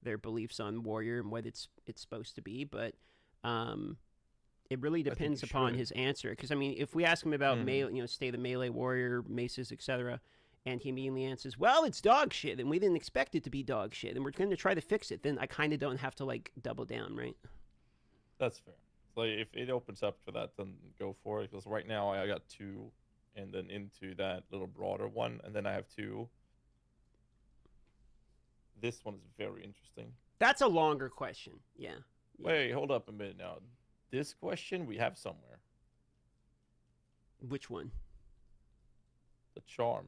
their beliefs on warrior and what it's supposed to be, but it really depends upon his answer. Because I mean, if we ask him about melee, state of melee warrior, maces, etc., and he immediately answers, "Well, it's dog shit, and we didn't expect it to be dog shit, and we're going to try to fix it," then I kind of don't have to like double down, right? That's fair. So if it opens up for that, then go for it. Because right now I got 2, and then into that little broader one, and then I have 2. This one is very interesting. That's a longer question. Yeah. Wait, hold up a minute now. This question we have somewhere. Which one? The charm.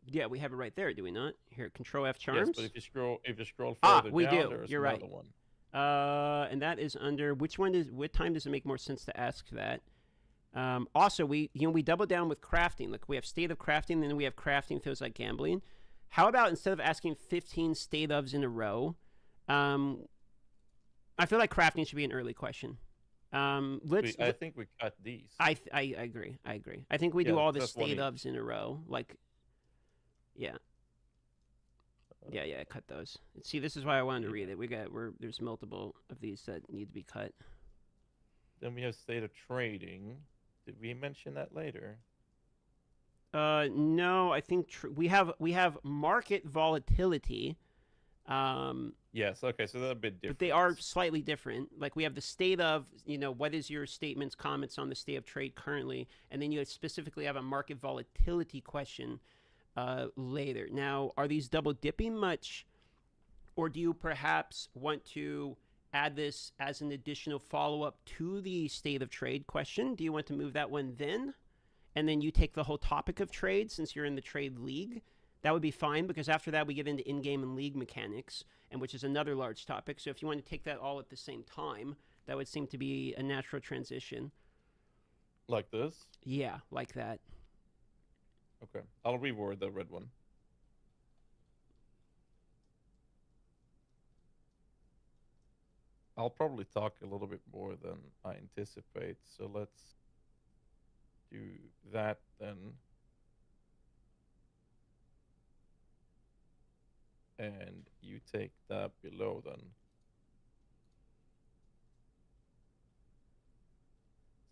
Yeah, we have it right there, do we not? Here, Control F charms. Yes, but if you scroll further we down, do. there's You're another right. one. And that is under which one is? What time does it make more sense to ask that? Also, we double down with crafting. Like we have state of crafting, and then we have crafting feels like gambling. How about instead of asking 15 state ofs in a row, I feel like crafting should be an early question. I think we cut these. I agree. I think we do all the state ofs in a row. Like, yeah. Yeah, cut those. See, this is why I wanted to read it. There's multiple of these that need to be cut. Then we have state of trading. Did we mention that later? No, I think we have market volatility. Yes, okay, so they're a bit different. But they are slightly different. Like we have the state of, what is your statements, comments on the state of trade currently, and then you specifically have a market volatility question later. Now, are these double dipping much, or do you perhaps want to add this as an additional follow-up to the state of trade question? Do you want to move that one then? And then you take the whole topic of trade since you're in the trade league? That would be fine, because after that we get into in-game and league mechanics, and which is another large topic. So if you want to take that all at the same time, that would seem to be a natural transition. Like this? Yeah, like that. Okay, I'll reword the red one. I'll probably talk a little bit more than I anticipate, so let's do that then. And you take that below then.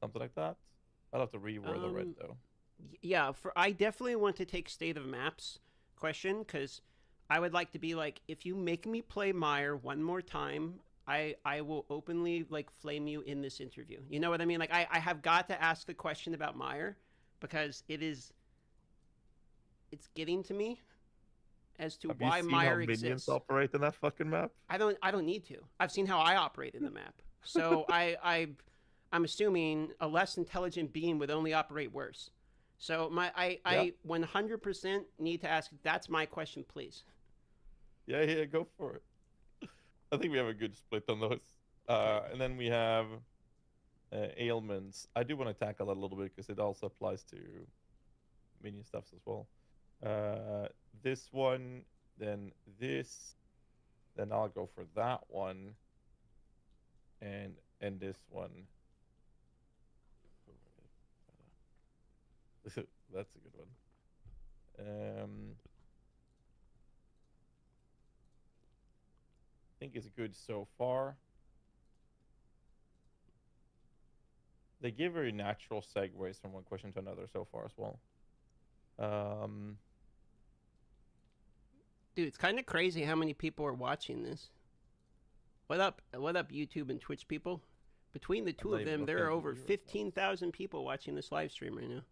Something like that? I'll have to reword the red though. Yeah, I definitely want to take state of maps question, because I would like to be like, if you make me play Meyer one more time, I will openly like flame you in this interview. You know what I mean? Like I have got to ask the question about Meyer, because it's getting to me as to why Meyer exists. Have you seen how minions operate in that fucking map? I don't need to. I've seen how I operate in the map. So I'm assuming a less intelligent being would only operate worse. So I 100% need to ask. That's my question, please. Yeah, go for it. I think we have a good split on those. And then we have ailments. I do want to tackle that a little bit because it also applies to minion stuffs as well. This one, then this, then I'll go for that one, and this one. That's a good one. I think it's good so far. They give very natural segues from one question to another so far as well. Dude, it's kind of crazy how many people are watching this. What up, YouTube and Twitch people? Between the two of them, there are over 15,000 people watching this live stream right now.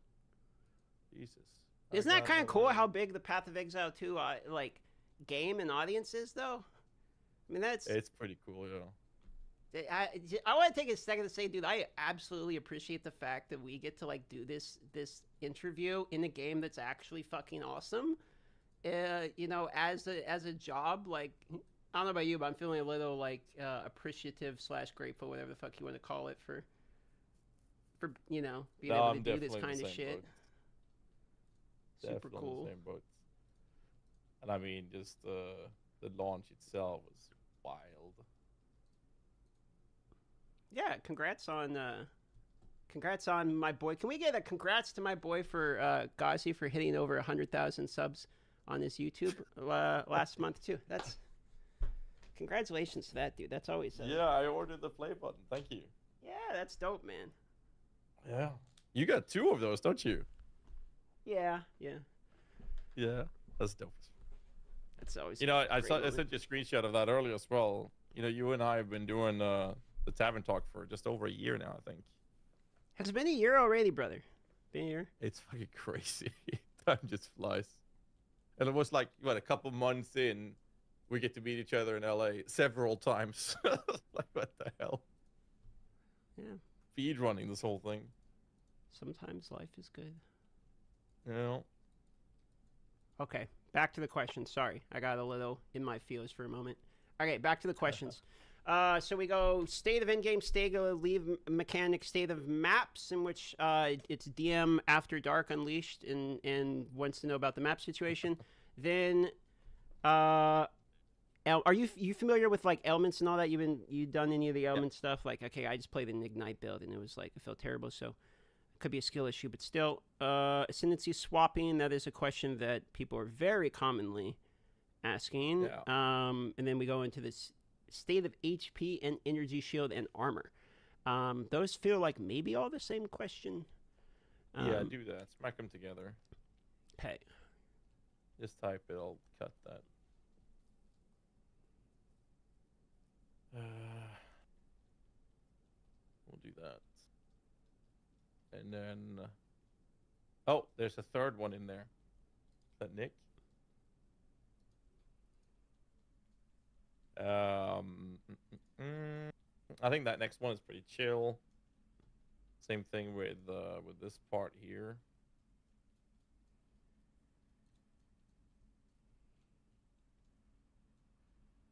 Jesus. Isn't that kind of cool how big the Path of Exile 2 game and audience is, though? I mean, it's pretty cool, yeah. I want to take a second to say, dude, I absolutely appreciate the fact that we get to do this interview in a game that's actually fucking awesome. As a job, I don't know about you, but I'm feeling a little appreciative / grateful, whatever the fuck you want to call it, for being able to do this kind of shit. Super cool. In the same boat. And I mean, just the launch itself was wild. Yeah, congrats on my boy. Can we get a congrats to my boy for Ghazi for hitting over 100,000 subs on his YouTube last month too? Congratulations to that dude. That's always Yeah, I ordered the play button. Thank you. Yeah, that's dope, man. Yeah. You got 2 of those, don't you? Yeah. Yeah. That's dope. That's always. You know, I moment. sent you a screenshot of that earlier as well. You know, you and I have been doing the tavern talk for just over a year now, I think. Has it been a year already, brother? Been a year? It's fucking crazy. Time just flies. And it was like, what, a couple months in, we get to meet each other in LA several times. Like, what the hell? Yeah. Feed running this whole thing. Sometimes life is good. You know? Okay, back to the questions. Sorry, I got a little in my feels for a moment. Okay, back to the questions. So we go state of endgame, state of leave mechanic, state of maps, in which it's DM After Dark Unleashed and wants to know about the map situation. Then, are you familiar with like elements and all that? You done any of the element stuff? Like, okay, I just played an Ignite build and it was like, it felt terrible. So could be a skill issue, but still, ascendancy swapping, that is a question that people are very commonly asking. Yeah. And then we go into this state of HP and energy shield and armor. Those feel like maybe all the same question. Yeah, do that. Smack them together. Okay. Just type it, I'll cut that. We'll do that. And then, oh, there's a third one in there. Is that Nick? I think that next one is pretty chill. Same thing with this part here.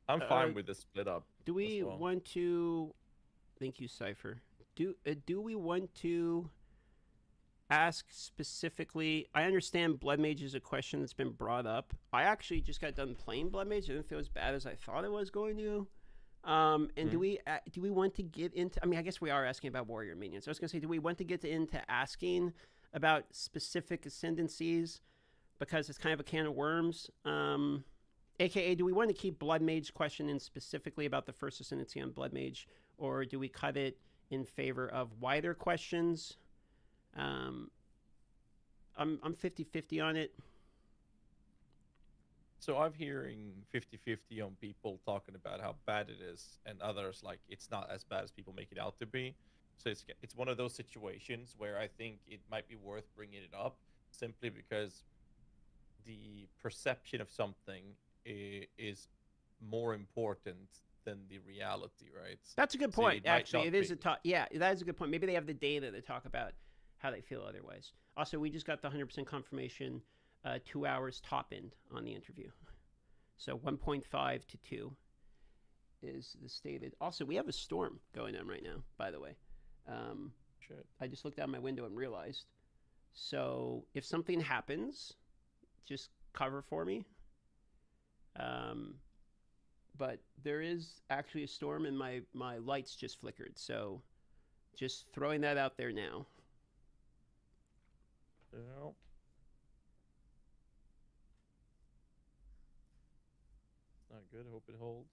I'm fine with the split up. Do we want to? Thank you, Cypher. Do we want to ask specifically? I understand Blood Mage is a question that's been brought up. I actually just got done playing Blood Mage. It didn't feel as bad as I thought it was going to. And do we want to get into? I mean, I guess we are asking about warrior minions. I was gonna say, do we want to get into asking about specific ascendancies because it's kind of a can of worms? AKA, do we want to keep Blood Mage question in specifically about the first ascendancy on Blood Mage, or do we cut it in favor of wider questions? I'm 50-50 on it. So I'm hearing 50-50 on people talking about how bad it is, and others like it's not as bad as people make it out to be. So it's one of those situations where I think it might be worth bringing it up simply because the perception of something is more important than the reality, right? That's a good point. Actually, it is yeah, that is a good point. Maybe they have the data to talk about how they feel otherwise. Also, we just got the 100% confirmation 2 hours top end on the interview. So 1.5 to 2 is the stated. Also, we have a storm going on right now, by the way. I just looked out my window and realized. So if something happens, just cover for me. But there is actually a storm and my lights just flickered. So just throwing that out there now. Yeah. Not good. Hope it holds.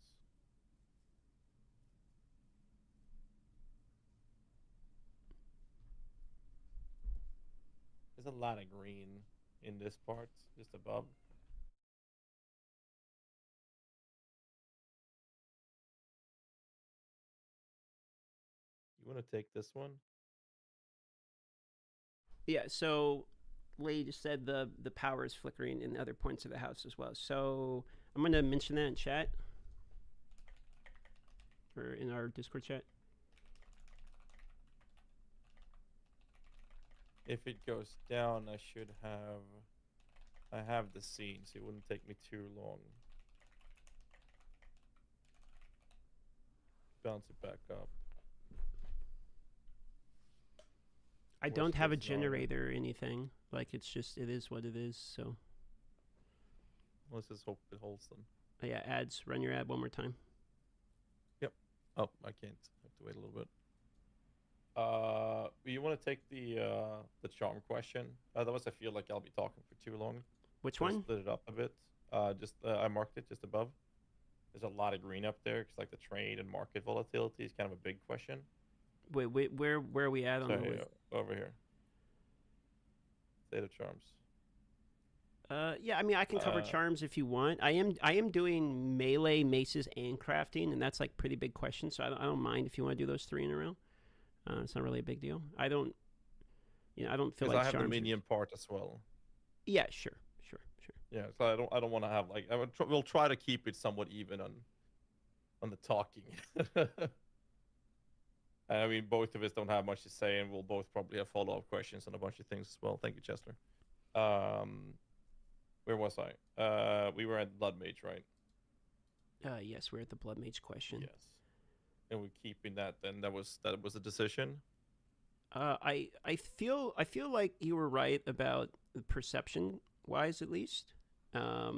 There's a lot of green in this part, just above. You want to take this one? Yeah, so Lee just said the power is flickering in other points of the house as well. So I'm going to mention that in chat. Or in our Discord chat. If it goes down, I have the scene, so it wouldn't take me too long. Bounce it back up. I don't have a generator or anything. Like, it's just, it is what it is, so. Let's just hope it holds them. Oh, yeah, ads. Run your ad one more time. Yep. Oh, I can't. I have to wait a little bit. You want to take the charm question? Otherwise, I feel like I'll be talking for too long. Which one? Split it up a bit. I marked it just above. there's a lot of green up there because like the trade and market volatility is kind of a big question. Wait, where are we at on So the here, list? over here, state of charms. Yeah, I mean, I can cover charms if you want. I am doing melee, maces, and crafting, and that's like pretty big questions. So I don't mind if you want to do those 3 in a row. It's not really a big deal. I don't feel like I have charms. the minion part as well. Yeah, sure. Yeah, so I don't want to have like we'll try to keep it somewhat even on the talking. I mean, both of us don't have much to say, and we'll both probably have follow-up questions on a bunch of things as well. Thank you, Chester. Where was I? We were at Blood Mage, right? Yes, we're at the Blood Mage question. Yes, and we're keeping that. Then that was a decision. I feel like you were right about the perception wise, at least. I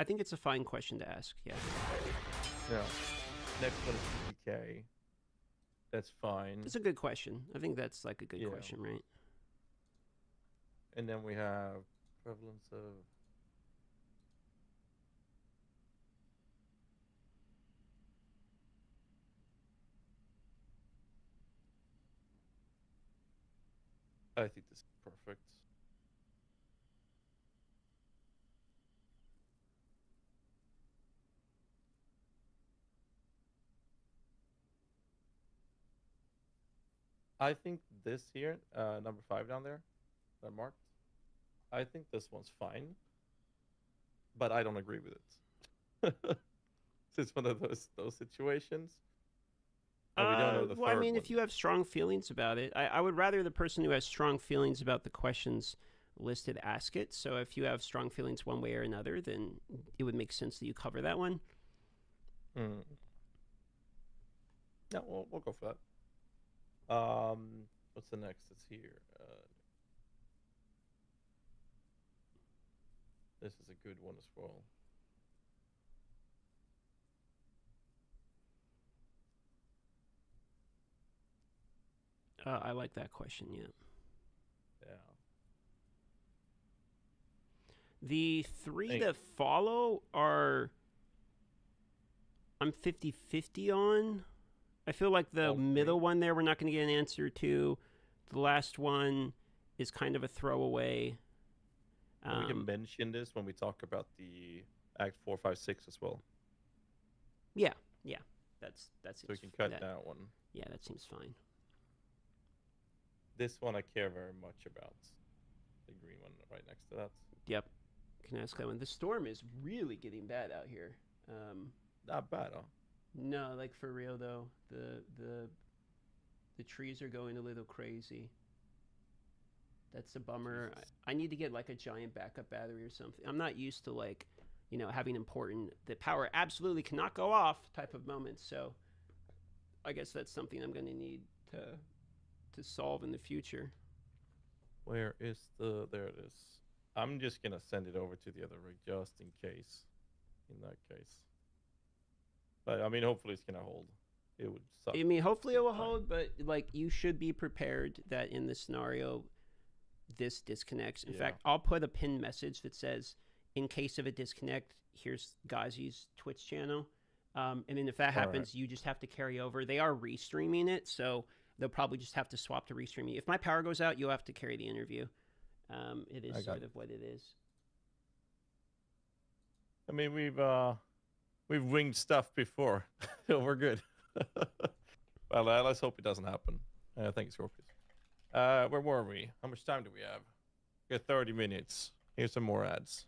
think it's a fine question to ask. Yeah. Yeah. Next one is PK. That's fine. It's a good question. I think that's like a good question, right? And then we have prevalence of. I think this is perfect. I think this here, number 5 down there, that marked. I think this one's fine, but I don't agree with it. It's one of those situations. We don't know the well, I third mean, one. if you have strong feelings about it, I would rather the person who has strong feelings about the questions listed ask it. So if you have strong feelings one way or another, then it would make sense that you cover that one. Yeah, we'll go for that. What's the next? It's here. This is a good one as well. I like that question, yeah. Yeah. The 3 that follow are I'm 50-50 on. I feel like the middle one there we're not going to get an answer to. The last one is kind of a throwaway. We can mention this when we talk about the Act 4, 5, 6 as well. Yeah. That's so we can cut that one. Yeah, that seems fine. This one I care very much about. The green one right next to that. Yep. Can ask that one. The storm is really getting bad out here. Not bad, huh? No, like for real though. The trees are going a little crazy. That's a bummer. I need to get like a giant backup battery or something. I'm not used to like, having the power absolutely cannot go off type of moments. So I guess that's something I'm going to need to solve in the future. Where is there it is. I'm just going to send it over to the other rig just in case. In that case. But I mean, hopefully it's going to hold. It would suck. I mean, hopefully it will hold, but like you should be prepared that in this scenario, this disconnects. In fact, I'll put a pinned message that says, in case of a disconnect, here's Ghazi's Twitch channel. And then if that happens, you just have to carry over. They are restreaming it, so they'll probably just have to swap to restreaming. If my power goes out, you'll have to carry the interview. It is sort of what it is. I mean, we've winged stuff before. We're good. Well, let's hope it doesn't happen. Thank you, Scorpius. Where were we? How much time do we have? We got 30 minutes. Here's some more ads.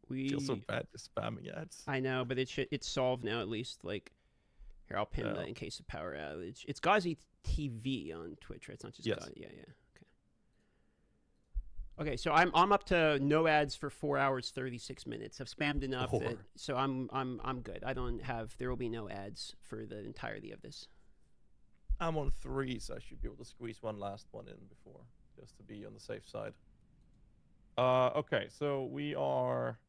We feel so bad just spamming ads. I know, but it's solved now at least. Like, here, I'll pin that in case of power outage. It's Ghazi TV on Twitch, right? It's not just Ghazi. Yeah. Okay, so I'm up to no ads for 4 hours 36 minutes. I've spammed enough, so I'm good. There will be no ads for the entirety of this. I'm on 3, so I should be able to squeeze one last one in before, just to be on the safe side. Okay, so we are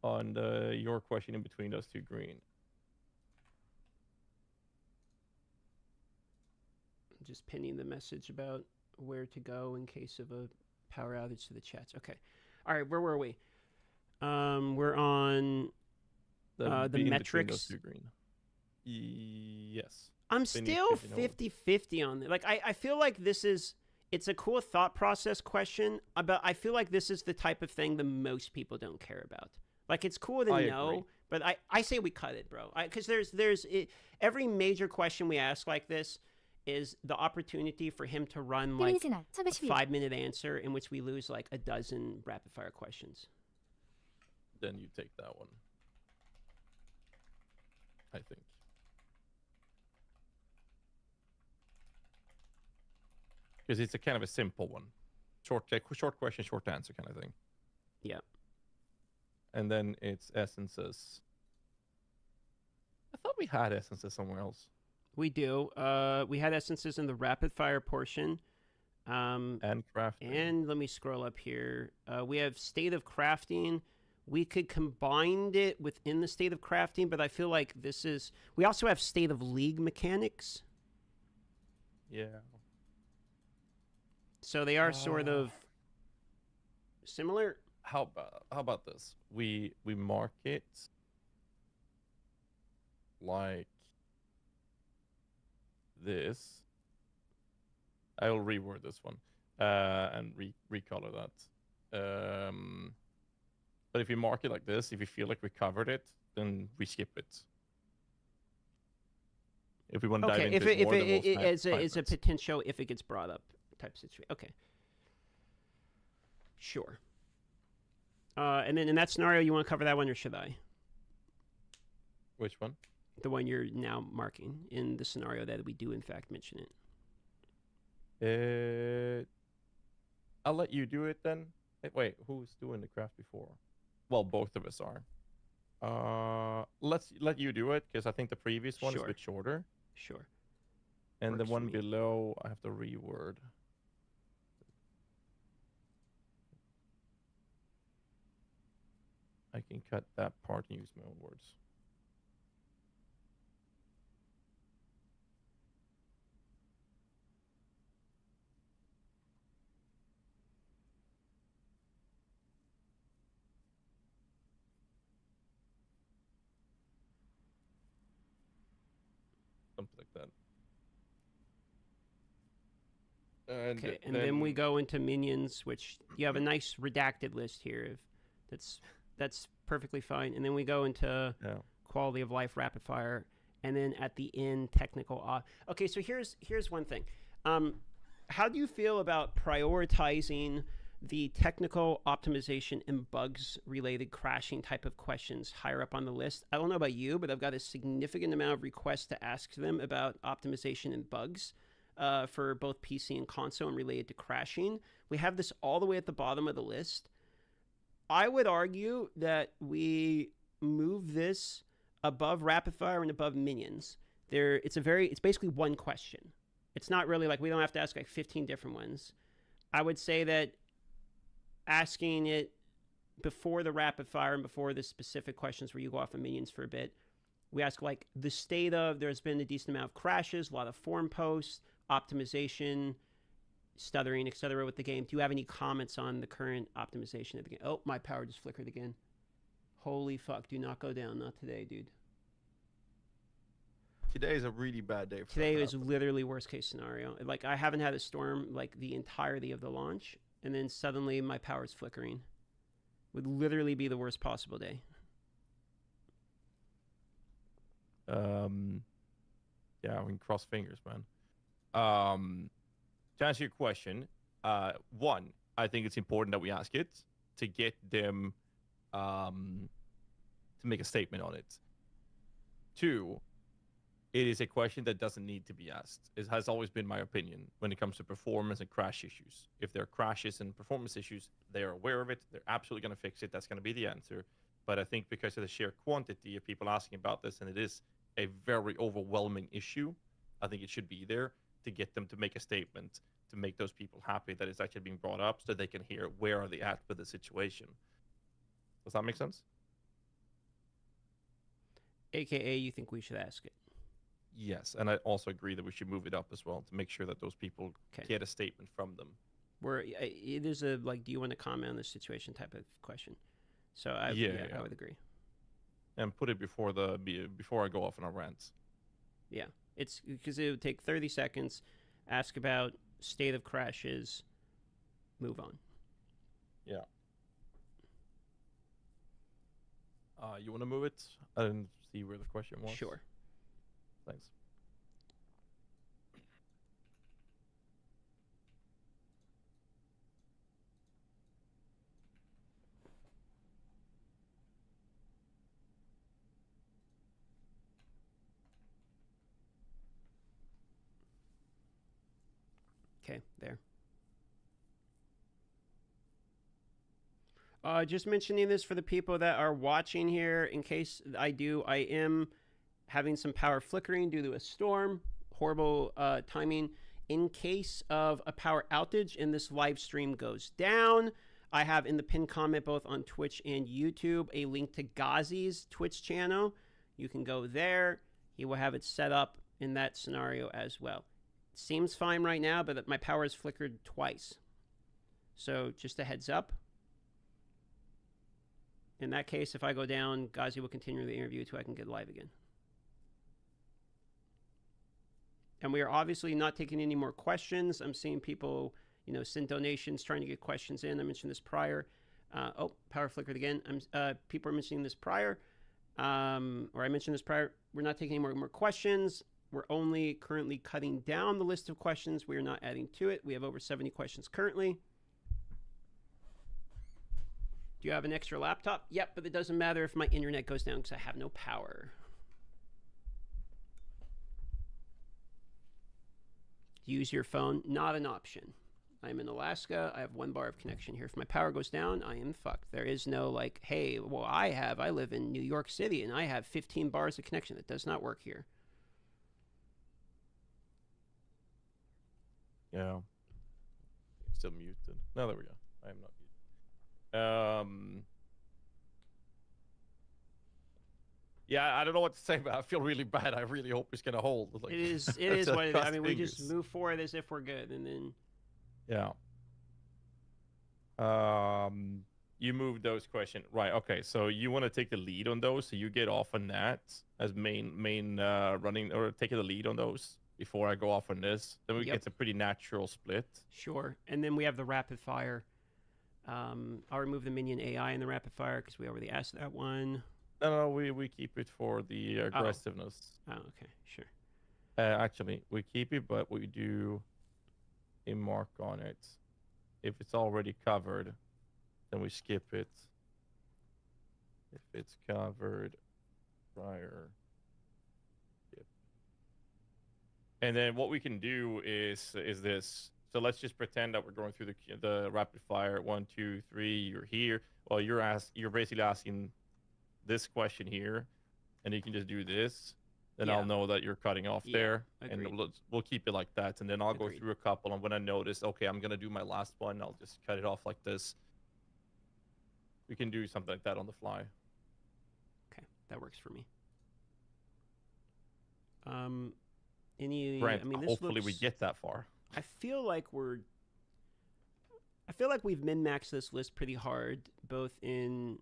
on your question in between those 2 green. I'm just pinning the message about where to go in case of a power outage to the chats. Okay. All right, where were we? We're on the B in between those metrics. two green. Yes. I'm They need still 50 50-50 on it. Like, I feel like it's a cool thought process question, but I feel like this is the type of thing that most people don't care about. Like, it's cool to know, agree. but I say we cut it, bro. Because every major question we ask like this is the opportunity for him to run like 테니스나 a 312. 5-minute answer in which we lose like a dozen rapid fire questions. Then you take that one. I think. Because it's a kind of a simple one. Short question, short answer kind of thing. Yeah. And then it's essences. I thought we had essences somewhere else. We do. We had essences in the rapid fire portion. And crafting. And let me scroll up here. We have state of crafting. We could combine it within the state of crafting, but I feel like this is... We also have state of league mechanics. Yeah. So they are sort of similar. How about this? We mark it like this. I will reword this one and recolor that. But if you mark it like this, if you feel like we covered it, then we skip it. If we want to dive Okay, into if it more, then we'll it's spend 5 a minutes. potential if it gets brought up type situation. Okay. Sure. And then in that scenario, you want to cover that one, or should I? Which one? The one you're now marking in the scenario that we do in fact mention it. I'll let you do it then. Wait, who's doing the craft before? Well, both of us are. Let's let you do it because I think the previous one is a Sure. bit shorter, Sure. and Works the for one me. below I have to reword. I can cut that part and use my own words. Something like that. Okay, and then we go into minions, which you have a nice redacted list here. That's perfectly fine. And then we go into quality of life, rapid fire, and then at the end, technical. Okay, so here's one thing. How do you feel about prioritizing the technical optimization and bugs related crashing type of questions higher up on the list? I don't know about you, but I've got a significant amount of requests to ask them about optimization and bugs for both PC and console and related to crashing. We have this all the way at the bottom of the list. I would argue that we move this above rapid fire and above minions. It's basically one question. It's not really like we don't have to ask like 15 different ones. I would say that asking it before the rapid fire and before the specific questions where you go off of minions for a bit, we ask like the state of, there's been a decent amount of crashes, a lot of forum posts, optimization, stuttering, etc. with the game. Do you have any comments on the current optimization of the game? Oh, my power just flickered again. Holy fuck, do not go down. Not today, dude. Today is a really bad day for Today that is literally worst case scenario. Like, I haven't had a storm like the entirety of the launch, and then suddenly my power's flickering. Would literally be the worst possible day. Yeah, we can cross fingers, man. To answer your question, one, I think it's important that we ask it to get them to make a statement on it. Two, it is a question that doesn't need to be asked. It has always been my opinion when it comes to performance and crash issues. If there are crashes and performance issues, they're aware of it. They're absolutely going to fix it. That's going to be the answer. But I think because of the sheer quantity of people asking about this, and it is a very overwhelming issue, I think it should be there to get them to make a statement, to make those people happy that it's actually being brought up so they can hear where are they at with the situation. Does that make sense? AKA, you think we should ask it? Yes, and I also agree that we should move it up as well to make sure that those people get a statement from them. Where it is a, like, do you want to comment on this situation type of question? So I would agree. And put it before I go off on a rant. Yeah, it's because it would take 30 seconds, ask about state of crashes, move on. Yeah. You want to move it? I didn't see where the question was. Sure. Thanks. Okay, there. Just mentioning this for the people that are watching here, in case I am having some power flickering due to a storm. Horrible timing. In case of a power outage and this live stream goes down, I have in the pinned comment both on Twitch and YouTube a link to Ghazi's Twitch channel. You can go there. He will have it set up in that scenario as well. Seems fine right now, but my power has flickered twice. So just a heads up. In that case, if I go down, Ghazi will continue the interview until I can get live again. And we are obviously not taking any more questions. I'm seeing people, send donations, trying to get questions in. I mentioned this prior. Power flickered again. People are mentioning this prior, or I mentioned this prior. We're not taking any more questions. We're only currently cutting down the list of questions. We are not adding to it. We have over 70 questions currently. Do you have an extra laptop? Yep, but it doesn't matter if my internet goes down because I have no power. Use your phone, not an option. I'm in Alaska. I have 1 bar of connection here. If my power goes down, I am fucked. There is no like, hey, well, I live in New York City and I have 15 bars of connection. That does not work here. Yeah. Still muted. No, there we go. I am not muted. Yeah, I don't know what to say, but I feel really bad. I really hope it's gonna hold. Like, it is what it is. I mean, we just move forward as if we're good, and then. Yeah. You move those questions, right? Okay, so you want to take the lead on those, so you get off on that as main running, or taking the lead on those before I go off on this. Then we get a pretty natural split. Sure, and then we have the rapid fire. I'll remove the minion AI in the rapid fire because we already asked that one. No, we keep it for the aggressiveness. Oh, okay, sure. Actually, we keep it, but we do a mark on it. If it's already covered, then we skip it. If it's covered prior, skip. And then what we can do is this. So let's just pretend that we're going through the rapid fire. 1, 2, 3. You're here. Well, you're basically asking this question here, and you can just do this. Then I'll know that you're cutting off there, agreed. And we'll keep it like that. And then I'll Agreed. go through a couple, and when I notice, okay, I'm gonna do my last one, I'll just cut it off like this. We can do something like that on the fly. Okay, that works for me. Brent, hopefully we get that far. I feel like we've min-maxed this list pretty hard, both in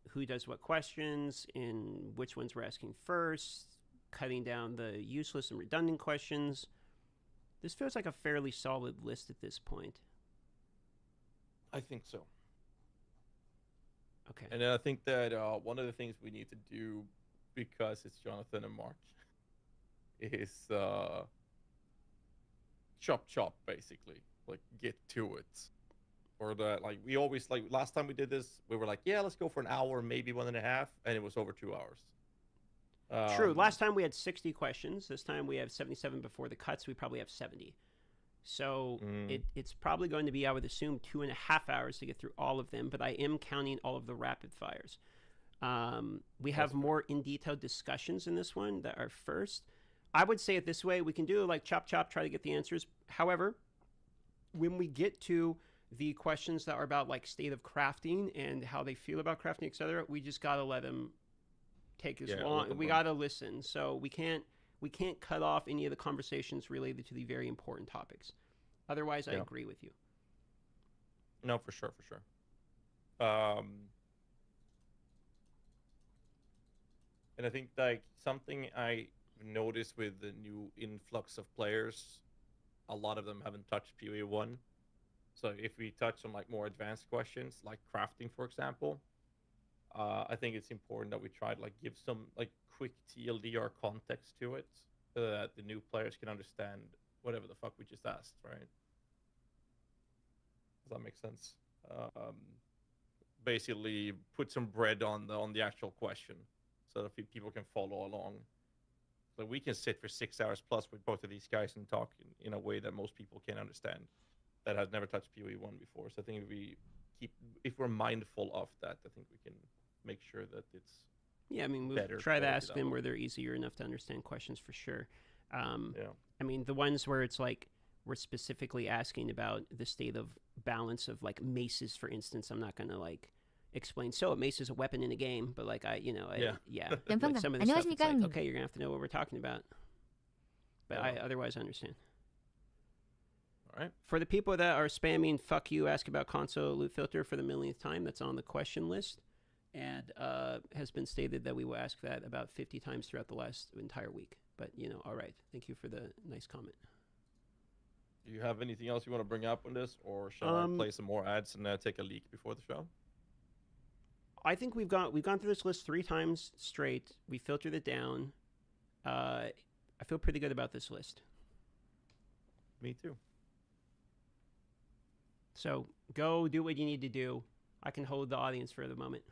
who does what questions, in which ones we're asking first, cutting down the useless and redundant questions. This feels like a fairly solid list at this point. I think so. Okay. And then I think that one of the things we need to do, because it's Jonathan and Mark, is chop, basically. Like, get to it. Or we always, last time we did this, we were like, yeah, let's go for an hour, maybe 1.5, and it was over 2 hours. True. Last time we had 60 questions. This time we have 77 before the cuts. We probably have 70. So it's probably going to be, I would assume, 2.5 hours to get through all of them, but I am counting all of the rapid fires. We have more in-detail discussions in this one that are first. I would say it this way. We can do chop, try to get the answers. However, when we get to the questions that are about state of crafting and how they feel about crafting, etc., we just got to let them take as long. We got to listen. So we can't cut off any of the conversations related to the very important topics. Otherwise, I agree with you. No, for sure. And I think like something I noticed with the new influx of players, a lot of them haven't touched POE1. So if we touch on like more advanced questions, like crafting, for example, I think it's important that we try to like give some like quick TLDR context to it, so that the new players can understand whatever the fuck we just asked, right? Does that make sense? Um, Basically, put some bread on the actual question, so that people can follow along. So we can sit for 6 hours plus with both of these guys and talk in a way that most people can understand, that has never touched POE1 before. So I think if we're mindful of that, I think we can make sure that it's Yeah, I mean, we'll better try to quality ask that them way. where they're easier enough to understand questions for sure. Yeah. I mean, the ones where it's like we're specifically asking about the state of balance of like maces, for instance, I'm not going to like explain. So a mace is a weapon in a game, but like Yeah. yeah, like 연평강 some of the stuff, it's 안녕하십니까 like 형님. okay, you're gonna have to know what we're talking about. But I Yeah. otherwise understand. All right. For the people that are spamming "fuck you," ask about console loot filter for the millionth time, that's on the question list, and has been stated that we will ask that about 50 times throughout the last entire week. But all right. Thank you for the nice comment. Do you have anything else you want to bring up on this, or shall I play some more ads and take a leak before the show? I think we've gone through this list 3 times straight. We filtered it down. I feel pretty good about this list. Me too. So go do what you need to do. I can hold the audience for the moment.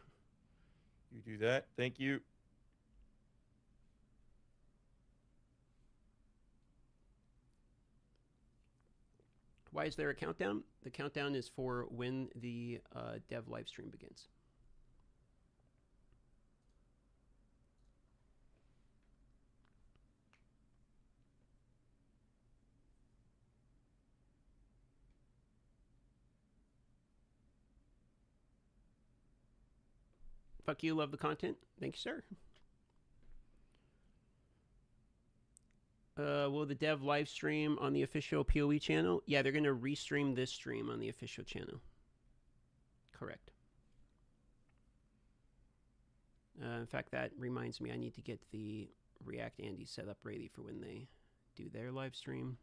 You do that. Thank you. Why is there a countdown? The countdown is for when the dev live stream begins. Fuck you, love the content. Thank you, sir. Will the dev live stream on the official POE channel? Yeah, they're going to restream this stream on the official channel. Correct. In fact, that reminds me I need to get the React Andy set up ready for when they do their live stream.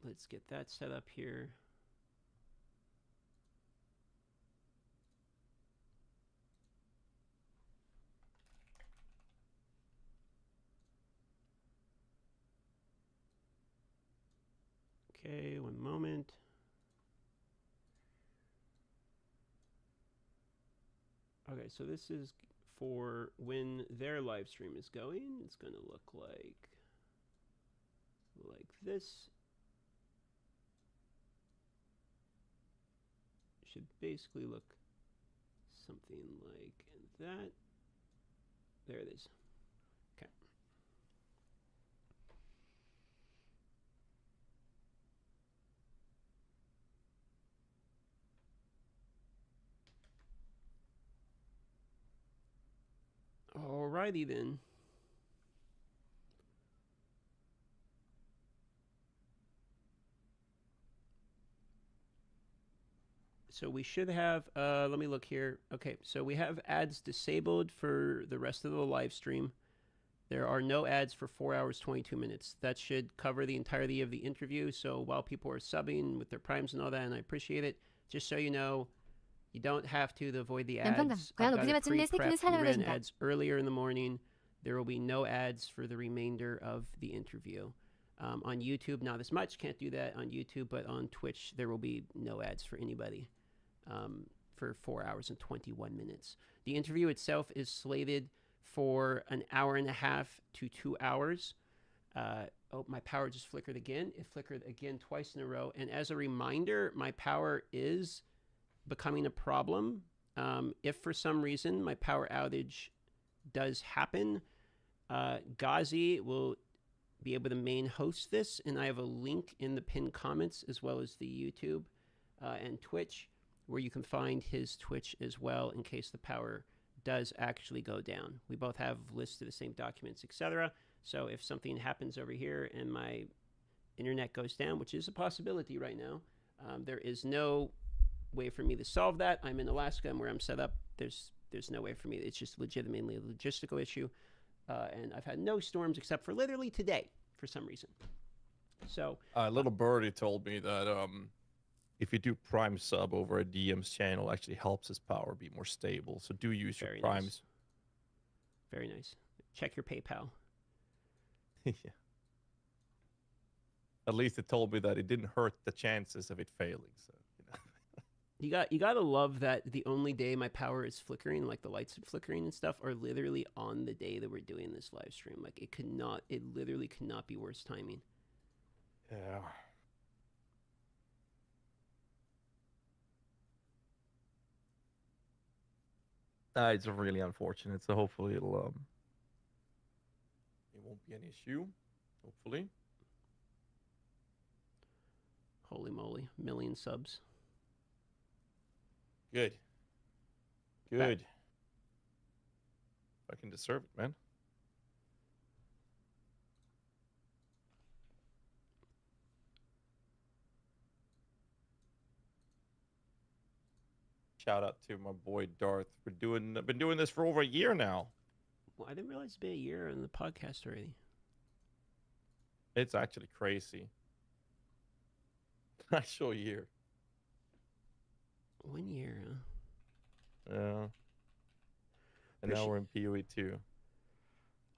Let's get that set up here. Okay, one moment. Okay, so this is for when their live stream is going. It's going to look like this. Should basically look something like that. There it is. Okay. Alrighty then. So we should have, let me look here. Okay, so we have ads disabled for the rest of the live stream. There are no ads for 4 hours, 22 minutes. That should cover the entirety of the interview. So while people are subbing with their primes and all that, and I appreciate it, just so you know, you don't have to avoid the ads. I've got it pre-prepped. We ran ads earlier in the morning. There will be no ads for the remainder of the interview. On YouTube, not as much. Can't do that on YouTube, but on Twitch, there will be no ads for anybody. For 4 hours and 21 minutes. The interview itself is slated for an hour and a half to 2 hours. Oh, my power just flickered again. It flickered again twice in a row. And as a reminder, my power is becoming a problem. If for some reason my power outage does happen, Ghazi will be able to main host this. And I have a link in the pinned comments as well as the YouTube and Twitch, where you can find his Twitch as well in case the power does actually go down. We both have lists of the same documents, etc. So if something happens over here and my internet goes down, which is a possibility right now, there is no way for me to solve that. I'm in Alaska, and where I'm set up, there's no way for me. It's just legitimately a logistical issue, and I've had no storms except for literally today for some reason. So little birdie told me that if you do Prime sub over a DM's channel, it actually helps his power be more stable. So do use your Primes. Nice. Very nice. Check your PayPal. Yeah. At least it told me that it didn't hurt the chances of it failing. So you gotta love that the only day my power is flickering, like the lights are flickering and stuff, are literally on the day that we're doing this live stream. Like it literally could not be worse timing. Yeah. It's really unfortunate. So hopefully it won't be an issue. Hopefully. Holy moly, 1 million subs. Good. Good. I can deserve it, man. Shout out to my boy Darth. I've been doing this for over a year now. Well, I didn't realize it's been a year on the podcast already. It's actually crazy. Actual year. 1 year, huh? Yeah. And now we're in POE2.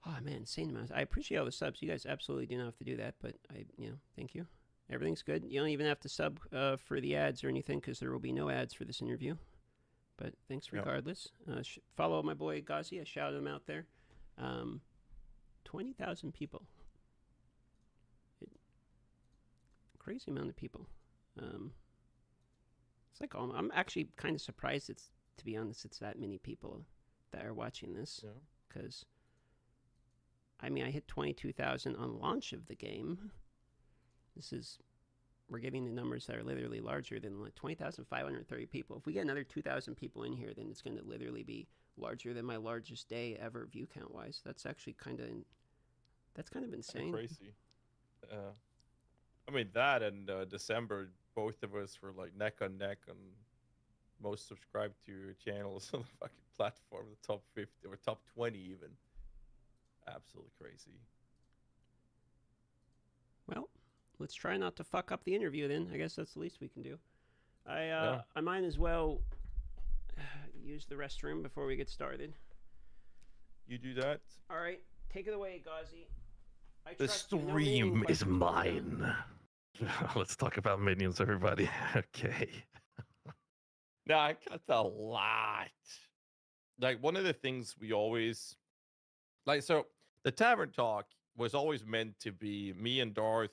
Oh man, insane amounts. I appreciate all the subs. You guys absolutely do not have to do that, but thank you. Everything's good. You don't even have to sub for the ads or anything because there will be no ads for this interview. But thanks regardless. Yep. Follow my boy Gazi. I shouted him out there. 20,000 people. Crazy amount of people. It's like I'm actually kind of surprised. To be honest, it's that many people that are watching this. Because I hit 22,000 on launch of the game. We're getting the numbers that are literally larger than like 20,530 people. If we get another 2,000 people in here, then it's going to literally be larger than my largest day ever view count wise. That's actually kind of insane. Crazy. That and December, both of us were like neck on neck on most subscribed to channels on the fucking platform, the top 50 or top 20 even. Absolutely crazy. Well, let's try not to fuck up the interview then. I guess that's the least we can do. I might as well use the restroom before we get started. You do that. All right, take it away, Gazi. The stream is mine. Let's talk about minions, everybody. Okay. Now, I got a lot. Like, one of the things we always... so the Tavern Talk was always meant to be me and Darth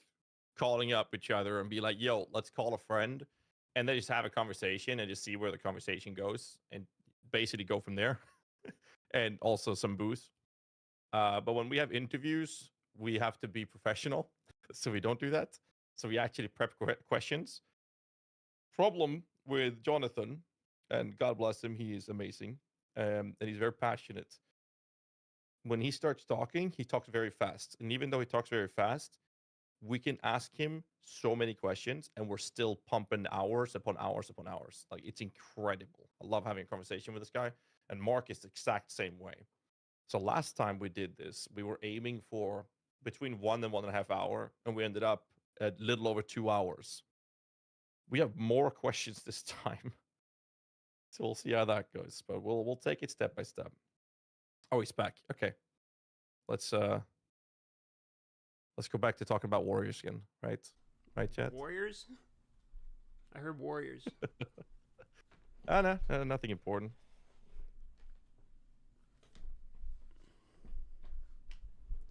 calling up each other and be like, yo, let's call a friend. And then just have a conversation and just see where the conversation goes. And basically go from there. And also some booze. But when we have interviews, we have to be professional. So we don't do that. So we actually prep questions. Problem with Jonathan, and God bless him, he is amazing. And he's very passionate. When he starts talking, he talks very fast. And even though he talks very fast, we can ask him so many questions and we're still pumping hours upon hours upon hours. Like, it's incredible. I love having a conversation with this guy. And Mark is the exact same way. So last time we did this, we were aiming for between 1 and 1.5 hours, and we ended up at little over 2 hours. We have more questions this time. So we'll see how that goes. But we'll take it step by step. Oh, he's back. Okay. Let's go back to talking about Warriors again, right? Right, chat? Warriors? I heard Warriors. No, nothing important.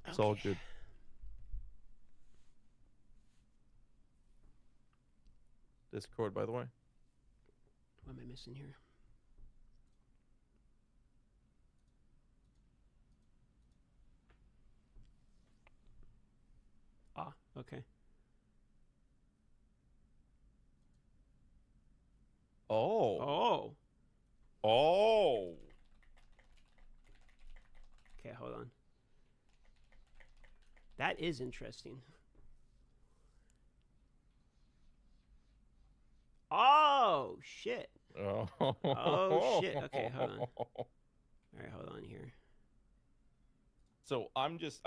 It's all good. Discord, by the way. What am I missing here? Ah, okay. Oh. Okay, hold on. That is interesting. Oh, Oh shit. Oh shit. Okay, hold on. All right, hold on here. So I just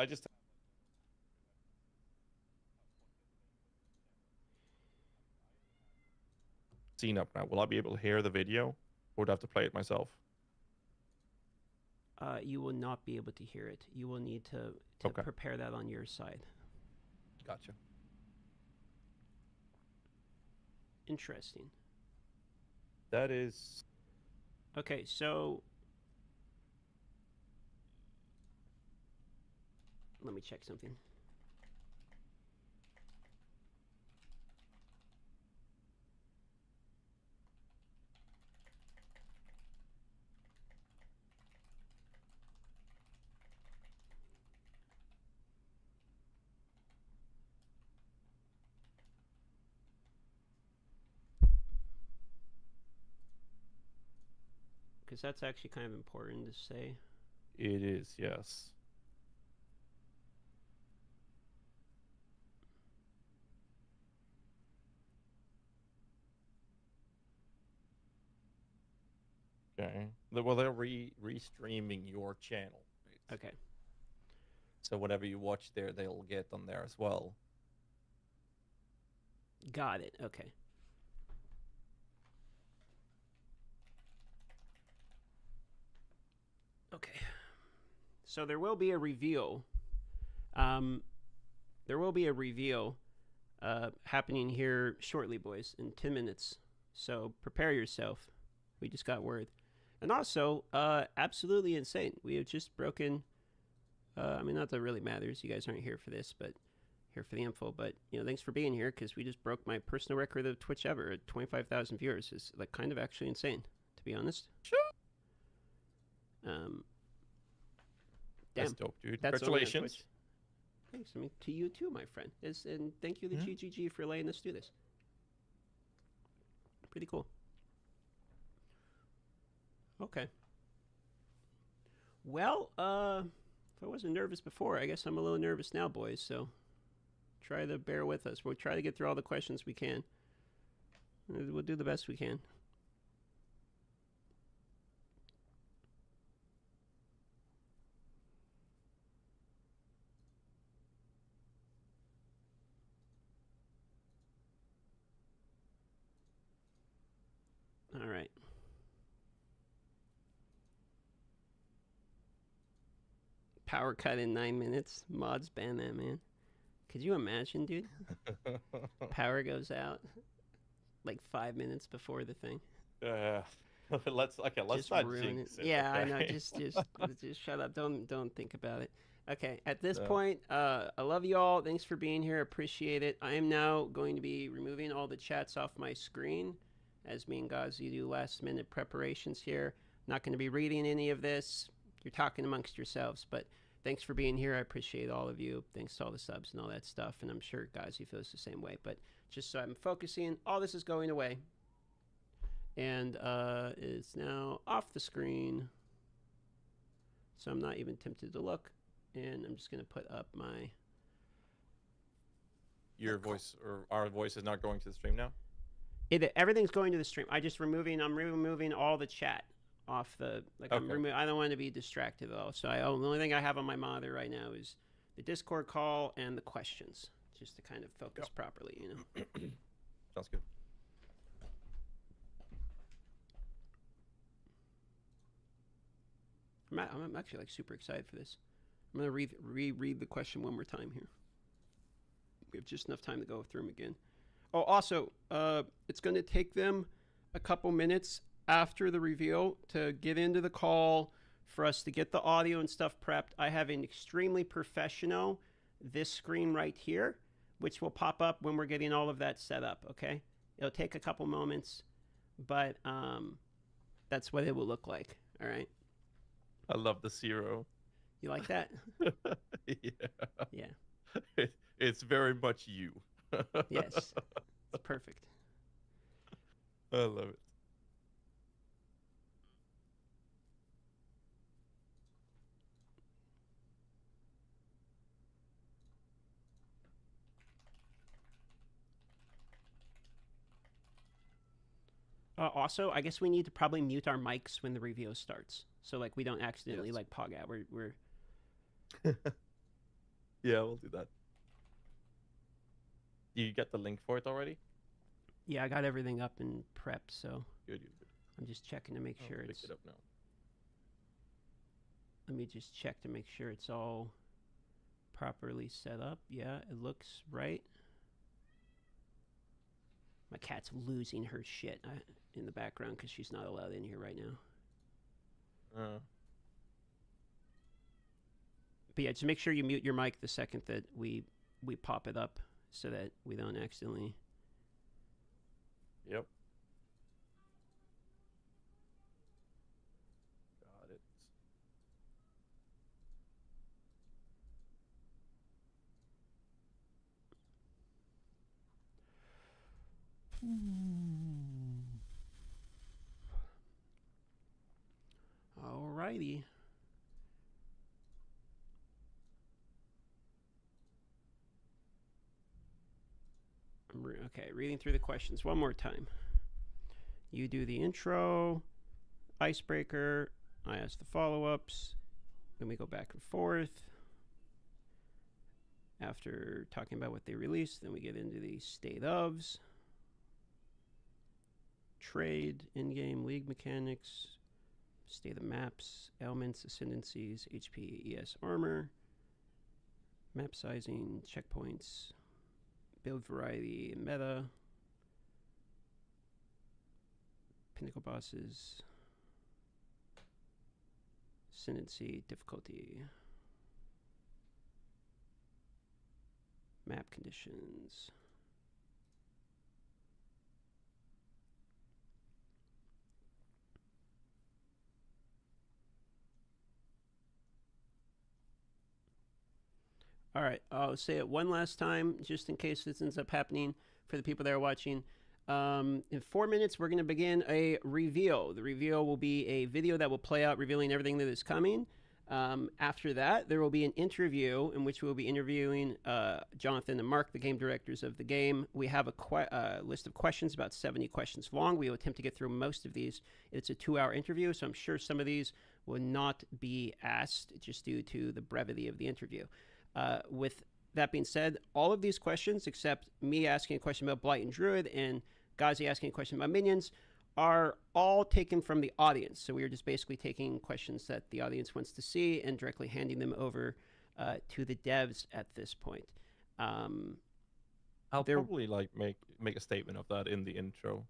scene up now. Will I be able to hear the video, or would I have to play it myself? You will not be able to hear it. You will need to Okay. prepare that on your side. Gotcha. Interesting. That is. Okay, so let me check something. Because that's actually kind of important to say. It is, yes. Okay. Well, they're restreaming your channel. Right? Okay. So whatever you watch there, they'll get on there as well. Got it. Okay. Okay. So there will be a reveal. There will be a reveal happening here shortly, boys, in 10 minutes. So prepare yourself. We just got word. And also, absolutely insane. We have just broken. I mean, not that it really matters. You guys aren't here for this, but here for the info. But thanks for being here, because we just broke my personal record of Twitch ever at 25,000 viewers. Is like kind of actually insane, to be honest. Sure. Damn. That's dope, dude. That's Congratulations. Thanks. I mean, to you too, my friend. And thank you to GGG for letting us do this. Pretty cool. Okay. Well, if I wasn't nervous before, I guess I'm a little nervous now, boys. So try to bear with us. We'll try to get through all the questions we can. We'll do the best we can. All right. Power cut in 9 minutes. Mods ban that, man. Could you imagine, dude? Power goes out like 5 minutes before the thing. Let's not jinx it. Yeah, okay? I know. Just shut up. Don't think about it. Okay. At this point, I love you all. Thanks for being here. Appreciate it. I am now going to be removing all the chats off my screen as me and Gazi do last minute preparations here. I'm not going to be reading any of this. You're talking amongst yourselves, but thanks for being here. I appreciate all of you. Thanks to all the subs and all that stuff. And I'm sure Gazi feels the same way. But just so I'm focusing, all this is going away. And it's now off the screen. So I'm not even tempted to look. And I'm just going to put up my... Your voice, or our voice, is not going to the stream now? Everything's going to the stream. I'm removing all the chat off the... Like, okay. I don't want to be distracted, though. So the only thing I have on my monitor right now is the Discord call and the questions. Just to kind of focus properly, Sounds good. I'm actually like super excited for this. I'm gonna reread the question one more time here. We have just enough time to go through them again. Oh, also, it's going to take them a couple minutes after the reveal to get into the call for us to get the audio and stuff prepped. I have an extremely professional this screen right here, which will pop up when we're getting all of that set up. Okay, it'll take a couple moments, but that's what it will look like. All right. I love the 0. You like that? Yeah. It's very much you. Yes. It's perfect. I love it. Also, I guess we need to probably mute our mics when the review starts, so like we don't accidentally like pog out. We're Yeah, we'll do that. You get the link for it already? Yeah, I got everything up and prepped, so Good. I'm just checking to make sure pick it's. it up now. Let me just check to make sure it's all properly set up. Yeah, it looks right. My cat's losing her shit in the background because she's not allowed in here right now. But yeah, just make sure you mute your mic the second that we pop it up so that we don't accidentally. Yep. Got it. Alrighty. Okay, reading through the questions one more time. You do the intro, icebreaker, I ask the follow-ups, then we go back and forth. After talking about what they released, then we get into the state ofs, trade, in-game league mechanics, state of maps, elements, ascendancies, HP, ES armor, map sizing, checkpoints, build variety and meta, pinnacle bosses, ascendancy, difficulty, map conditions. All right, I'll say it one last time, just in case this ends up happening for the people that are watching. In 4 minutes, we're going to begin a reveal. The reveal will be a video that will play out revealing everything that is coming. After that, there will be an interview in which we'll be interviewing Jonathan and Mark, the game directors of the game. We have a list of questions, about 70 questions long. We will attempt to get through most of these. It's a 2-hour interview, so I'm sure some of these will not be asked just due to the brevity of the interview. With that being said, all of these questions, except me asking a question about Blight and Druid and Ghazi asking a question about minions, are all taken from the audience. So we are just basically taking questions that the audience wants to see and directly handing them over to the devs at this point. I'll probably like make a statement of that in the intro.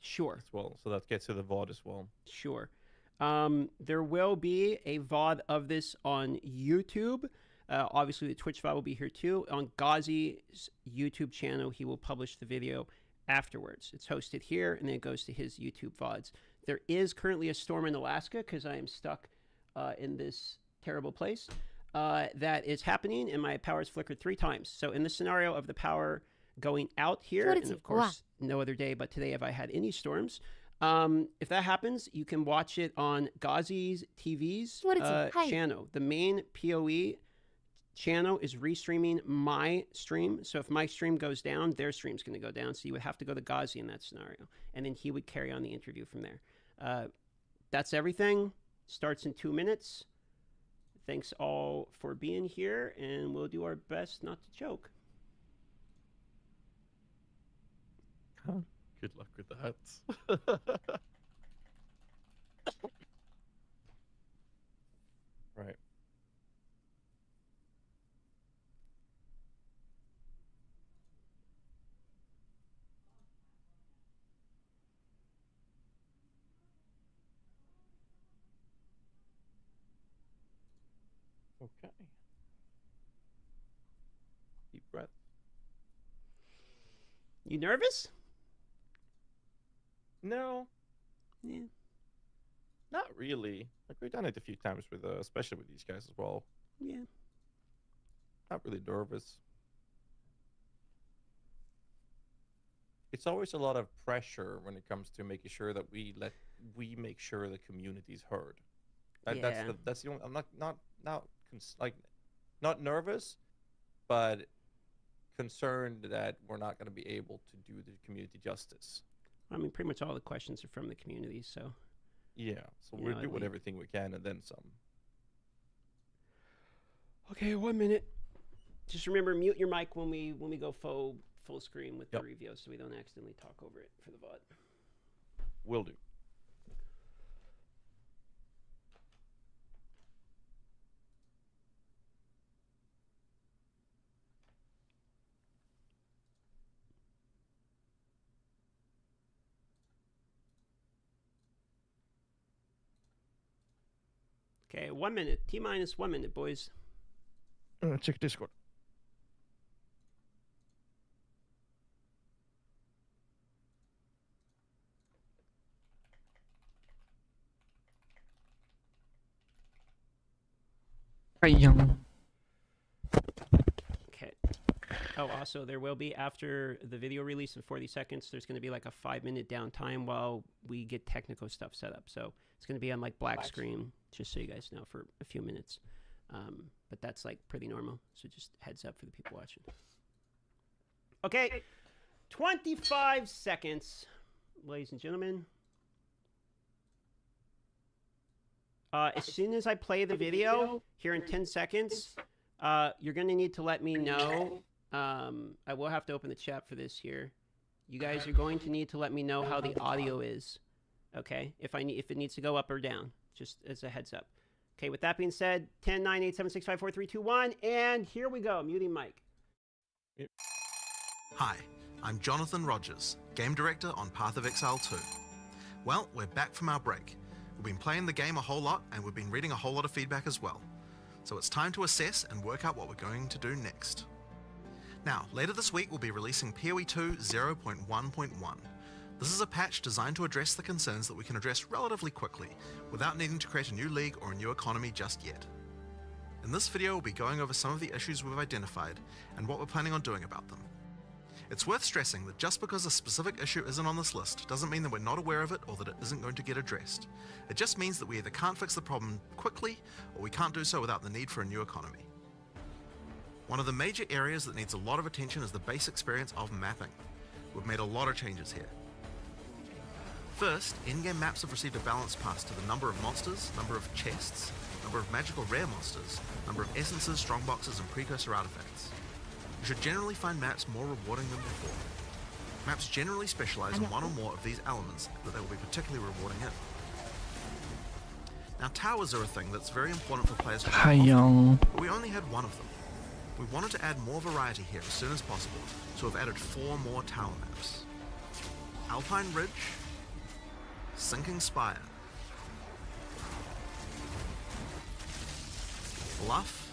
Sure. As well, so that gets to the VOD as well. Sure. There will be a VOD of this on YouTube. Obviously, the Twitch VOD will be here too. On Ghazi's YouTube channel, he will publish the video afterwards. It's hosted here, and then it goes to his YouTube VODs. There is currently a storm in Alaska because I am stuck in this terrible place that is happening, and my power has flickered 3 times. So in the scenario of the power going out here, and of course, no other day but today have I had any storms. If that happens, you can watch it on Ghazi's TV's channel. The main POE channel is restreaming my stream, so if my stream goes down, their stream's going to go down, so you would have to go to Ghazi in that scenario, and then he would carry on the interview from there. That's everything. Starts in 2 minutes. Thanks all for being here, and we'll do our best not to choke. Good luck with that. Right. Okay. Deep breath. You nervous? No. Yeah. Not really. Like we've done it a few times with, especially with these guys as well. Yeah. Not really nervous. It's always a lot of pressure when it comes to making sure that we make sure the community's heard. That's the only. I'm not nervous, but concerned that we're not going to be able to do the community justice. I mean, pretty much all the questions are from the community, so. Yeah, so we'll do everything we can and then some. Okay, 1 minute. Just remember, mute your mic when we go full screen with the review, so we don't accidentally talk over it for the VOD. Will do. Okay, 1 minute. T-minus 1 minute, boys. Check Discord. Okay. Oh, also, there will be, after the video release in 40 seconds, there's going to be like a 5-minute downtime while we get technical stuff set up. So it's going to be on like black screen, just so you guys know, for a few minutes. But that's like pretty normal. So just heads up for the people watching. Okay. 25 seconds, ladies and gentlemen. As soon as I play the video here in 10 seconds, you're going to need to let me know. I will have to open the chat for this here. You guys are going to need to let me know how the audio is. Okay? If it needs to go up or down, just as a heads up. Okay, with that being said, 10, 9, 8, 7, 6, 5, 4, 3, 2, 1, and here we go. Muting mic. Hi, I'm Jonathan Rogers, Game Director on Path of Exile 2. Well, we're back from our break. We've been playing the game a whole lot, and we've been reading a whole lot of feedback as well. So it's time to assess and work out what we're going to do next. Now, later this week we'll be releasing POE2 0.1.1. This is a patch designed to address the concerns that we can address relatively quickly, without needing to create a new league or a new economy just yet. In this video we'll be going over some of the issues we've identified, and what we're planning on doing about them. It's worth stressing that just because a specific issue isn't on this list doesn't mean that we're not aware of it or that it isn't going to get addressed. It just means that we either can't fix the problem quickly, or we can't do so without the need for a new economy. One of the major areas that needs a lot of attention is the base experience of mapping. We've made a lot of changes here. First, in-game maps have received a balance pass to the number of monsters, number of chests, number of magical rare monsters, number of essences, strongboxes, and precursor artifacts. You should generally find maps more rewarding than before. Maps generally specialize in one or more of these elements that they will be particularly rewarding in. Now, towers are a thing that's very important for players to have, but we only had one of them. We wanted to add more variety here as soon as possible, so we've added 4 more tower maps. Alpine Ridge, Sinking Spire, Bluff,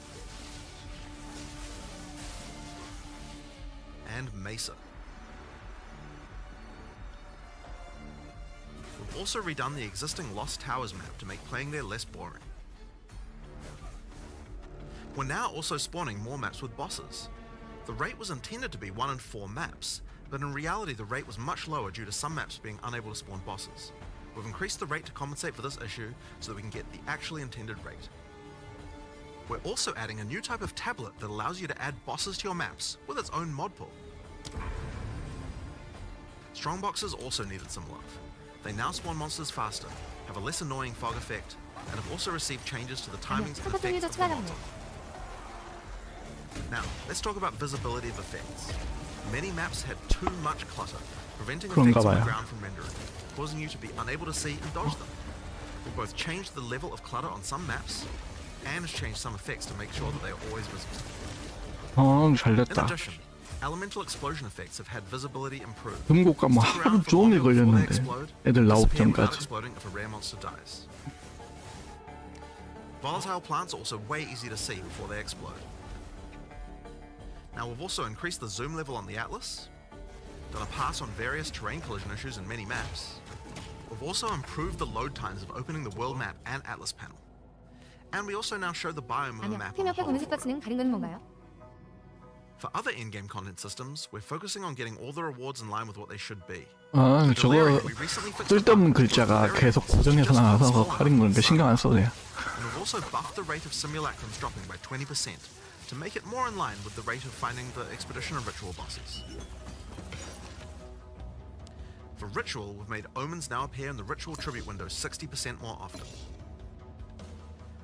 and Mesa. We've also redone the existing Lost Towers map to make playing there less boring. We're now also spawning more maps with bosses. The rate was intended to be 1 in 4 maps, but in reality the rate was much lower due to some maps being unable to spawn bosses. We've increased the rate to compensate for this issue so that we can get the actually intended rate. We're also adding a new type of tablet that allows you to add bosses to your maps with its own mod pool. Strongboxes also needed some love. They now spawn monsters faster, have a less annoying fog effect, and have also received changes to the timings and effects of the monster. Now, let's talk about visibility of effects. Many maps had too much clutter, preventing effects on the ground from rendering, causing you to be unable to see and dodge them. We've both changed the level of clutter on some maps, and changed some effects to make sure that they are always visible. In addition, elemental explosion effects have had visibility improved. 금고가 뭐 하루 종일 걸렸는데 애들 나오기 전까지. Exploding if a rare monster dies. Volatile plants are also way easy to see before they explode. Now we've also increased the zoom level on the Atlas, done a pass on various terrain collision issues in many maps. We've also improved the load times of opening the world map and Atlas panel. And we also now show the biome of the map on the whole. For other in-game content systems, we're focusing on getting all the rewards in line with what they should be. 아, 저거 쓸데없는 글자가 계속 고정해서 나와서 가린 거니까 신경 안 써도 돼요. And we've also buffed the rate of simulacrums dropping by 20% to make it more in line with the rate of finding the expedition and ritual bosses. For Ritual, we've made omens now appear in the Ritual Tribute window 60% more often.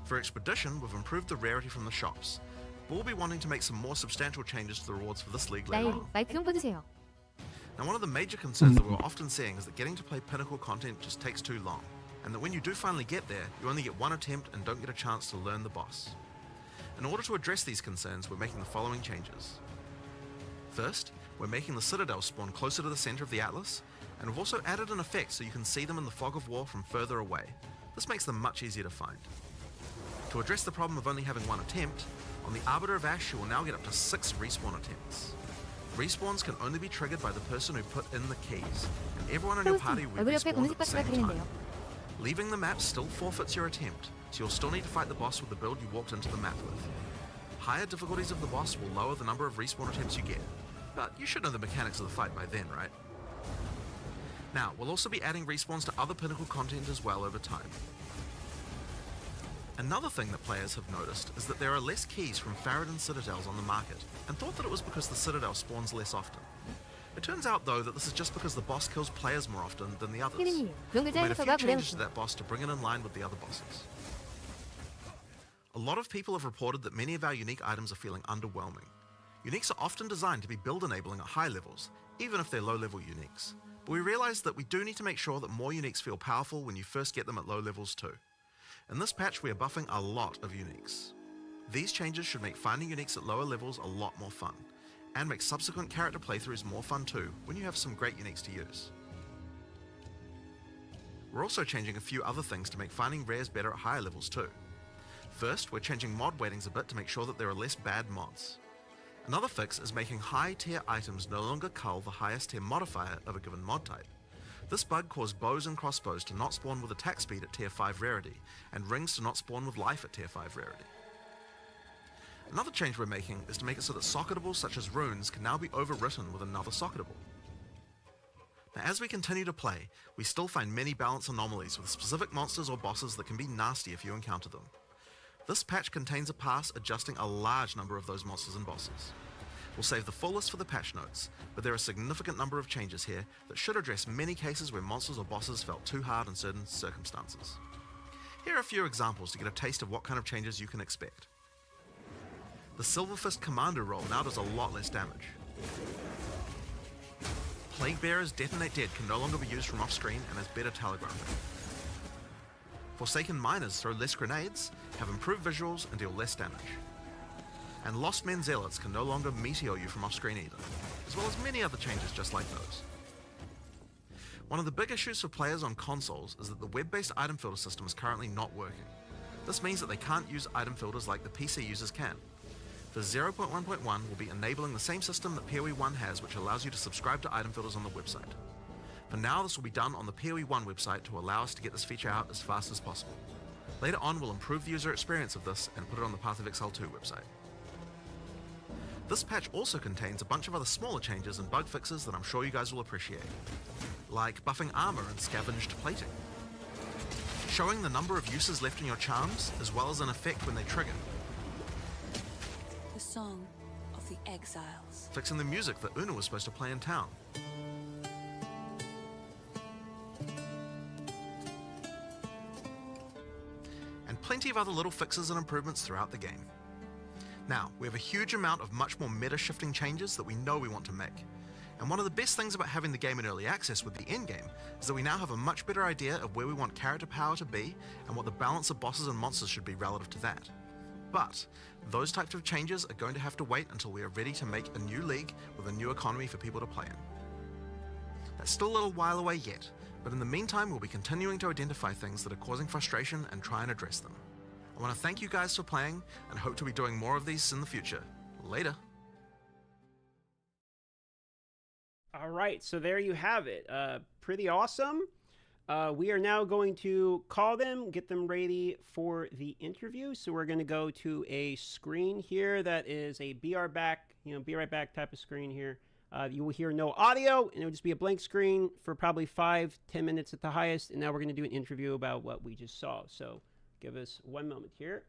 For Expedition, we've improved the rarity from the shops, but we'll be wanting to make some more substantial changes to the rewards for this league later 나일 on. 마이크 좀 꺼주세요. Now, one of the major concerns that we're often seeing is that getting to play Pinnacle content just takes too long, and that when you do finally get there, you only get one attempt and don't get a chance to learn the boss. In order to address these concerns, we're making the following changes. First, we're making the Citadel spawn closer to the center of the Atlas, and we've also added an effect so you can see them in the fog of war from further away. This makes them much easier to find. To address the problem of only having one attempt, on the Arbiter of Ash you will now get up to 6 respawn attempts. Respawns can only be triggered by the person who put in the keys, and everyone in your party will 얼굴 옆에 respawn at the 검은색 same 박스가 time. 그리는데요. Leaving the map still forfeits your attempt, so you'll still need to fight the boss with the build you walked into the map with. Higher difficulties of the boss will lower the number of respawn attempts you get, but you should know the mechanics of the fight by then, right? Now, we'll also be adding respawns to other Pinnacle content as well over time. Another thing that players have noticed is that there are less keys from Faradin Citadels on the market, and thought that it was because the Citadel spawns less often. It turns out though that this is just because the boss kills players more often than the others. 피디님, 구형 We 글자 made a few 해석과 changes to 불행수. that boss to bring it in line with the other bosses. A lot of people have reported that many of our unique items are feeling underwhelming. Uniques are often designed to be build enabling at high levels, even if they're low level uniques. But we realized that we do need to make sure that more uniques feel powerful when you first get them at low levels too. In this patch we are buffing a lot of uniques. These changes should make finding uniques at lower levels a lot more fun, and make subsequent character playthroughs more fun too when you have some great uniques to use. We're also changing a few other things to make finding rares better at higher levels too. First, we're changing mod weightings a bit to make sure that there are less bad mods. Another fix is making high tier items no longer cull the highest tier modifier of a given mod type. This bug caused bows and crossbows to not spawn with attack speed at tier 5 rarity, and rings to not spawn with life at tier 5 rarity. Another change we're making is to make it so that socketables such as runes can now be overwritten with another socketable. Now, as we continue to play, we still find many balance anomalies with specific monsters or bosses that can be nasty if you encounter them. This patch contains a pass adjusting a large number of those monsters and bosses. We'll save the full list for the patch notes, but there are a significant number of changes here that should address many cases where monsters or bosses felt too hard in certain circumstances. Here are a few examples to get a taste of what kind of changes you can expect. The Silver Fist Commander roll now does a lot less damage. Plague Bearer's Detonate Dead can no longer be used from off screen and has better telegraphing. Forsaken Miners throw less grenades, have improved visuals and deal less damage. And Lost Men Zealots can no longer meteor you from off screen either, as well as many other changes just like those. One of the big issues for players on consoles is that the web-based item filter system is currently not working. This means that they can't use item filters like the PC users can. For 0.1.1, we'll be enabling the same system that POE1 has, which allows you to subscribe to item filters on the website. For now, this will be done on the POE1 website to allow us to get this feature out as fast as possible. Later on, we'll improve the user experience of this and put it on the Path of Exile 2 website. This patch also contains a bunch of other smaller changes and bug fixes that I'm sure you guys will appreciate, like buffing armor and scavenged plating, showing the number of uses left in your charms, as well as an effect when they trigger, The Song of the Exiles. fixing the music that Una was supposed to play in town, and plenty of other little fixes and improvements throughout the game. Now, we have a huge amount of much more meta-shifting changes that we know we want to make. And one of the best things about having the game in early access with the endgame is that we now have a much better idea of where we want character power to be and what the balance of bosses and monsters should be relative to that. But those types of changes are going to have to wait until we are ready to make a new league with a new economy for people to play in. That's still a little while away yet, but in the meantime we'll be continuing to identify things that are causing frustration and try and address them. I want to thank you guys for playing and hope to be doing more of these in the future. Later. All right, so there you have it. Pretty awesome. We are now going to call them, get them ready for the interview. So we're going to go to a screen here that is a be right back type of screen here. You will hear no audio, and it will just be a blank screen for probably 5-10 minutes at the highest. And now we're going to do an interview about what we just saw. So give us one moment here.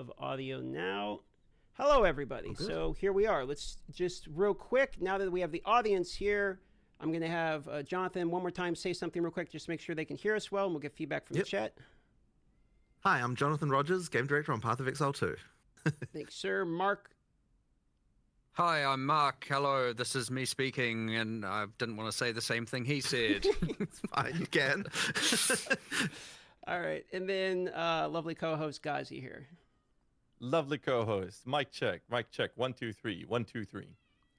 of audio now. Hello, everybody. So here we are. Let's just real quick, now that we have the audience here, I'm going to have Jonathan one more time say something real quick just to make sure they can hear us well, and we'll get feedback from the chat. Hi, I'm Jonathan Rogers, Game Director on Path of Exile 2. Thanks, sir. Mark. Hi, I'm Mark. Hello, this is me speaking, and I didn't want to say the same thing he said. It's fine, you can. All right. And then lovely co-host Ghazi here. Lovely co-host. Mic check. 1, 2, 3. 1, 2, 3.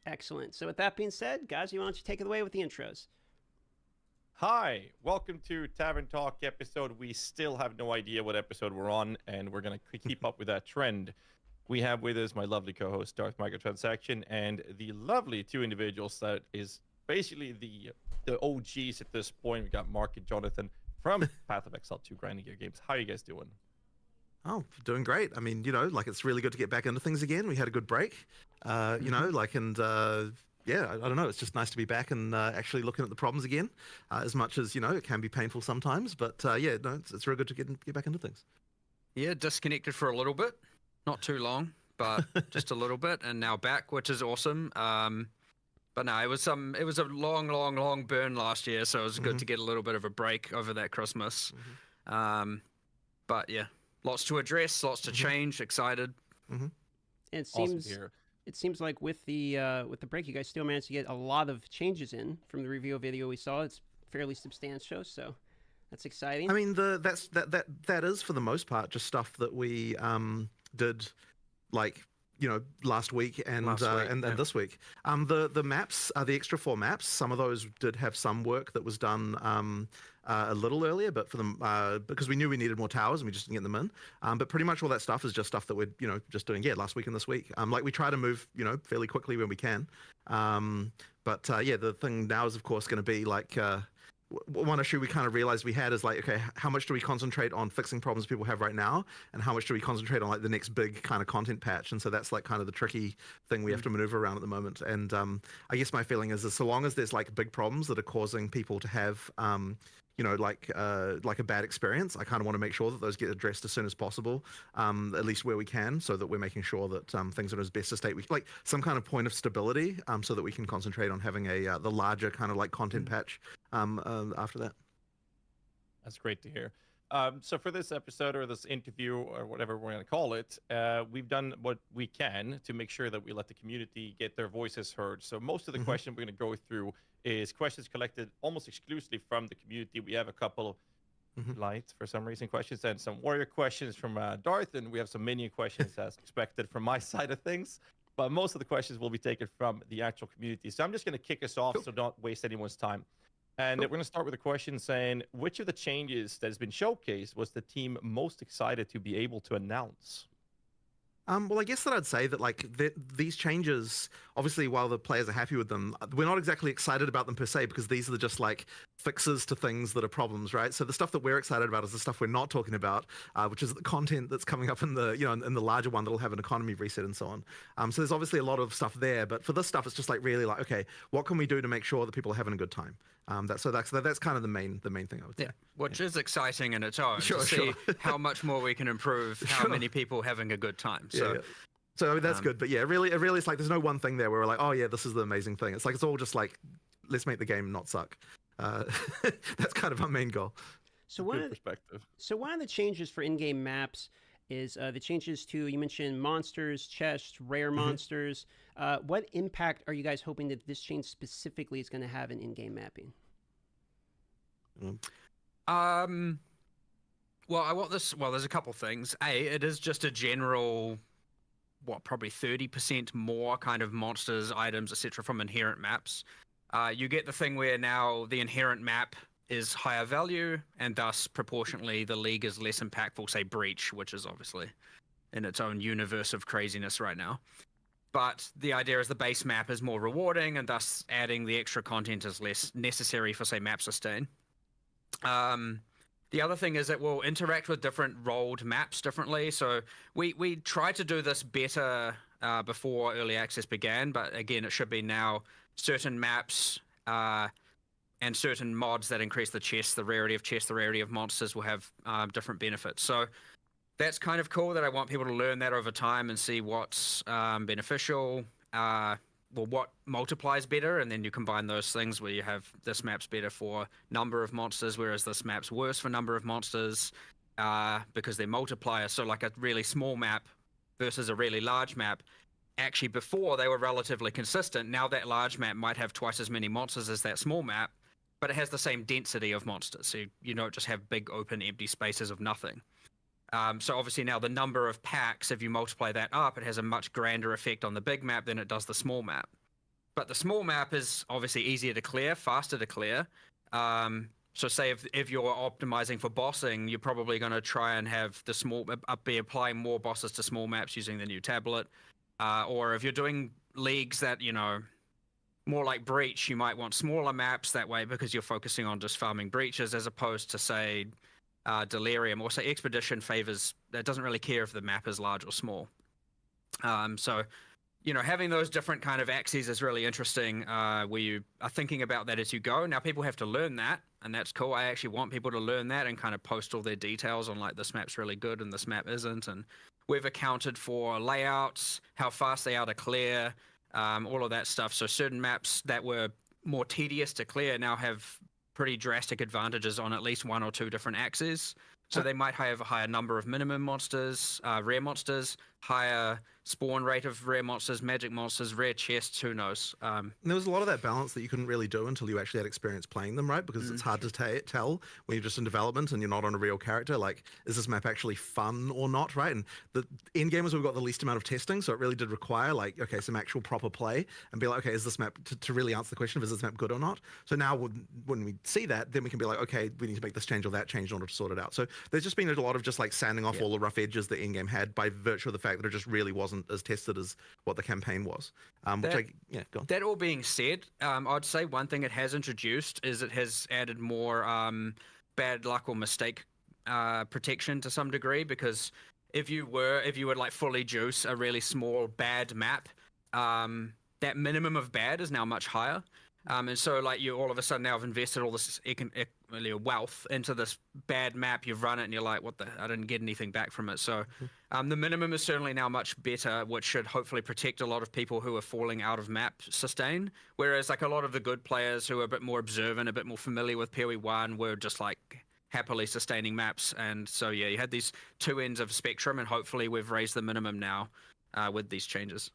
Excellent. So with that being said, Ghazi, why don't you take it away with the intros? Hi, welcome to Tavern Talk episode. We still have no idea what episode we're on, and we're going to keep up with that trend. We have with us my lovely co-host, Darth Microtransaction, and the lovely two individuals that is basically the OGs at this point. We got Mark and Jonathan from Path of Exile 2 Grinding Gear Games. How are you guys doing? Oh, doing great. I mean, it's really good to get back into things again. We had a good break, yeah, I don't know. It's just nice to be back and actually looking at the problems again, as much as, it can be painful sometimes. But it's real good to get back into things. Yeah, disconnected for a little bit. Not too long, but just a little bit. And now back, which is awesome. But no, it was a long burn last year. So it was good to get a little bit of a break over that Christmas. But yeah. Lots to address, lots to change. Excited. And it seems like with the break, you guys still managed to get a lot of changes in from the review video we saw. It's fairly substantial, so that's exciting. I mean, that is for the most part just stuff that we did, last week and this week. The maps, the extra 4 maps, some of those did have some work that was done a little earlier, but for them because we knew we needed more towers and we just didn't get them in. But pretty much all that stuff is just stuff that we're just doing last week and this week. We try to move fairly quickly when we can. The thing now is of course going to be one issue we kind of realized we had is okay, how much do we concentrate on fixing problems people have right now, and how much do we concentrate on the next big kind of content patch? And so that's kind of the tricky thing we have to maneuver around at the moment. And I guess my feeling is so long as there's big problems that are causing people to have a bad experience, I kind of want to make sure that those get addressed as soon as possible, at least where we can, so that we're making sure that things are in as best a state some kind of point of stability, so that we can concentrate on having the larger kind of content patch after that. That's great to hear. So for this episode or this interview or whatever we're going to call it, we've done what we can to make sure that we let the community get their voices heard. So most of the questions we're going to go through is questions collected almost exclusively from the community. We have a couple lights for some reason questions and some warrior questions from Darth, and we have some minion questions as expected from my side of things. But most of the questions will be taken from the actual community. So I'm just going to kick us off so don't waste anyone's time. And we're going to start with a question saying, which of the changes that has been showcased was the team most excited to be able to announce? Well, I guess that I'd say that these changes, obviously, while the players are happy with them, we're not exactly excited about them per se, because these are just fixes to things that are problems, right? So the stuff that we're excited about is the stuff we're not talking about, which is the content that's coming up in the in the larger one that'll have an economy reset and so on. So there's obviously a lot of stuff there, but for this stuff, it's just really okay, what can we do to make sure that people are having a good time? That's kind of the main thing I would say. Yeah, which is exciting in its own to see how much more we can improve, how many people having a good time. So, so I mean, that's good, but yeah, really, it's there's no one thing there where we're oh yeah, this is the amazing thing. It's it's all just let's make the game not suck. That's kind of our main goal. So one of the changes for in-game maps is the changes to, you mentioned monsters, chests, rare monsters. What impact are you guys hoping that this change specifically is going to have in in-game mapping? Well, there's a couple things. It is just a general, probably 30% more kind of monsters, items, etc. from inherent maps. You get the thing where now the inherent map is higher value, and thus proportionately the league is less impactful, say Breach, which is obviously in its own universe of craziness right now. But the idea is the base map is more rewarding, and thus adding the extra content is less necessary for, say, map sustain. The other thing is it will interact with different rolled maps differently. So we tried to do this better before early access began, but again, it should be now certain maps and certain mods that increase the chests, the rarity of chests, the rarity of monsters will have different benefits. So that's kind of cool that I want people to learn that over time and see what's beneficial, well, what multiplies better, and then you combine those things where you have this map's better for number of monsters, whereas this map's worse for number of monsters because they're multipliers. So like a really small map versus a really large map, actually before they were relatively consistent. Now that large map might have twice as many monsters as that small map, but it has the same density of monsters. So you don't just have big open empty spaces of nothing. So obviously now the number of packs, if you multiply that up, it has a much grander effect on the big map than it does the small map. But the small map is obviously easier to clear, faster to clear. So say if you're optimizing for bossing, you're probably going to try and have the be applying more bosses to small maps using the new tablet. Or if you're doing leagues that, you know, more like Breach, you might want smaller maps that way because you're focusing on just farming breaches as opposed to, say, Delirium, or say Expedition favors, that doesn't really care if the map is large or small. So, you know, having those different kind of axes is really interesting where you are thinking about that as you go. Now, people have to learn that, and that's cool. I actually want people to learn that and kind of post all their details on like this map's really good and this map isn't. And we've accounted for layouts, how fast they are to clear, all of that stuff. So certain maps that were more tedious to clear now have pretty drastic advantages on at least one or two different axes. So they might have a higher number of minimum monsters, rare monsters, higher spawn rate of rare monsters, magic monsters, rare chests, who knows. And there was a lot of that balance that you couldn't really do until you actually had experience playing them, right? Because it's hard to tell when you're just in development and you're not on a real character. Like, is this map actually fun or not, right? And the end game is we've got the least amount of testing, so it really did require, like, okay, some actual proper play and be like, okay, is this map, to really answer the question of is this map good or not? So now when we see that, then we can be like, okay, we need to make this change or that change in order to sort it out. So there's just been a lot of just like sanding off all the rough edges that in-game had by virtue of the fact that it just really wasn't as tested as what the campaign was. Go on. That all being said, I'd say one thing it has introduced is it has added more bad luck or mistake protection to some degree, because if you would like fully juice a really small bad map, that minimum of bad is now much higher. And so like you all of a sudden now have invested all this wealth into this bad map, you've run it and you're like, I didn't get anything back from it. So the minimum is certainly now much better, which should hopefully protect a lot of people who are falling out of map sustain. Whereas like a lot of the good players who are a bit more observant, a bit more familiar with POE1 were just like happily sustaining maps. And so yeah, you had these two ends of spectrum, and hopefully we've raised the minimum now with these changes.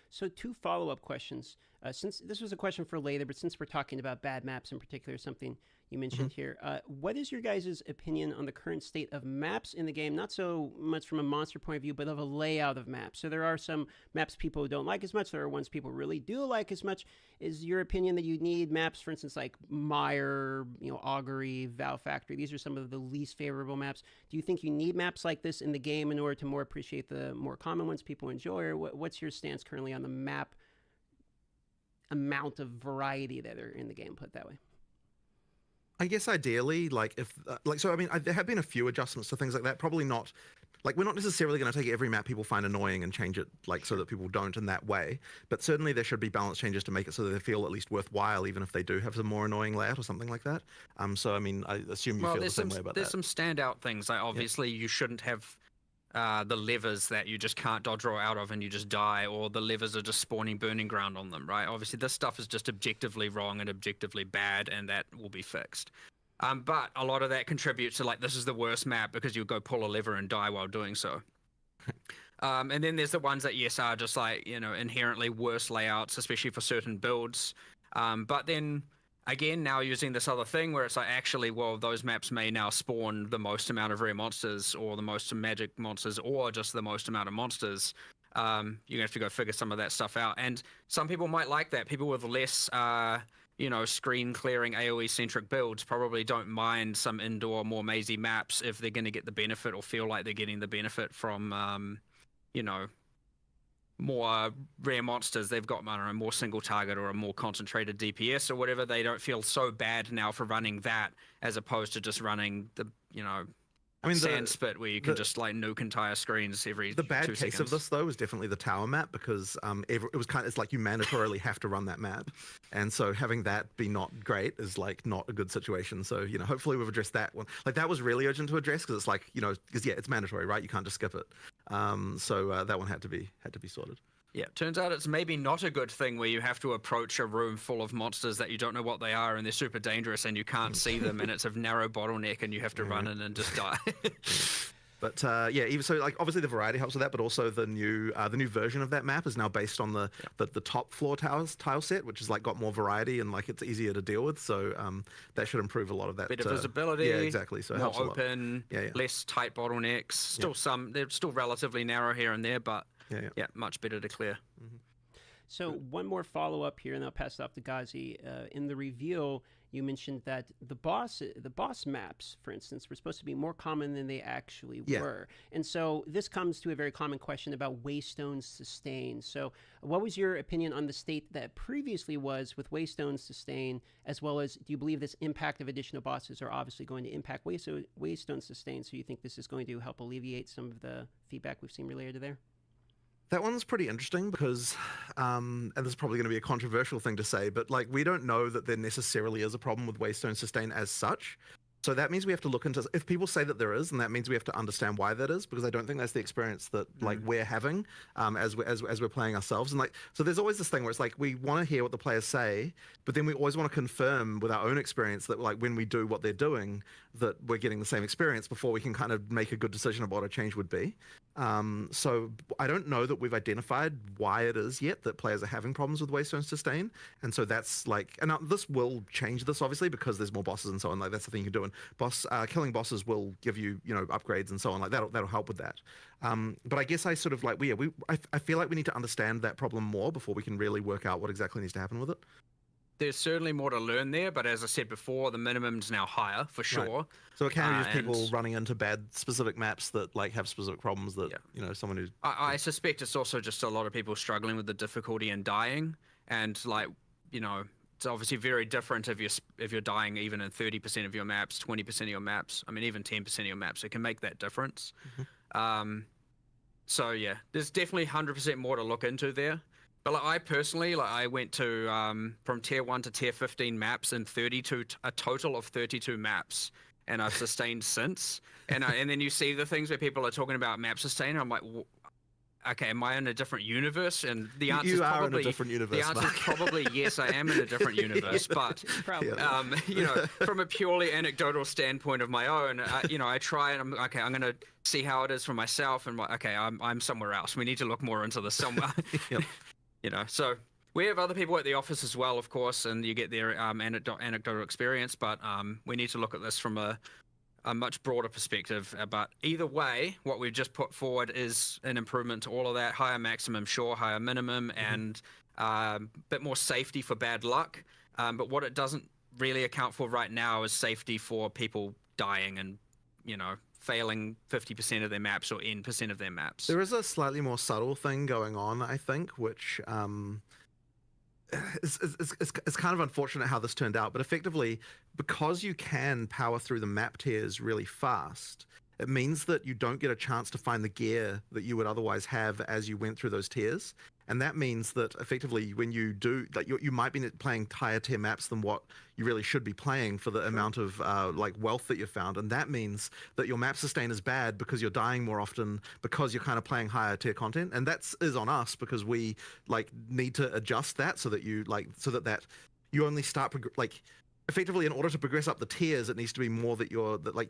So 2 follow-up questions. Since this was a question for later, but since we're talking about bad maps in particular, something you mentioned here, what is your guys' opinion on the current state of maps in the game? Not so much from a monster point of view, but of a layout of maps. So there are some maps people don't like as much. There are ones people really do like as much. Is your opinion that you need maps, for instance, like Mire, Augury, Vow Factory? These are some of the least favorable maps. Do you think you need maps like this in the game in order to more appreciate the more common ones people enjoy? Or what's your stance currently on the map amount of variety that are in the game, put it that way? I guess ideally, like if there have been a few adjustments to things like that. Probably not, like we're not necessarily going to take every map people find annoying and change it like so that people don't in that way. But certainly there should be balance changes to make it so that they feel at least worthwhile, even if they do have some more annoying layout or something like that. So I mean, I assume you feel the same way about that. There's some standout things. Like obviously you shouldn't have the levers that you just can't dodge roll out of and you just die, or the levers are just spawning burning ground on them, right? Obviously this stuff is just objectively wrong and objectively bad, and that will be fixed. But a lot of that contributes to like, this is the worst map because you'll go pull a lever and die while doing so. And then there's the ones that yes are just like, inherently worse layouts, especially for certain builds. But then again, now using this other thing where it's like, actually, well, those maps may now spawn the most amount of rare monsters or the most magic monsters or just the most amount of monsters. You're going to have to go figure some of that stuff out. And some people might like that. People with less, screen clearing AoE centric builds probably don't mind some indoor, more mazy maps if they're going to get the benefit or feel like they're getting the benefit from, more rare monsters. They've got, I don't know, more single target or a more concentrated DPS or whatever. They don't feel so bad now for running that as opposed to just running the, I mean, sand spit where you can just like nuke entire screens every the bad 2 case seconds. of this though is definitely the tower map, because it's like you mandatorily have to run that map, and so having that be not great is like not a good situation. So hopefully we've addressed that one. Like that was really urgent to address, because it's like because it's mandatory, right? You can't just skip it. So that one had to be sorted. Yeah, turns out it's maybe not a good thing where you have to approach a room full of monsters that you don't know what they are and they're super dangerous and you can't see them and it's a narrow bottleneck and you have to run in and just die. But even so, like obviously the variety helps with that, but also the new version of that map is now based on the top floor tile set, which is like got more variety and like it's easier to deal with. So that should improve a lot of that. Better visibility. Yeah, exactly. So it helps more a lot. open, less tight bottlenecks. Still they're still relatively narrow here and there, but yeah, much better to clear. So one more follow-up here, and I'll pass it off to Ghazi. In the reveal, you mentioned that the boss maps, for instance, were supposed to be more common than they actually were. And so this comes to a very common question about Waystone's Sustain. So what was your opinion on the state that previously was with Waystone's Sustain, as well as do you believe this impact of additional bosses are obviously going to impact Waystone's Sustain, so you think this is going to help alleviate some of the feedback we've seen related to there? That one's pretty interesting because, and this is probably going to be a controversial thing to say, but like we don't know that there necessarily is a problem with Waystone Sustain as such. So that means we have to look into, if people say that there is, and that means we have to understand why that is, because I don't think that's the experience that like we're having as we're playing ourselves. And like, so there's always this thing where it's like we want to hear what the players say, but then we always want to confirm with our own experience that like when we do what they're doing, that we're getting the same experience before we can kind of make a good decision of what a change would be. So I don't know that we've identified why it is yet that players are having problems with Waystone Sustain. And so that's like, and this will change this obviously because there's more bosses and so on. Like that's the thing you can do. And killing bosses will give you, upgrades and so on. Like that'll help with that. But I guess I sort of like, I feel like we need to understand that problem more before we can really work out what exactly needs to happen with it. There's certainly more to learn there, but as I said before, the minimum's now higher for sure. Right. So it can be just people running into bad specific maps that like have specific problems that someone who's. I suspect it's also just a lot of people struggling with the difficulty and dying, and like it's obviously very different if you're dying even in 30% of your maps, 20% of your maps. I mean even 10% of your maps. It can make that difference. So yeah, there's definitely 100% more to look into there. But like, I personally, I went to from tier 1 to tier 15 maps in a total of 32 maps, and I've sustained since. And then you see the things where people are talking about map sustain. I'm like, okay, am I in a different universe? And the answer is probably in a different universe. The answer is probably yes, I am in a different universe. But from a purely anecdotal standpoint of my own, I try and I'm going to see how it is for myself. And okay, I'm somewhere else. We need to look more into this somewhere. So we have other people at the office as well, of course, and you get their anecdotal experience, but we need to look at this from a much broader perspective. But either way, what we've just put forward is an improvement to all of that. Higher maximum, sure, higher minimum, and a bit more safety for bad luck. But what it doesn't really account for right now is safety for people dying and, failing 50% of their maps or N% of their maps. There is a slightly more subtle thing going on, I think, which it's kind of unfortunate how this turned out. But effectively, because you can power through the map tiers really fast, it means that you don't get a chance to find the gear that you would otherwise have as you went through those tiers. And that means that effectively when you do, like you might be playing higher tier maps than what you really should be playing for the amount of wealth that you found. And that means that your map sustain is bad because you're dying more often because you're kind of playing higher tier content. And that is on us because we need to adjust that so that you you only start effectively, in order to progress up the tiers, it needs to be more that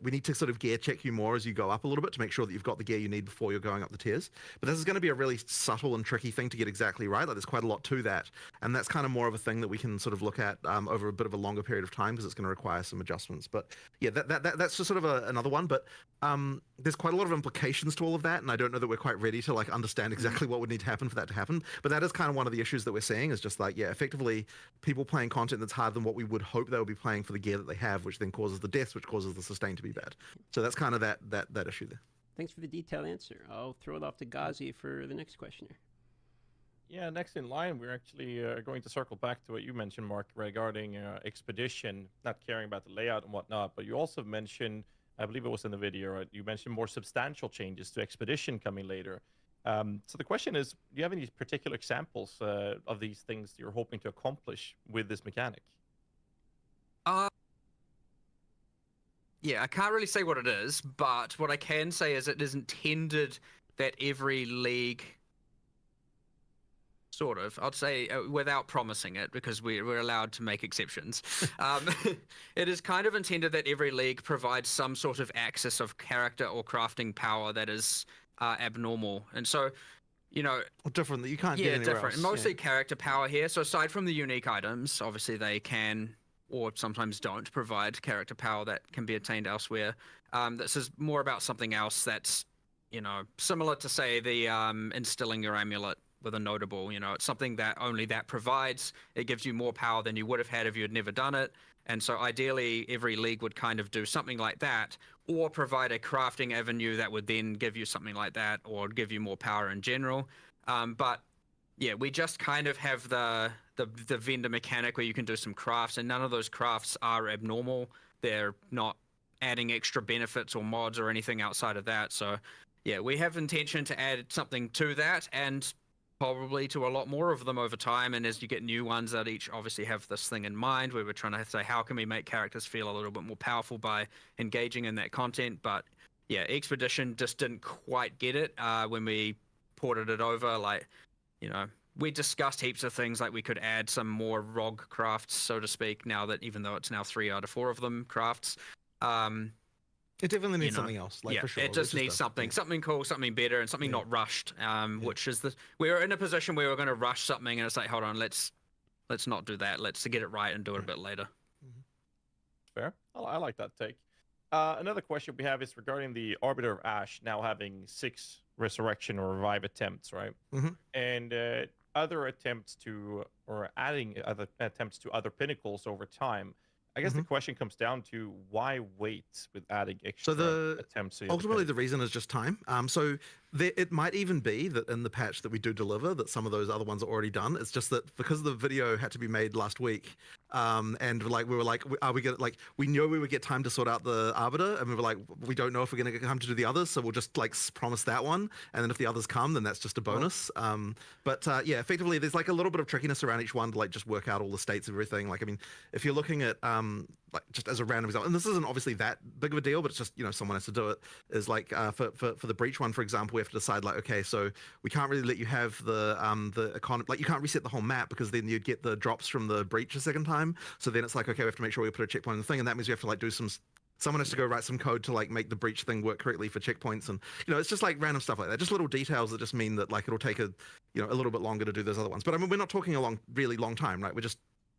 we need to sort of gear check you more as you go up a little bit to make sure that you've got the gear you need before you're going up the tiers. But this is going to be a really subtle and tricky thing to get exactly right. Like there's quite a lot to that. And that's kind of more of a thing that we can sort of look at over a bit of a longer period of time because it's going to require some adjustments. But yeah, that's just sort of another one. But there's quite a lot of implications to all of that. And I don't know that we're quite ready to understand exactly what would need to happen for that to happen. But that is kind of one of the issues that we're seeing is just effectively people playing content that's harder than what we would hope they would be playing for the gear that they have, which then causes the deaths, which causes the sustain to be bad. So that's kind of that issue there. Thanks for the detailed answer. I'll throw it off to Ghazi for the next questioner. Yeah, next in line, we're actually going to circle back to what you mentioned, Mark, regarding Expedition, not caring about the layout and whatnot, but you also mentioned I believe it was in the video, right? You mentioned more substantial changes to Expedition coming later. So the question is, do you have any particular examples of these things you're hoping to accomplish with this mechanic? Yeah, I can't really say what it is, but what I can say is it is intended that every league, sort of, I'd say without promising it, because we're allowed to make exceptions. It is kind of intended that every league provides some sort of access of character or crafting power that is abnormal. And so, you know, Different that you can't get yeah, anywhere different. else. Mostly character power here. So aside from the unique items, obviously they can or sometimes don't provide character power that can be attained elsewhere. This is more about something else that's, you know, similar to, say, the instilling your amulet with a notable. You know, it's something that only that provides. It gives you more power than you would have had if you had never done it. And so ideally, every league would kind of do something like that, or provide a crafting avenue that would then give you something like that, or give you more power in general. But yeah, we just kind of have the vendor mechanic where you can do some crafts, and none of those crafts are abnormal. They're not adding extra benefits or mods or anything outside of that. So yeah, we have intention to add something to that, and probably to a lot more of them over time. And as you get new ones that each obviously have this thing in mind, where we're trying to say, how can we make characters feel a little bit more powerful by engaging in that content? But yeah, Expedition just didn't quite get it when we ported it over. Like, you know, we discussed heaps of things, like we could add some more ROG crafts, so to speak, now that, even though it's now 3 out of 4 of them crafts. It definitely needs something else, like, yeah, for sure. it just needs something cool, something better, and something not rushed. Which is we're in a position where we're going to rush something, and it's like, hold on, let's not do that. Let's get it right and do it a bit later. Fair. I like that take. Another question we have is regarding the Arbiter of Ash now having 6 resurrection or revive attempts, right? And other attempts to, or adding other attempts to other pinnacles over time. I guess the question comes down to, why wait with adding extra attempts? To Ultimately, the reason is just time. So it might even be that in the patch that we do deliver, that some of those other ones are already done. It's just that because the video had to be made last week, and like we were like, are we gonna, like, we knew we would get time to sort out the Arbiter, and we were like, we don't know if we're gonna get time to do the others, so we'll just like promise that one, and then if the others come, then that's just a bonus. But yeah, effectively, there's like a little bit of trickiness around each one to like just work out all the states of everything. Like, I mean, if you're looking at like, just as a random example, and this isn't obviously that big of a deal, but it's just, you know, someone has to do it, is like for the breach one, for example, we have to decide, like, okay, so we can't really let you have the economy, like, you can't reset the whole map, because then you'd get the drops from the breach a second time. So then it's like, okay, we have to make sure we put a checkpoint in the thing, and that means we have to like do someone has to go write some code to like make the breach thing work correctly for checkpoints, and, you know, it's just like random stuff like that, just little details that just mean that like it'll take a little bit longer to do those other ones. But I mean, we're not talking a really long time, right? We're just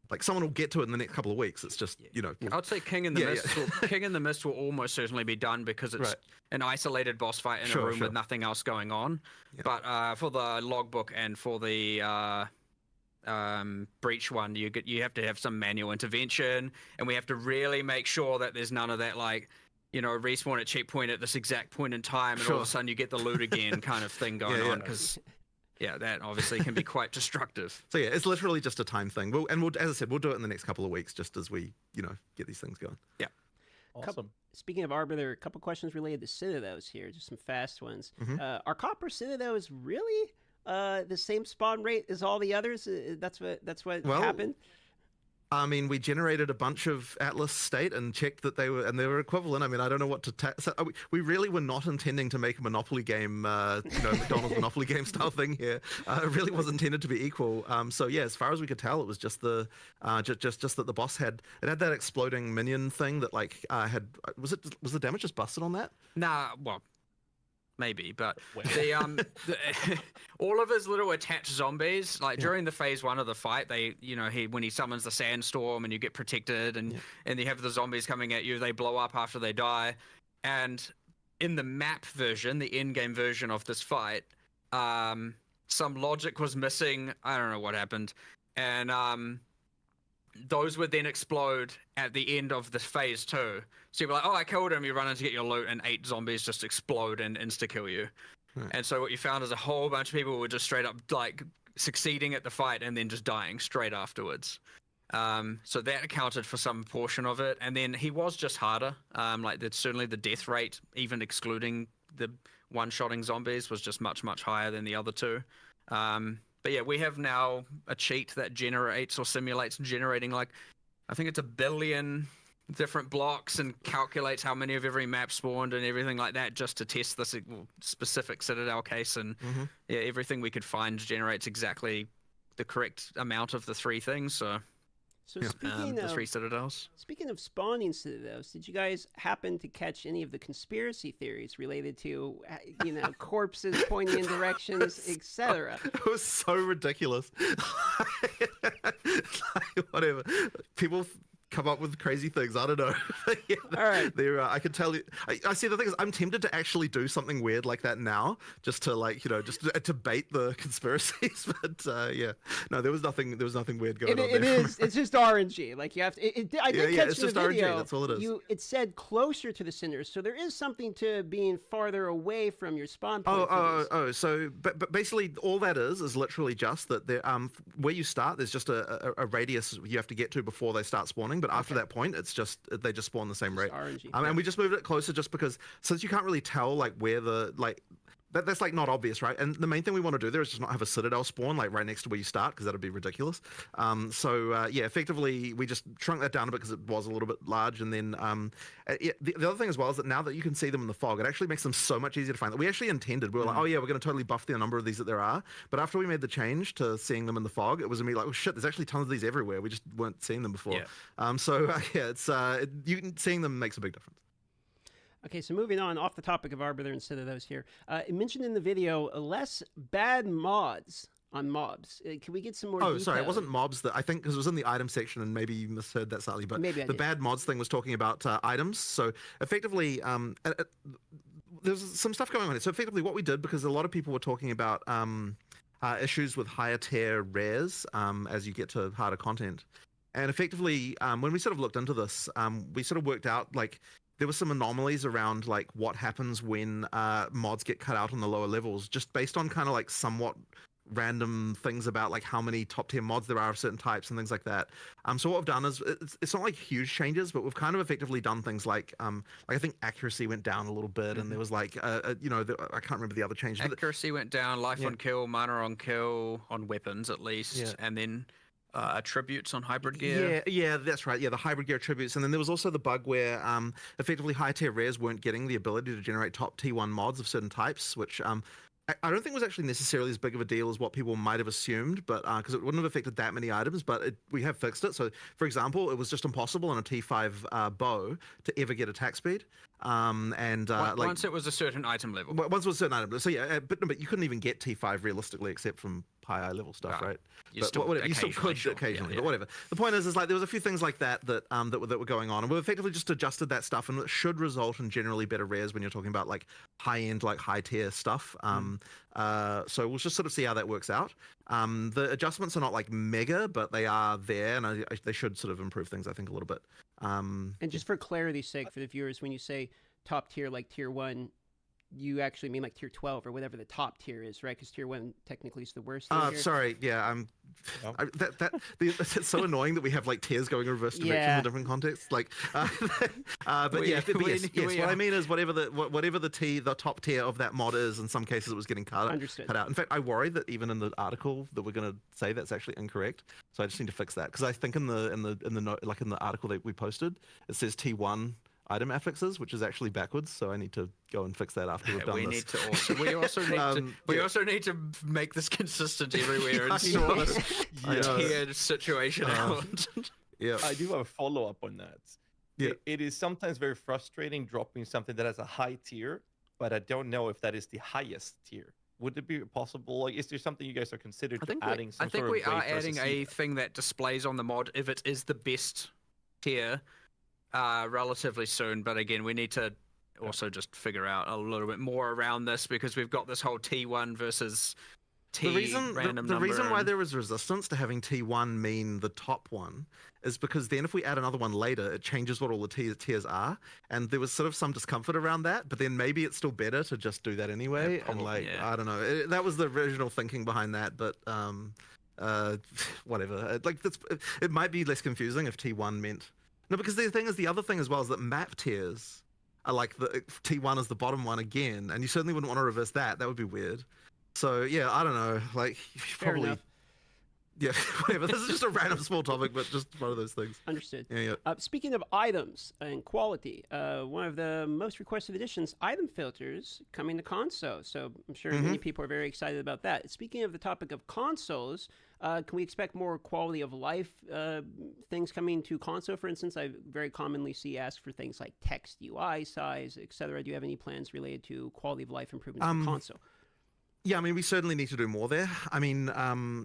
like, someone will get to it in the next couple of weeks. It's just, you know, I'd say King in the Mist. King in the Mist will almost certainly be done, because it's an isolated boss fight in a room with nothing else going on. But for the logbook and for the breach one, you have to have some manual intervention, and we have to really make sure that there's none of that, like, you know, respawn at checkpoint at this exact point in time, and all of a sudden you get the loot again kind of thing going on, because yeah, that obviously can be quite destructive. So yeah, it's literally just a time thing. We'll, as I said, we'll do it in the next couple of weeks, just as we, you know, get these things going. Yeah. Awesome. Speaking of Arbiter, a couple questions related to Citadels here, just some fast ones. Are Copper Citadels really the same spawn rate as all the others? That's what happened? I mean, we generated a bunch of Atlas state and checked that they were equivalent. I mean, I don't know what to so we really were not intending to make a Monopoly game, McDonald's Monopoly game style thing here. It really was intended to be equal. So yeah, as far as we could tell, it was just the just that the boss had that exploding minion thing that like was the damage just busted on that? Nah, well, maybe, but all of his little attached zombies, like during the phase 1 of the fight, they, you know, when he summons the sandstorm and you get protected, and you have the zombies coming at you, they blow up after they die. And in the map version, the in-game version of this fight, some logic was missing. I don't know what happened, and those would then explode at the end of the phase 2. So you're like, oh, I killed him. You run in to get your loot, and 8 zombies just explode and insta-kill you. And so what you found is a whole bunch of people were just straight up like succeeding at the fight and then just dying straight afterwards. So that accounted for some portion of it. And then he was just harder. Like certainly the death rate, even excluding the one-shotting zombies, was just much, much higher than the other two. But yeah, we have now a cheat that generates or simulates generating like, I think it's 1 billion different blocks and calculates how many of every map spawned and everything like that just to test this specific Citadel case. And yeah, everything we could find generates exactly the correct amount of the 3 things. So speaking the of 3 Citadels. Speaking of spawning Citadels, did you guys happen to catch any of the conspiracy theories related to, corpses pointing in directions, etc.? It was so ridiculous. Whatever. People come up with crazy things. I don't know. Yeah, all right. I can tell you. I see. The thing is, I'm tempted to actually do something weird like that now, just to just to bait the conspiracies. But yeah, no, there was nothing. There was nothing weird going on. It's just RNG. Like you have to. I did catch it's in just the video. RNG. That's all it is. It said closer to the cinders, so there is something to being farther away from your spawn point. So, but basically, all that is literally just that there, where you start, there's just a radius you have to get to before they start spawning. But after that point, it's just they just spawn the same rate. RNG. And we just moved it closer just because since you can't really tell like where the that's like not obvious, right? And the main thing we want to do there is just not have a Citadel spawn like right next to where you start, because that'd be ridiculous. Yeah, effectively we just shrunk that down a bit because it was a little bit large. And then the other thing as well is that now that you can see them in the fog, it actually makes them so much easier to find. That we actually intended. We were like, oh yeah, we're going to totally buff the number of these that there are. But after we made the change to seeing them in the fog, it was immediately like, oh shit, there's actually tons of these everywhere. We just weren't seeing them before. Yeah. Yeah, it's seeing them makes a big difference. Okay, so moving on, off the topic of Arbiter instead of those here. It mentioned in the video less bad mods on mobs. Can we get some more detail? Sorry, it wasn't mobs. That I think because it was in the item section, and maybe you misheard that slightly. But the bad mods thing was talking about items. So effectively, there's some stuff going on here. So effectively, what we did, because a lot of people were talking about issues with higher tier rares as you get to harder content, and effectively, when we sort of looked into this, we sort of worked out like. There were some anomalies around like what happens when mods get cut out on the lower levels, just based on kind of like somewhat random things about like how many top tier mods there are of certain types and things like that. So what we've done is it's not like huge changes, but we've kind of effectively done things like I think accuracy went down a little bit, and there was like I can't remember the other changes. Accuracy went down, life on kill, mana on kill on weapons at least, and then. Attributes on hybrid gear. Yeah, that's right. Yeah, the hybrid gear attributes. And then there was also the bug where effectively high tier rares weren't getting the ability to generate top T1 mods of certain types, which I don't think was actually necessarily as big of a deal as what people might have assumed, but because it wouldn't have affected that many items, but we have fixed it. So, for example, it was just impossible on a T5 bow to ever get attack speed. Once it was a certain item level. Once it was a certain item level. So yeah, but you couldn't even get T5 realistically except from high level stuff, right? You still could occasionally, but whatever. The point is like there was a few things like that that were going on, and we effectively just adjusted that stuff, and it should result in generally better rares when you're talking about like high end, like high tier stuff. So we'll just sort of see how that works out. The adjustments are not like mega, but they are there, and they should sort of improve things, I think, a little bit. And just for clarity's sake for the viewers, when you say top tier, like tier 1, you actually mean like tier 12 or whatever the top tier is, right? Because tier 1 technically is the worst. Sorry, yeah, it's so annoying that we have like tiers going in reverse directions in different contexts. Like, but yes. What I mean is whatever the top tier of that mod is. In some cases, it was getting cut out. In fact, I worry that even in the article that we're going to say that's actually incorrect. So I just need to fix that, because I think in the article that we posted, it says T1 item affixes, which is actually backwards. So I need to go and fix that after we've done this. We also need to make this consistent everywhere and sort this tiered situation out. Yeah, I do have a follow up on that. Yeah, it is sometimes very frustrating dropping something that has a high tier, but I don't know if that is the highest tier. Would it be possible? Like, is there something you guys are considering adding? I think we are adding a thing that displays on the mod if it is the best tier. Relatively soon, but again, we need to also just figure out a little bit more around this, because we've got this whole T1 versus T the reason why there is resistance to having T1 mean the top one is because then if we add another one later, it changes what all the tiers are, and there was sort of some discomfort around that, but then maybe it's still better to just do that anyway. I don't know. That was the original thinking behind that, but whatever. It might be less confusing if T1 meant no, because the other thing as well is that map tiers are like the T1 is the bottom one again, and you certainly wouldn't want to reverse that. That would be weird. So yeah, I don't know. Like Fair probably. enough. Yeah, whatever. This is just a random small topic, but just one of those things. Understood. Yeah. Speaking of items and quality, one of the most requested additions, item filters, coming to console. So I'm sure many people are very excited about that. Speaking of the topic of consoles, can we expect more quality of life things coming to console? For instance, I very commonly see asked for things like text UI size, etc. Do you have any plans related to quality of life improvements for console? Yeah, I mean, we certainly need to do more there. I mean,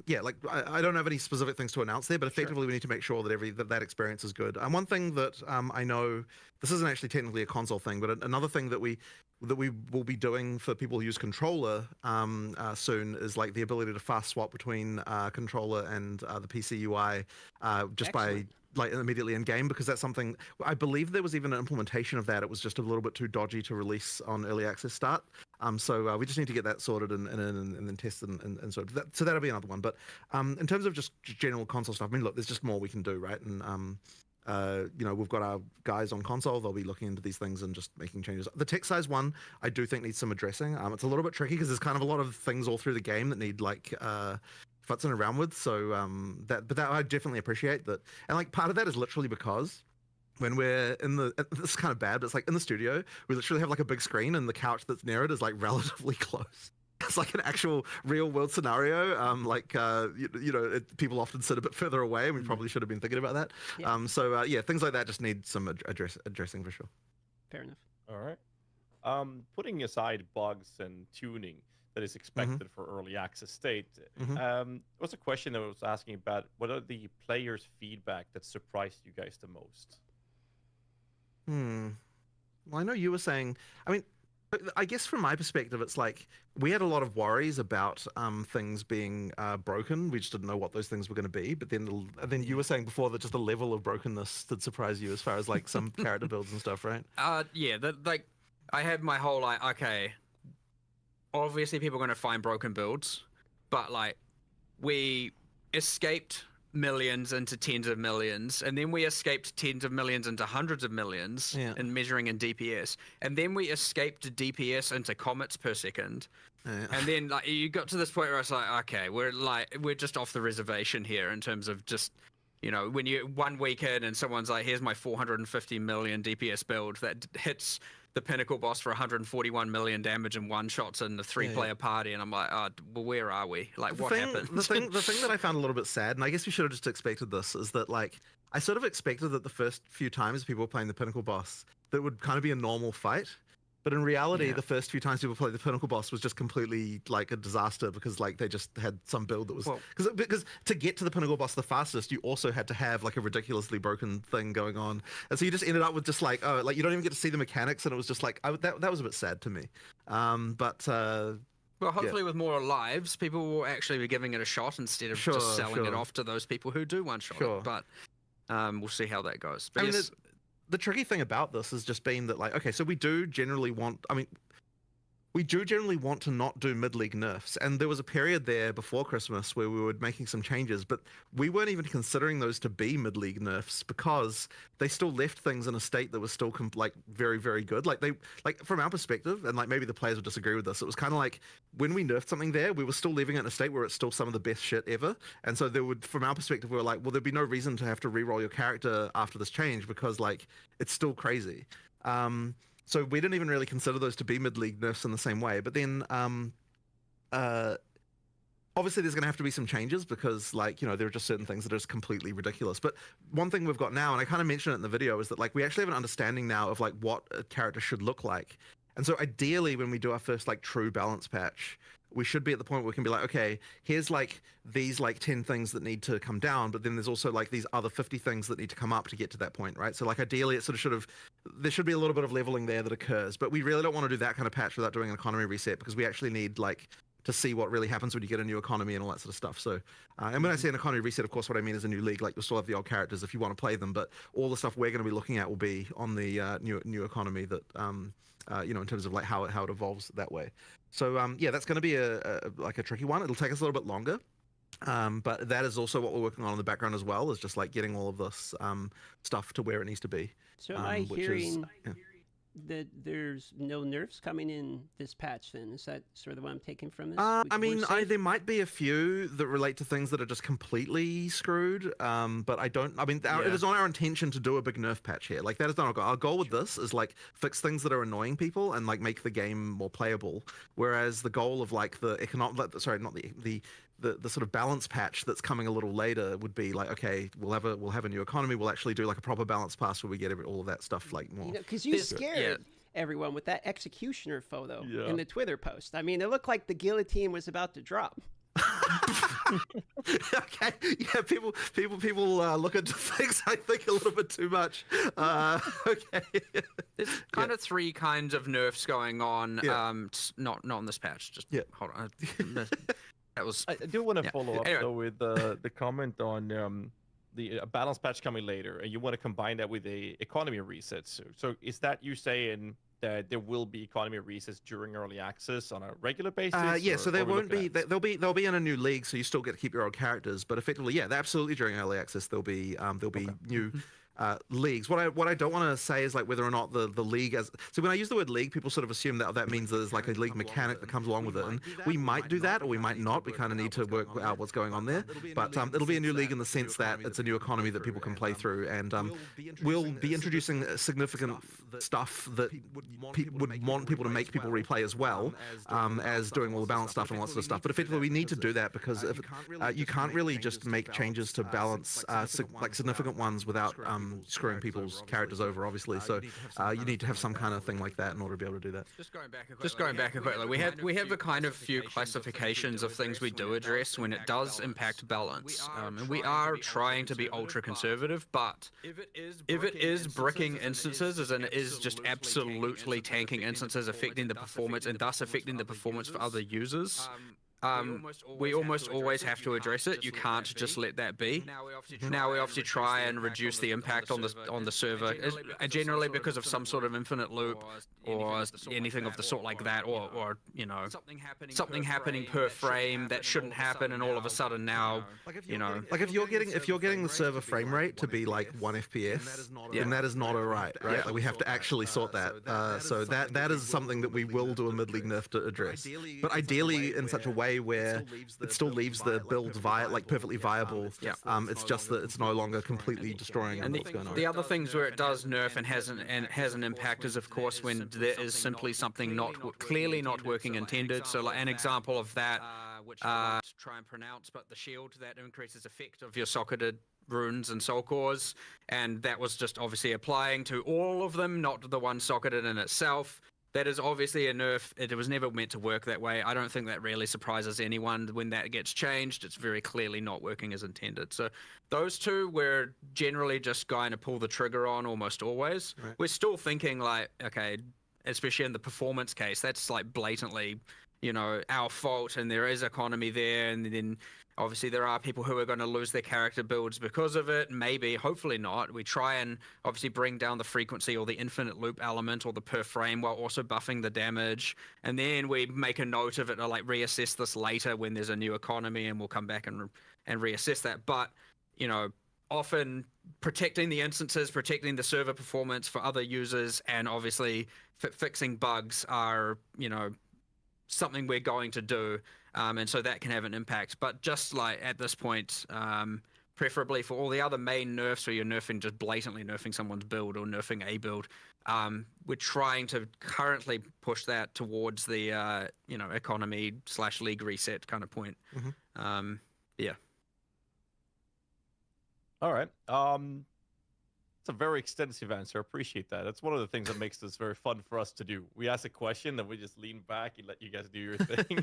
yeah, like I don't have any specific things to announce there, but effectively we need to make sure that that experience is good. And one thing that I know, this isn't actually technically a console thing, but another thing that we will be doing for people who use controller soon is like the ability to fast swap between controller and the PC UI just by like immediately in game, because that's something I believe there was even an implementation of that. It was just a little bit too dodgy to release on early access start. So we just need to get that sorted and then test and so that'll be another one. But in terms of just general console stuff, I mean, look, there's just more we can do, right? And you know, we've got our guys on console. They'll be looking into these things and just making changes. The text size one, I do think needs some addressing. It's a little bit tricky because there's kind of a lot of things all through the game that need like futzing around with. So that I definitely appreciate that. And like part of that is literally because when we're in this is kind of bad, but it's like in the studio, we literally have like a big screen and the couch that's near it is like relatively close. It's like an actual real world scenario. You know, people often sit a bit further away, and we probably should have been thinking about that. Yeah. Yeah, things like that just need some addressing for sure. Fair enough. All right. Putting aside bugs and tuning that is expected for early access state, was a question that I was asking about. What are the players' feedback that surprised you guys the most? Well, I know you were saying, I mean, I guess from my perspective, it's like we had a lot of worries about things being broken. We just didn't know what those things were going to be. But then you were saying before that just the level of brokenness did surprise you as far as like some character builds and stuff, right? Yeah, like I had my whole like, okay, obviously people are going to find broken builds, but like we escaped millions into tens of millions, and then we escaped tens of millions into hundreds of millions in measuring in DPS, and then we escaped DPS into comets per second, and then like you got to this point where it's like, okay, we're just off the reservation here in terms of just, you know, when you 1 week in and someone's like, here's my 450 million DPS build that hits the pinnacle boss for 141 million damage and one shots in the 3-player party, and I'm like, well, where are we? Like, what happened? The thing that I found a little bit sad, and I guess we should have just expected this, is that like I sort of expected that the first few times people were playing the pinnacle boss, that would kind of be a normal fight. But in reality, the first few times people played the pinnacle boss was just completely like a disaster, because like they just had some build that was because to get to the pinnacle boss the fastest, you also had to have like a ridiculously broken thing going on, and so you just ended up with just like like you don't even get to see the mechanics, and it was just like that was a bit sad to me. Well, hopefully with more lives, people will actually be giving it a shot instead of just selling it off to those people who do one shot it. But we'll see how that goes. But the tricky thing about this has just been that, like, okay, so we do generally want to not do mid-league nerfs, and there was a period there before Christmas where we were making some changes, but we weren't even considering those to be mid-league nerfs because they still left things in a state that was still like very, very good. Like from our perspective, and like maybe the players would disagree with this, it was kind of like when we nerfed something there, we were still leaving it in a state where it's still some of the best shit ever. And so from our perspective, we were like, well, there'd be no reason to have to re-roll your character after this change because like it's still crazy. So we didn't even really consider those to be mid-league nerfs in the same way. But then, obviously, there's going to have to be some changes because, like, you know, there are just certain things that are just completely ridiculous. But one thing we've got now, and I kind of mentioned it in the video, is that, like, we actually have an understanding now of, like, what a character should look like. And so ideally, when we do our first, like, true balance patch, we should be at the point where we can be like, okay, here's like these like 10 things that need to come down, but then there's also like these other 50 things that need to come up to get to that point, right? So like ideally it sort of there should be a little bit of leveling there that occurs, but we really don't want to do that kind of patch without doing an economy reset, because we actually need like to see what really happens when you get a new economy and all that sort of stuff. So, and when I say an economy reset, of course, what I mean is a new league. Like you'll still have the old characters if you want to play them, but all the stuff we're going to be looking at will be on the new economy that you know, in terms of like how it evolves that way. So yeah, that's going to be a tricky one. It'll take us a little bit longer. But that is also what we're working on in the background as well, is just like getting all of this stuff to where it needs to be. So am I which hearing yeah. that there's no nerfs coming in this patch then? Is that sort of what I'm taking from this? I We're mean, safe? there might be a few that relate to things that are just completely screwed. But I don't. I mean, it is not our intention to do a big nerf patch here. Like that is not our goal. Our goal with this is like fix things that are annoying people and like make the game more playable. Whereas the goal of like the the sort of balance patch that's coming a little later would be like, okay, we'll have a new economy. We'll actually do like a proper balance pass where we get all of that stuff like more. Because you scared everyone with that executioner photo in the Twitter post. I mean, it looked like the guillotine was about to drop. Okay, yeah, people look into things, I think, a little bit too much. Okay. There's kind of three kinds of nerfs going on. Not on this patch. Just hold on. That was. I do want to follow up Anyway. though with the comment on the balance patch coming later, and you want to combine that with a economy reset. So is that you saying that there will be economy resets during early access on a regular basis? Yeah, so there or we won't looking be. at- They'll be in a new league, so you still get to keep your old characters. But effectively, yeah, absolutely during early access there'll be new leagues. What I don't want to say is like whether or not the league as so when I use the word league, people sort of assume that means there's like a league mechanic that comes along with it, and we might do that or we might not. We kind of need to work out what's going on there. But it'll be a new league in the sense that it's a new economy that people can play through, and we'll be introducing significant stuff that would want people to make people replay as well as doing all the balance stuff and lots of stuff. But effectively, we need to do that because if, you can't really just make changes to balance like significant ones without screwing people's characters over, obviously. So you need to have some kind of thing like that in order to be able to do that. Just going back a quickly, we have a kind of few classifications of things we do address when it does impact balance, and we are trying to be ultra conservative. But if it is bricking instances, as in it is just absolutely tanking instances, affecting the performance and thus affecting the performance for other users. We almost always have to address it. You can't just let that be. Now we obviously try and reduce the impact on the server, generally because of some sort of infinite loop or anything of the sort like that, or you know, something happening per frame that shouldn't happen, and all of a sudden now, you know, like if you're getting the server frame rate to be like 1 FPS, then that is not alright, right? Like we have to actually sort that. So that is something that we will do a mid-league nerf to address. But ideally in such a way where it still leaves the build perfectly viable. It's just that it's no longer completely destroying what's going on. The other things where it does nerf and has an impact is, of course, when there is simply something clearly not working intended. So, like an example of that, which I won't try and pronounce, but the shield that increases effect of your socketed runes and soul cores, and that was just obviously applying to all of them, not the one socketed in itself. That is obviously a nerf. It was never meant to work that way. I don't think that really surprises anyone when that gets changed. It's very clearly not working as intended. So those two we're generally just going to pull the trigger on almost always. Right. We're still thinking like, okay, especially in the performance case, that's like blatantly, you know, our fault, and there is economy there, and then obviously there are people who are going to lose their character builds because of it. Maybe, hopefully not. We try and obviously bring down the frequency or the infinite loop element or the per frame while also buffing the damage. And then we make a note of it, or like reassess this later when there's a new economy, and we'll come back and reassess that. But, you know, often protecting the instances, protecting the server performance for other users, and obviously fixing bugs are, you know, something we're going to do. And so that can have an impact. But just like at this point, preferably for all the other main nerfs where you're nerfing, just blatantly nerfing someone's build or nerfing a build, we're trying to currently push that towards the, you know, economy / league reset kind of point. Mm-hmm. Yeah. All right. It's a very extensive answer. I appreciate that. That's one of the things that makes this very fun for us to do. We ask a question, then we just lean back and let you guys do your thing.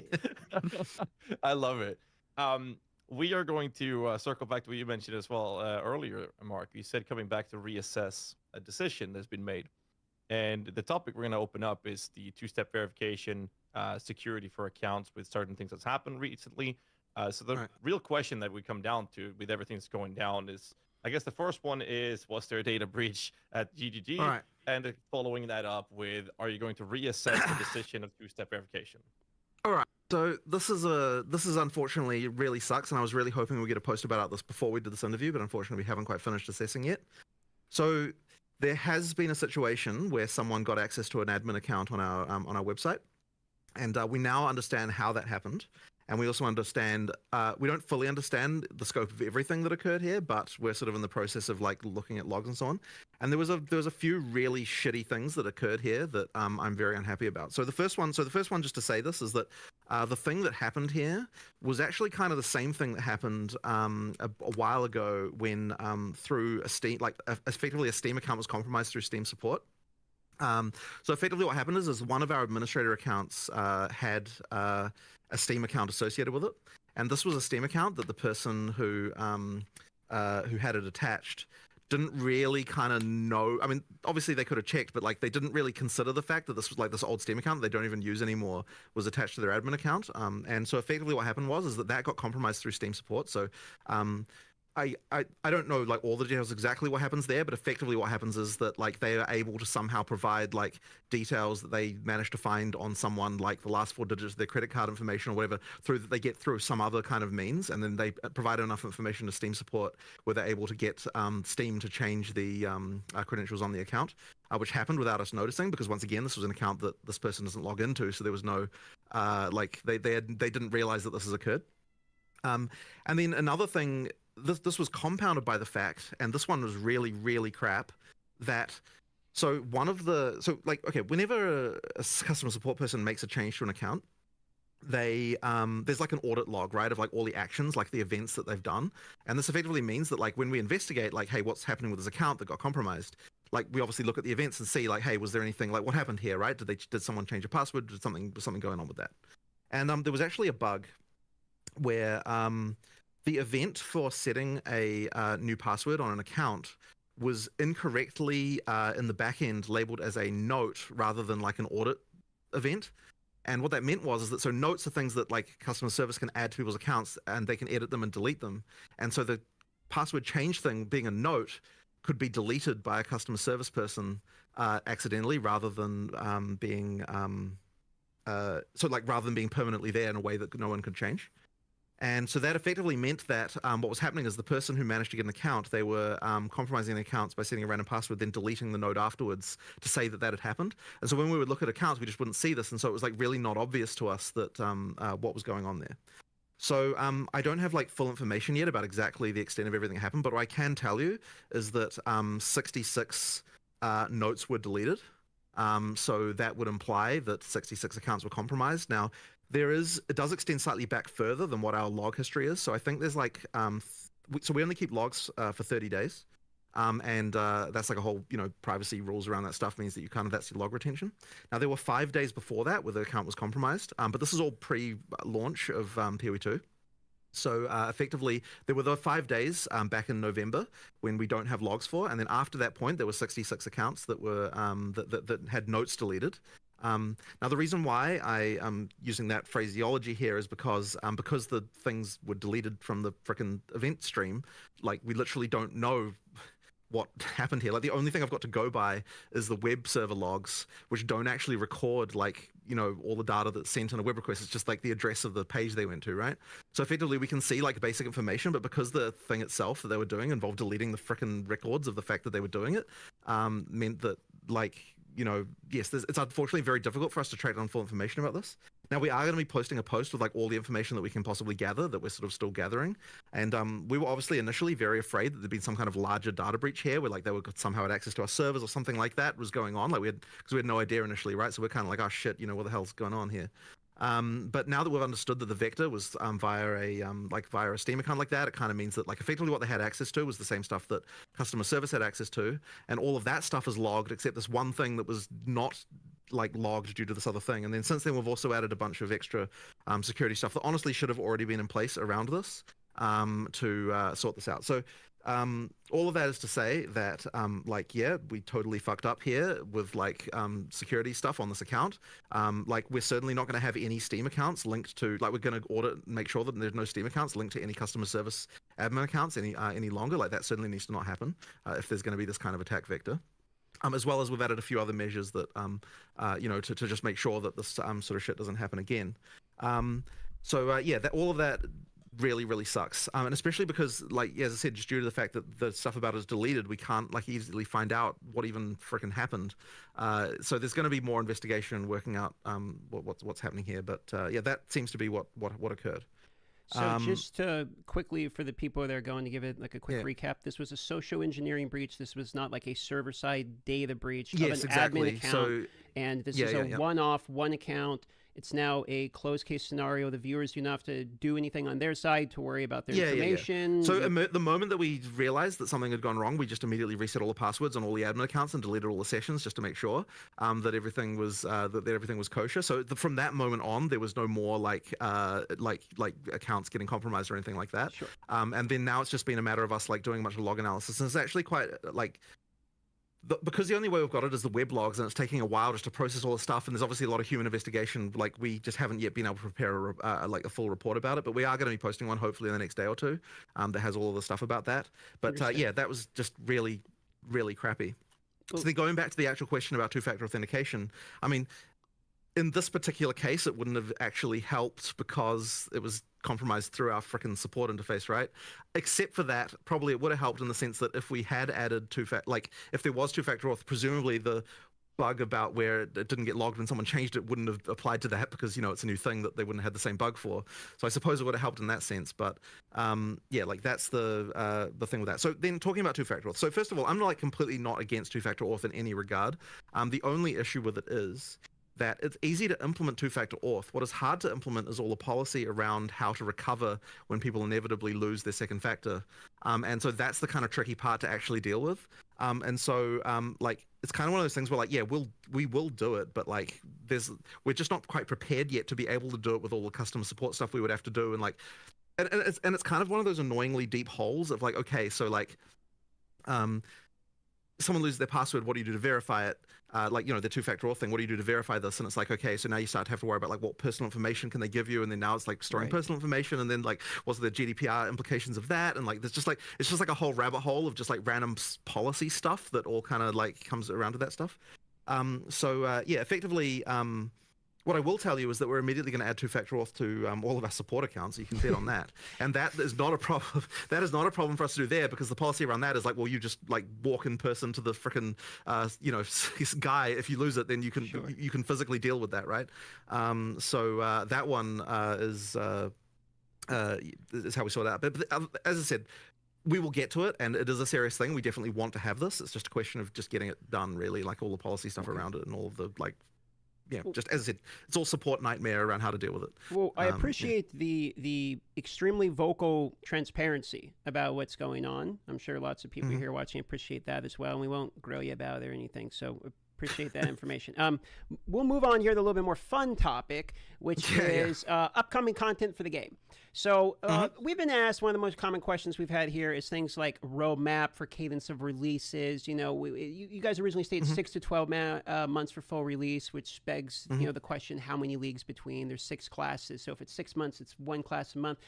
I love it. We are going to circle back to what you mentioned as well earlier, Mark. You said coming back to reassess a decision that's been made. And the topic we're going to open up is the two-step verification, security for accounts with certain things that's happened recently. So the real question that we come down to with everything that's going down is, I guess the first one is, was there a data breach at GGG? All right. And following that up with, are you going to reassess the decision of two-step verification? All right. So this is unfortunately really sucks, and I was really hoping we'd get a post about this before we did this interview, but unfortunately we haven't quite finished assessing yet. So there has been a situation where someone got access to an admin account on our website, and we now understand how that happened. And we also understand, we don't fully understand the scope of everything that occurred here, but we're sort of in the process of like looking at logs and so on. And there was a few really shitty things that occurred here that I'm very unhappy about. So the first one, just to say this, is that the thing that happened here was actually kind of the same thing that happened a while ago when through a Steam, effectively a Steam account was compromised through Steam support. So effectively what happened is one of our administrator accounts had a Steam account associated with it, and this was a Steam account that the person who had it attached didn't really kind of know. I mean, obviously they could have checked, but like they didn't really consider the fact that this was like this old Steam account that they don't even use anymore was attached to their admin account. And so effectively what happened was that got compromised through Steam support. So I don't know like all the details exactly what happens there, but effectively what happens is that like they are able to somehow provide like details that they managed to find on someone, like the last 4 digits of their credit card information or whatever, through that they get through some other kind of means, and then they provide enough information to Steam support where they're able to get Steam to change the credentials on the account, which happened without us noticing, because once again this was an account that this person doesn't log into, so there was no like they didn't realize that this has occurred. And then another thing. This was compounded by the fact, and this one was really, really crap, that whenever a customer support person makes a change to an account, they there's like an audit log, right, of like all the actions, like the events that they've done. And this effectively means that like when we investigate like, hey, what's happening with this account that got compromised, like we obviously look at the events and see like, hey, was there anything, like what happened here, right? Did someone change a password? Was something going on with that? And there was actually a bug where the event for setting a new password on an account was incorrectly in the back end labeled as a note rather than like an audit event. And what that meant was that notes are things that like customer service can add to people's accounts, and they can edit them and delete them. And so the password change thing being a note could be deleted by a customer service person accidentally, rather than being permanently there in a way that no one could change. And so that effectively meant that what was happening is the person who managed to get an account, they were compromising the accounts by setting a random password, then deleting the note afterwards to say that had happened. And so when we would look at accounts, we just wouldn't see this. And so it was like really not obvious to us that what was going on there. So I don't have like full information yet about exactly the extent of everything that happened, but what I can tell you is that 66 notes were deleted. So that would imply that 66 accounts were compromised. Now, it does extend slightly back further than what our log history is. So I think there's like, so we only keep logs for 30 days. And that's like a whole, privacy rules around that stuff means that that's your log retention. Now, there were 5 days before that where the account was compromised, but this is all pre-launch of POE2. So effectively, there were the 5 days back in November when we don't have logs for, and then after that point, there were 66 accounts that were that had notes deleted. Now, the reason why I am using that phraseology here is because the things were deleted from the frickin' event stream, like we literally don't know what happened here. Like the only thing I've got to go by is the web server logs, which don't actually record like, all the data that's sent in a web request. It's just like the address of the page they went to, right? So effectively we can see like basic information, but because the thing itself that they were doing involved deleting the frickin' records of the fact that they were doing it, meant that like, yes, it's unfortunately very difficult for us to track down full information about this. Now, we are going to be posting a post with like all the information that we can possibly gather that we're sort of still gathering. And we were obviously initially very afraid that there'd been some kind of larger data breach here where like they would somehow had access to our servers or something like that was going on. Like because we had no idea initially, right? So we're kind of like, oh shit, what the hell's going on here? But now that we've understood that the vector was via a Steam account like that, it kind of means that like effectively what they had access to was the same stuff that customer service had access to, and all of that stuff is logged except this one thing that was not like logged due to this other thing. And then since then we've also added a bunch of extra security stuff that honestly should have already been in place around this to sort this out. So all of that is to say that we totally fucked up here with like security stuff on this account. Like we're certainly not going to have any Steam accounts linked to, like we're going to audit and make sure that there's no Steam accounts linked to any customer service admin accounts any longer. Like that certainly needs to not happen if there's going to be this kind of attack vector. As well as we've added a few other measures that, to just make sure that this sort of shit doesn't happen again. Yeah, all of that really sucks, and especially because, like, as I said, just due to the fact that the stuff about it is deleted, we can't like easily find out what even freaking happened. So there's going to be more investigation and working out what's happening here. But yeah, that seems to be what occurred. So just quickly for the people that are going to give it like a quick recap, this was a social engineering breach. This was not like a server-side data breach of an admin account. And this is a one-off, one account. It's now a closed case scenario. The viewers do not have to do anything on their side to worry about their information. So the moment that we realized that something had gone wrong, we just immediately reset all the passwords on all the admin accounts and deleted all the sessions just to make sure that everything was kosher. So from that moment on, there was no more like accounts getting compromised or anything like that. Sure. And then now it's just been a matter of us like doing a bunch of log analysis, and it's actually quite like. Because the only way we've got it is the web logs, and it's taking a while just to process all the stuff, and there's obviously a lot of human investigation. Like, we just haven't yet been able to prepare a full report about it, but we are going to be posting one hopefully in the next day or two that has all of the stuff about that. But yeah, that was just really crappy. Cool. So then going back to the actual question about two-factor authentication, I mean, in this particular case, it wouldn't have actually helped because it was compromised through our frickin' support interface, right? Except for that, probably it would have helped in the sense that if we had added if there was two-factor auth, presumably the bug about where it didn't get logged when someone changed it wouldn't have applied to that because, it's a new thing that they wouldn't have had the same bug for. So I suppose it would have helped in that sense. But yeah, like that's the thing with that. So then talking about two-factor auth. So first of all, I'm like completely not against two-factor auth in any regard. The only issue with it is that it's easy to implement two-factor auth. What is hard to implement is all the policy around how to recover when people inevitably lose their second factor. And so that's the kind of tricky part to actually deal with. And so like, it's kind of one of those things where like, yeah, we will do it, but like we're just not quite prepared yet to be able to do it with all the customer support stuff we would have to do. And like, and it's kind of one of those annoyingly deep holes of like, okay, so like, someone loses their password, what do you do to verify it? The two-factor auth thing, what do you do to verify this? And it's like, okay, so now you start to have to worry about like what personal information can they give you, and then now it's like storing personal information, and then like what's the GDPR implications of that, and like there's just like it's just like a whole rabbit hole of just like random policy stuff that all kind of like comes around to that stuff. Yeah, effectively, what I will tell you is that we're immediately going to add two-factor auth to all of our support accounts. You can bet on that. And that is not a problem. That is not a problem for us to do there, because the policy around that is like, well, you just like walk in person to the frickin' guy. If you lose it, then you can physically deal with that, right? That one is how we sort it out. But as I said, we will get to it, and it is a serious thing. We definitely want to have this. It's just a question of just getting it done, really, like all the policy stuff around it and all of the like. Yeah, just as I said, it's all support nightmare around how to deal with it. Well, I appreciate the extremely vocal transparency about what's going on. I'm sure lots of people here watching appreciate that as well, and we won't grill you about it or anything, so appreciate that information. We'll move on here to a little bit more fun topic, which is upcoming content for the game. So we've been asked, one of the most common questions we've had here is things like roadmap for cadence of releases. You guys originally stated 6 to 12 months for full release, which begs the question, how many leagues between? There's 6 classes, so if it's 6 months, it's 1 class a month.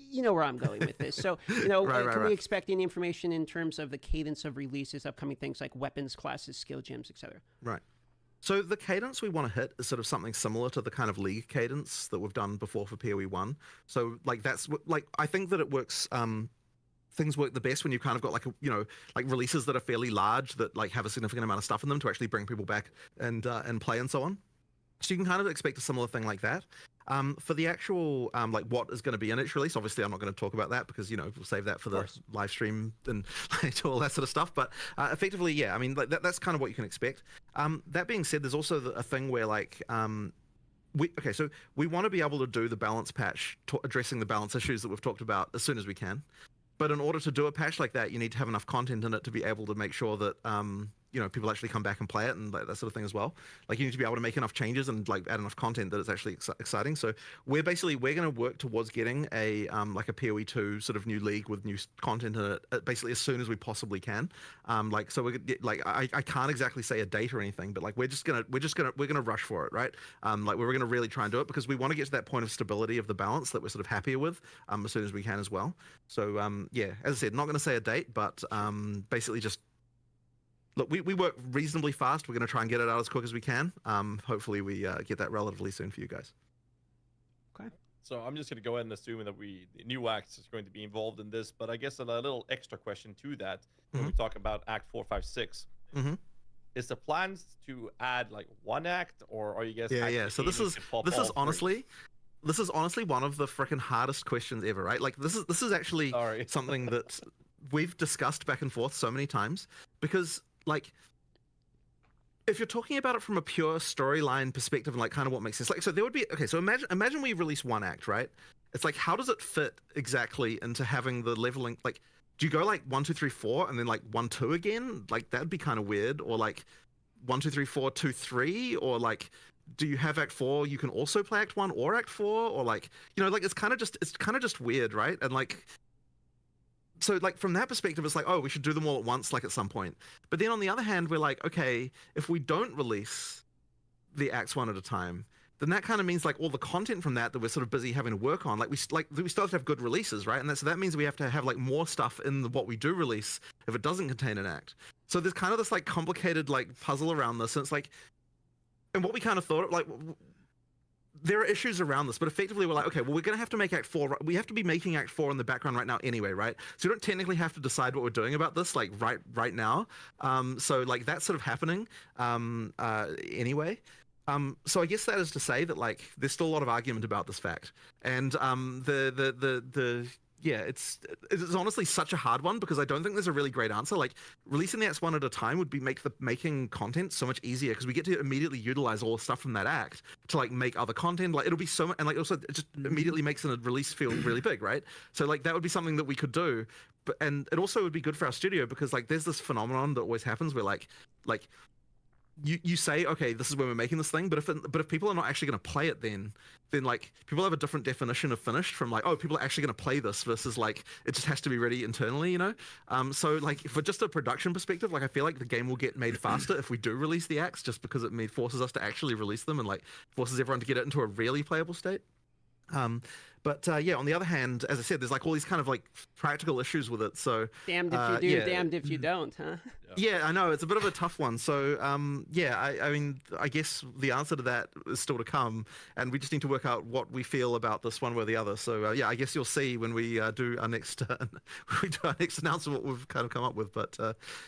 You know where I'm going with this. So, can we expect any information in terms of the cadence of releases, upcoming things like weapons classes, skill gems, etc.? Right. So the cadence we want to hit is sort of something similar to the kind of league cadence that we've done before for POE1. So like that's like, I think that it works. Things work the best when you've kind of got like like releases that are fairly large, that like have a significant amount of stuff in them to actually bring people back and play and so on. So you can kind of expect a similar thing like that. For the actual like what is going to be in each release, obviously I'm not going to talk about that because we'll save that for the live stream and all that sort of stuff. But effectively, yeah, I mean like that's kind of what you can expect. That being said, there's also a thing where like so we want to be able to do the balance patch addressing the balance issues that we've talked about as soon as we can. But in order to do a patch like that, you need to have enough content in it to be able to make sure that people actually come back and play it and like that sort of thing as well. Like you need to be able to make enough changes and like add enough content that it's actually exciting. So we're going to work towards getting a like a POE2 sort of new league with new content in it basically as soon as we possibly can. So we're like I can't exactly say a date or anything, but like we're gonna rush for it, right? Like we're gonna really try and do it because we want to get to that point of stability of the balance that we're sort of happier with as soon as we can as well. So yeah, as I said, not going to say a date, but basically just. Look, we work reasonably fast. We're going to try and get it out as quick as we can. Hopefully we get that relatively soon for you guys. So I'm just going to go ahead and assume that the new acts is going to be involved in this. But I guess a little extra question to that when we talk about Act 4, 5, 6. Is the plans to add like one act, or are you guys? Yeah. So this is honestly one of the freaking hardest questions ever, right? Like this is actually something that we've discussed back and forth so many times, because like, if you're talking about it from a pure storyline perspective and like kind of what makes sense, like, so there would be, okay, so imagine we release one act, right? It's like, how does it fit exactly into having the leveling? Like, do you go like 1, 2, 3, 4 and then like 1, 2 again? Like that'd be kind of weird. Or like 1, 2, 3, 4, 2, 3, or like, do you have Act 4? You can also play Act 1 or Act 4, or like, you know, like it's kind of just weird, right? And like, so like from that perspective, it's like, oh, we should do them all at once, like at some point. But then on the other hand, we're like, okay, if we don't release the acts one at a time, then that kind of means like all the content from that we're sort of busy having to work on, we still have to have good releases, right? And so that means we have to have like more stuff in what we do release if it doesn't contain an act. So there's kind of this like complicated like puzzle around this, and it's like, and what we kind of thought, like, there are issues around this, but effectively we're like, okay, well, we're going to have to make Act 4. We have to be making Act 4 in the background right now anyway, right? So we don't technically have to decide what we're doing about this, like, right now. So, like, that's sort of happening anyway. So I guess that is to say that, like, there's still a lot of argument about this fact. And yeah, it's honestly such a hard one, because I don't think there's a really great answer. Like, releasing the acts one at a time would be making content so much easier, because we get to immediately utilize all the stuff from that act to like make other content. Like, it'll be so much, and like also it just immediately makes a release feel really big, right? So like that would be something that we could do, and it also would be good for our studio, because like there's this phenomenon that always happens where like you say, okay, this is when we're making this thing, but if people are not actually going to play it, then like people have a different definition of finished from like, oh, people are actually going to play this versus like it just has to be ready internally, you know. So like for just a production perspective, like I feel like the game will get made faster if we do release the acts, just because it forces us to actually release them and like forces everyone to get it into a really playable state. But yeah, on the other hand, as I said, there's like all these kind of like practical issues with it. So damned if you do, damned if you don't, huh? Yeah, I know, it's a bit of a tough one. So yeah, I mean, I guess the answer to that is still to come, and we just need to work out what we feel about this one way or the other. So yeah, I guess you'll see when we do our next announcement what we've kind of come up with. But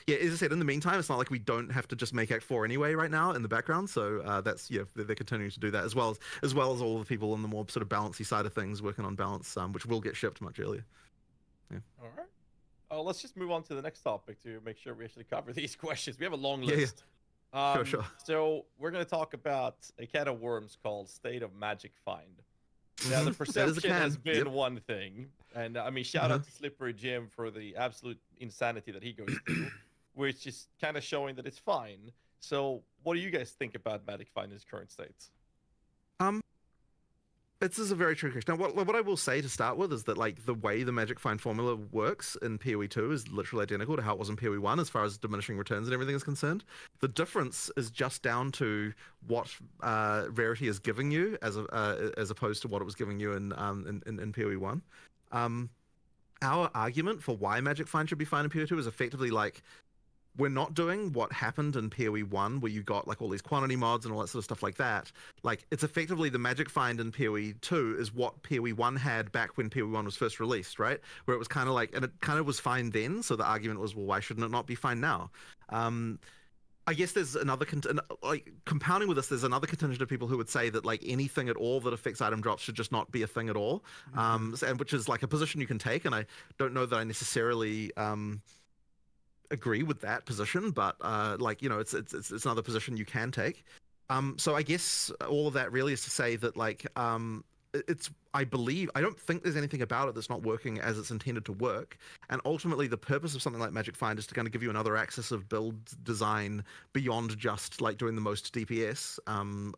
yeah, as I said, in the meantime, it's not like we don't have to just make Act 4 anyway right now in the background. So that's, yeah, they're continuing to do that, as well as all the people on the more sort of balancey side of things working on balance, which will get shipped much earlier. Yeah. All right. Let's just move on to the next topic to make sure we actually cover these questions. We have a long list. Yeah. Sure. So we're going to talk about a can of worms called State of Magic Find. Now, the perception has been one thing. And I mean, shout out to Slippery Jim for the absolute insanity that he goes through, which is kind of showing that it's fine. So what do you guys think about Magic Find in its current state? This is a very tricky question. Now, what I will say to start with is that like the way the Magic Find formula works in POE2 is literally identical to how it was in POE1 as far as diminishing returns and everything is concerned. The difference is just down to what Rarity is giving you as opposed to what it was giving you in POE1. Our argument for why Magic Find should be fine in POE2 is effectively like, we're not doing what happened in POE1 where you got like all these quantity mods and all that sort of stuff like that. Like, it's effectively the Magic Find in POE2 is what POE1 had back when POE1 was first released, right? Where it was kind of like, and it kind of was fine then, so the argument was, well, why shouldn't it not be fine now? I guess there's another, like, compounding with this, there's another contingent of people who would say that, like, anything at all that affects item drops should just not be a thing at all, and which is, like, a position you can take, and I don't know that I necessarily agree with that position, but like, you know, it's another position you can take. So I guess all of that really is to say that like I don't think there's anything about it that's not working as it's intended to work, and ultimately the purpose of something like Magic Find is to kind of give you another axis of build design beyond just like doing the most DPS,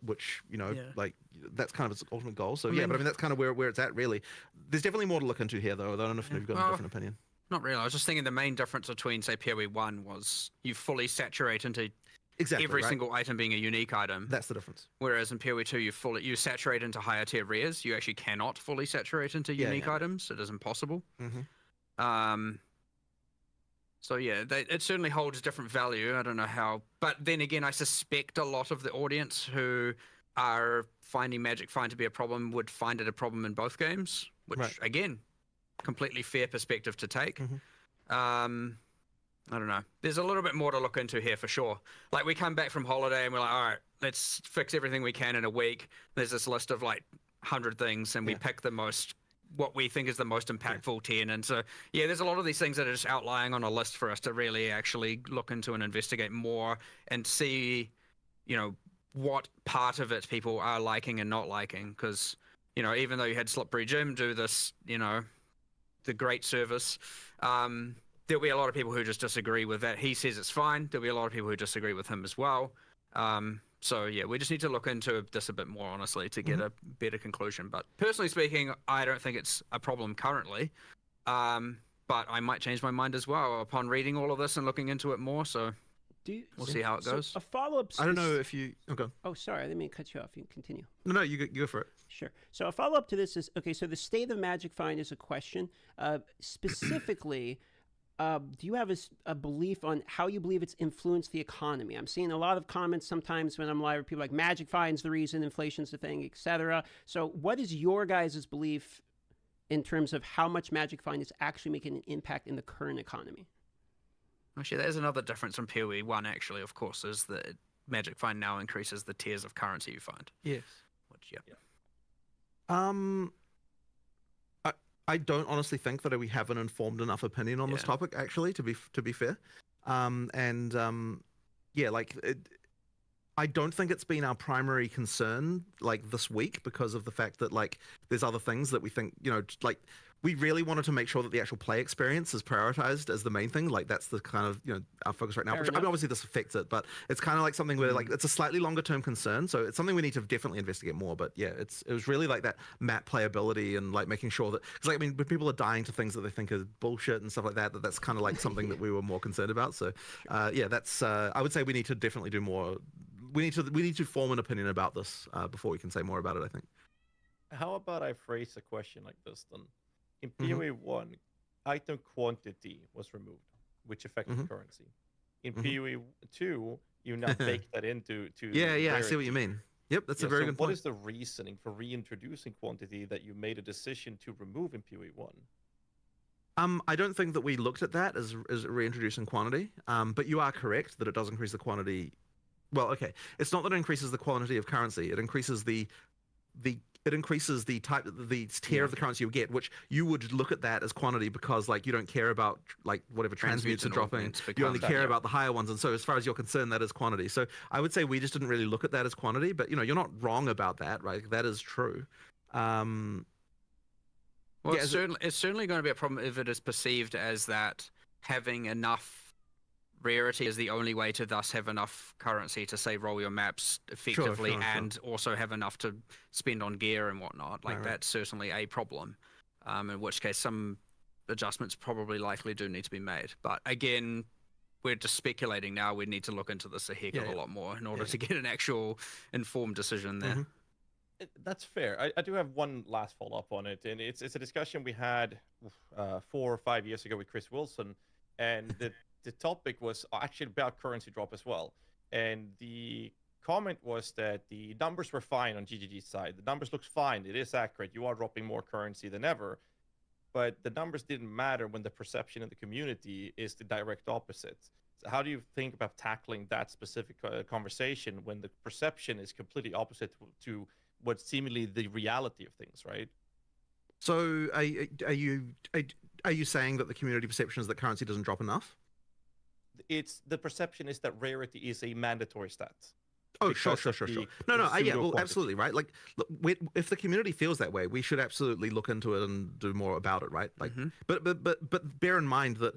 which, you know, like that's kind of its ultimate goal. So but I mean that's kind of where it's at really. There's definitely more to look into here though. I don't know if you've got a different opinion. Not really. I was just thinking the main difference between, say, POE1 was you fully saturate into every single item being a unique item. That's the difference. Whereas in POE2, you saturate into higher tier rares. You actually cannot fully saturate into unique items. It is impossible. So yeah, it certainly holds different value. I don't know how, but then again, I suspect a lot of the audience who are finding Magic Find to be a problem would find it a problem in both games, which again, completely fair perspective to take. I don't know. There's a little bit more to look into here for sure. Like, we come back from holiday and we're like, all right, let's fix everything we can in a week. There's this list of like 100 things, and we pick the most, what we think is the most impactful 10. And so, yeah, there's a lot of these things that are just outlying on a list for us to really actually look into and investigate more and see, you know, what part of it people are liking and not liking. Because, you know, even though you had Slippery Jim do this, you know, the great service, there'll be a lot of people who just disagree with that. He says it's fine. There'll be a lot of people who disagree with him as well. So, yeah, we just need to look into this a bit more, honestly, to get a better conclusion. But personally speaking, I don't think it's a problem currently. But I might change my mind as well upon reading all of this and looking into it more. So we'll see how it goes. A follow-up... I don't know if you... Okay. Oh, sorry. I didn't mean to cut you off. You can continue. No, you go for it. Sure. So a follow-up to this is, okay, so the state of Magic Find is a question. Specifically... do you have a belief on how you believe it's influenced the economy? I'm seeing a lot of comments sometimes when I'm live with people like Magic Find's the reason, inflation's the thing, etc. So what is your guys' belief in terms of how much Magic Find is actually making an impact in the current economy? Actually, there's another difference from POE1, actually, of course, is that Magic Find now increases the tiers of currency you find. Yes. Which, yeah. I don't honestly think that we have an informed enough opinion on this topic, actually, to be fair. I don't think it's been our primary concern, like, this week, because of the fact that, like, there's other things that we think, you know, like, we really wanted to make sure that the actual play experience is prioritized as the main thing. Like, that's the kind of, you know, our focus right now. Which, I mean, obviously this affects it, but it's kind of like something where, like, it's a slightly longer term concern. So it's something we need to definitely investigate more. But yeah, it was really like that map playability and like making sure that, because like, I mean, when people are dying to things that they think are bullshit and stuff like that, that's kind of like something that we were more concerned about. So yeah, that's, I would say we need to definitely do more. We need to form an opinion about this before we can say more about it, I think. How about I phrase a question like this then? In POE1, item quantity was removed, which affected currency. In POE2, you now bake that into I see what you mean. Yep, that's a very good point. What is the reasoning for reintroducing quantity that you made a decision to remove in POE1? I don't think that we looked at that as reintroducing quantity, but you are correct that it does increase the quantity. Well, okay, it's not that it increases the quantity of currency; it increases the type, the tier of the currency you get, which you would look at that as quantity because, like, you don't care about, like, whatever transmutes are dropping. You only care about the higher ones, and so as far as you're concerned, that is quantity. So I would say we just didn't really look at that as quantity, but, you know, you're not wrong about that, right? That is true. Well, yeah, it's certainly going to be a problem if it is perceived as that having enough rarity is the only way to thus have enough currency to, say, roll your maps effectively and also have enough to spend on gear and whatnot. Like, that's certainly a problem, in which case some adjustments probably likely do need to be made. But again, we're just speculating now. We need to look into this a heck of a lot more in order to get an actual informed decision there. That's fair. I do have one last follow-up on it, and it's a discussion we had 4 or 5 years ago with Chris Wilson, and the topic was actually about currency drop as well. And the comment was that the numbers were fine on GGG's side. The numbers looks fine. It is accurate. You are dropping more currency than ever. But the numbers didn't matter when the perception in the community is the direct opposite. So how do you think about tackling that specific conversation when the perception is completely opposite to what's seemingly the reality of things, right? So are you saying that the community perception is that currency doesn't drop enough? It's the perception is that rarity is a mandatory stat. Oh, sure. No, well, absolutely, right? Like, look, if the community feels that way, we should absolutely look into it and do more about it, right? Like, but bear in mind that,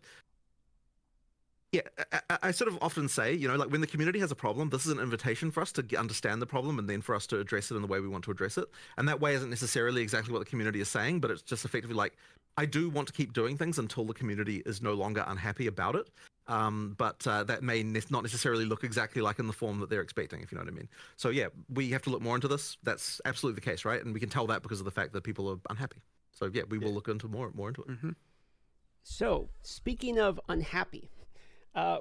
yeah, I sort of often say, you know, like, when the community has a problem, this is an invitation for us to understand the problem and then for us to address it in the way we want to address it. And that way isn't necessarily exactly what the community is saying, but it's just effectively like, I do want to keep doing things until the community is no longer unhappy about it. But that may not necessarily look exactly like in the form that they're expecting, if you know what I mean. So yeah, we have to look more into this. That's absolutely the case, right? And we can tell that because of the fact that people are unhappy. So yeah, we will look into more into it. So speaking of unhappy,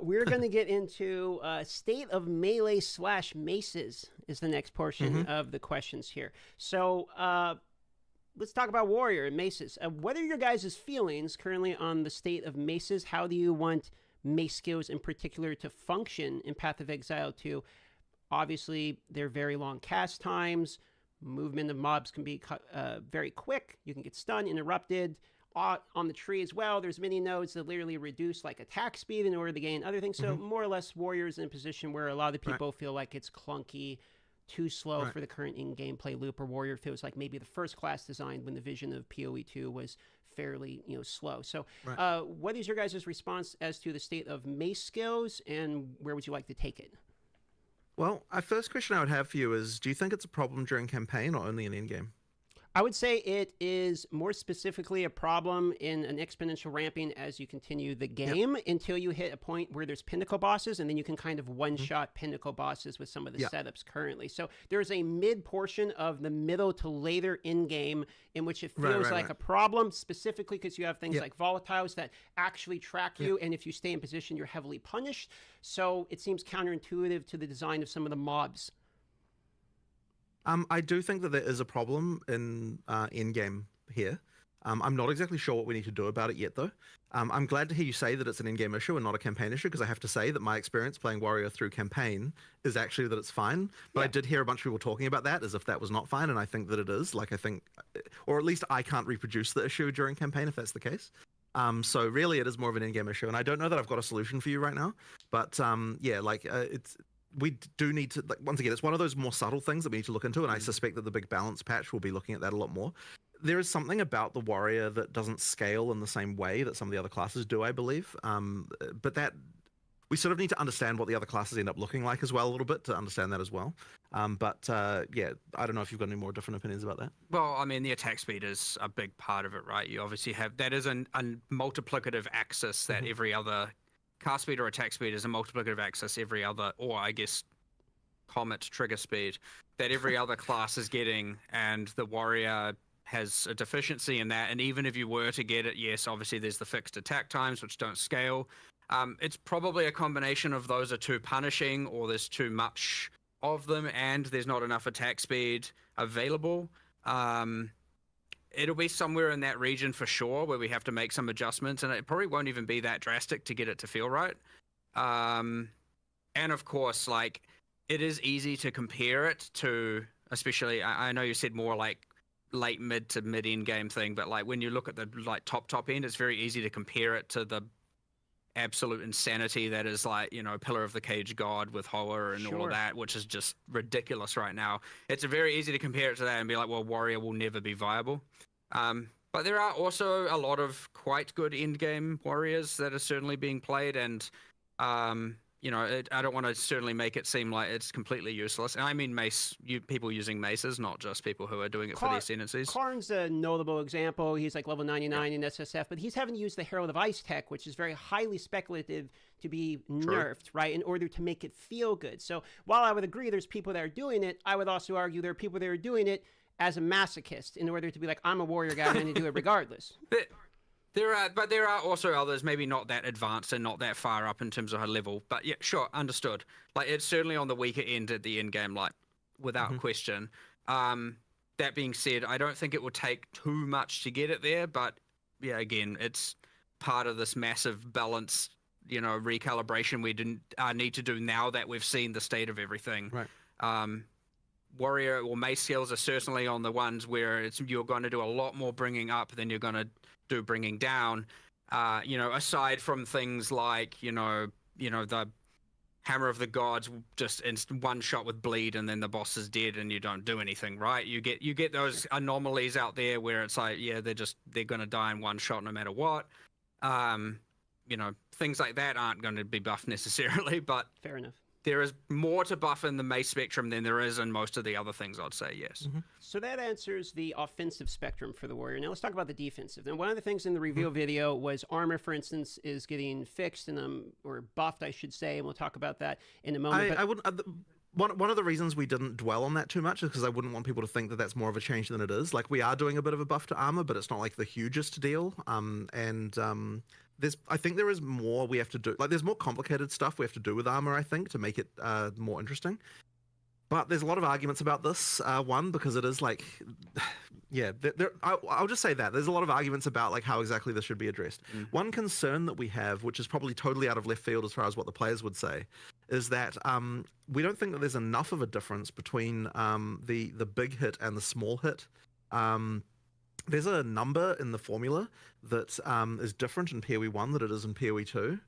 we're going to get into state of melee / maces is the next portion of the questions here. So let's talk about warrior and maces. What are your guys' feelings currently on the state of maces? How do you want mace skills in particular to function in Path of Exile 2? Obviously, they're very long cast times. Movement of mobs can be very quick. You can get stunned, interrupted. On the tree as well, there's many nodes that literally reduce like attack speed in order to gain other things. So more or less, warrior's in a position where a lot of the people feel like it's clunky, too slow for the current in-game play loop, or warrior feels like maybe the first class designed when the vision of POE2 was fairly slow. So what is your guys' response as to the state of mace skills, and where would you like to take it? Well, a first question I would have for you is, do you think it's a problem during campaign or only in endgame? I would say it is more specifically a problem in an exponential ramping as you continue the game until you hit a point where there's pinnacle bosses, and then you can kind of one-shot pinnacle bosses with some of the setups currently. So there's a mid portion of the middle to later in-game in which it feels like a problem, specifically because you have things like volatiles that actually track you, and if you stay in position, you're heavily punished. So it seems counterintuitive to the design of some of the mobs. I do think that there is a problem in in-game here. I'm not exactly sure what we need to do about it yet, though. I'm glad to hear you say that it's an in-game issue and not a campaign issue, because I have to say that my experience playing Warrior through campaign is actually that it's fine. But I did hear a bunch of people talking about that as if that was not fine, and I think that it is. Like, I think, or at least I can't reproduce the issue during campaign if that's the case. So really, it is more of an in-game issue, and I don't know that I've got a solution for you right now. But we do need to, like, once again, it's one of those more subtle things that we need to look into, and I suspect that the big balance patch will be looking at that a lot more. There is something about the warrior that doesn't scale in the same way that some of the other classes do, I believe. But that we sort of need to understand what the other classes end up looking like as well a little bit to understand that as well. I don't know if you've got any more different opinions about that. Well, I mean, the attack speed is a big part of it, right? You obviously have, that is a multiplicative axis that every other cast speed or attack speed is a multiplicative axis every other, or I guess comet trigger speed, that every other class is getting, and the warrior has a deficiency in that. And even if you were to get it, yes, obviously there's the fixed attack times which don't scale. It's probably a combination of those are too punishing, or there's too much of them, and there's not enough attack speed available. It'll be somewhere in that region for sure where we have to make some adjustments, and it probably won't even be that drastic to get it to feel right. And of course, like, it is easy to compare it to, especially, I know you said more like late mid to mid end game thing, but like when you look at the like top end, it's very easy to compare it to the absolute insanity that is, like, Pillar of the Cage God with Hoa and all of that, which is just ridiculous right now. It's very easy to compare it to that and be like, well, Warrior will never be viable. But there are also a lot of quite good end game warriors that are certainly being played, and I don't want to certainly make it seem like it's completely useless. And I mean people using maces, not just people who are doing it for the ascendancies. Karn's a notable example. He's like level 99 in SSF, but he's having used the Herald of Ice tech, which is very highly speculative to be nerfed, right, in order to make it feel good. So while I would agree there's people that are doing it, I would also argue there are people that are doing it as a masochist in order to be like, I'm a warrior guy, I'm going to do it regardless. There are also others, maybe not that advanced and not that far up in terms of her level. But yeah, sure, understood. Like, it's certainly on the weaker end at the end game, like, without question. That being said, I don't think it would take too much to get it there. But yeah, again, it's part of this massive balance, recalibration we didn't need to do now that we've seen the state of everything. Right. Warrior or mace skills are certainly on the ones where you're going to do a lot more bringing up than you're going to do bringing down. Aside from things like the Hammer of the Gods, just in one shot with bleed and then the boss is dead and you don't do anything, right? You get those anomalies out there where it's like, yeah, they're going to die in one shot no matter what. Things like that aren't going to be buffed necessarily, but fair enough. There is more to buff in the mace spectrum than there is in most of the other things, I'd say, yes. So that answers the offensive spectrum for the warrior. Now let's talk about the defensive. And one of the things in the reveal video was armor, for instance, is getting fixed or buffed, I should say, and we'll talk about that in a moment. I wouldn't. One of the reasons we didn't dwell on that too much is because I wouldn't want people to think that that's more of a change than it is. Like, we are doing a bit of a buff to armor, but it's not like the hugest deal. I think there is more we have to do. Like, there's more complicated stuff we have to do with armor, I think, to make it more interesting. But there's a lot of arguments about this. One, because it is like, yeah, I'll just say that there's a lot of arguments about like how exactly this should be addressed. One concern that we have, which is probably totally out of left field as far as what the players would say, is that we don't think that there's enough of a difference between the big hit and the small hit. There's a number in the formula that is different in POE1 than it is in POE2.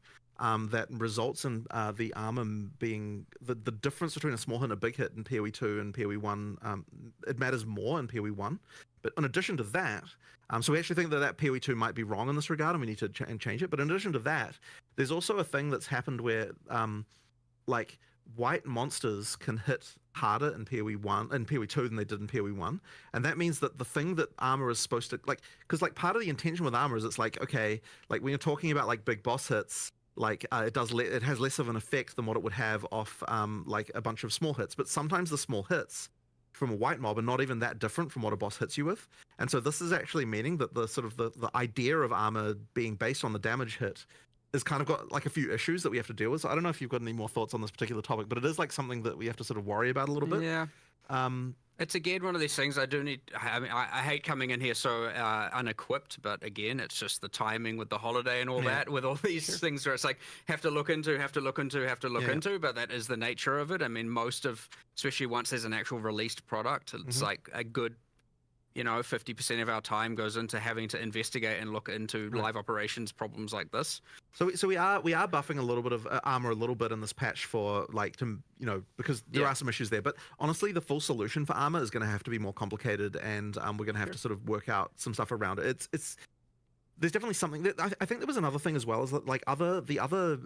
That results in the armor being the difference between a small hit and a big hit in POE2 and POE1. It matters more in POE1. But in addition to that, so we actually think that POE2 might be wrong in this regard, and we need to change it. But in addition to that, there's also a thing that's happened where like white monsters can hit harder in POE1 and POE2 than they did in POE1, and that means that the thing that armor is supposed to like, because like part of the intention with armor is it's like, okay, like when you're talking about like big boss hits, like it has less of an effect than what it would have off like a bunch of small hits. But sometimes the small hits from a white mob are not even that different from what a boss hits you with. And so this is actually meaning that the sort of the idea of armor being based on the damage hit is kind of got like a few issues that we have to deal with. So I don't know if you've got any more thoughts on this particular topic, but it is like something that we have to sort of worry about a little bit. Yeah. It's again one of these things I do need. I mean, I hate coming in here so unequipped, but again, it's just the timing with the holiday and all that, with all these things where it's like have to look into. But that is the nature of it. I mean, especially once there's an actual released product, it's like a good, 50% of our time goes into having to investigate and look into live operations problems like this. So we are buffing a little bit of armor a little bit in this patch for like to because there are some issues there. But honestly, the full solution for armor is going to have to be more complicated, and we're going to have to sort of work out some stuff around it. It's there's definitely something that I think there was another thing as well, is that like the other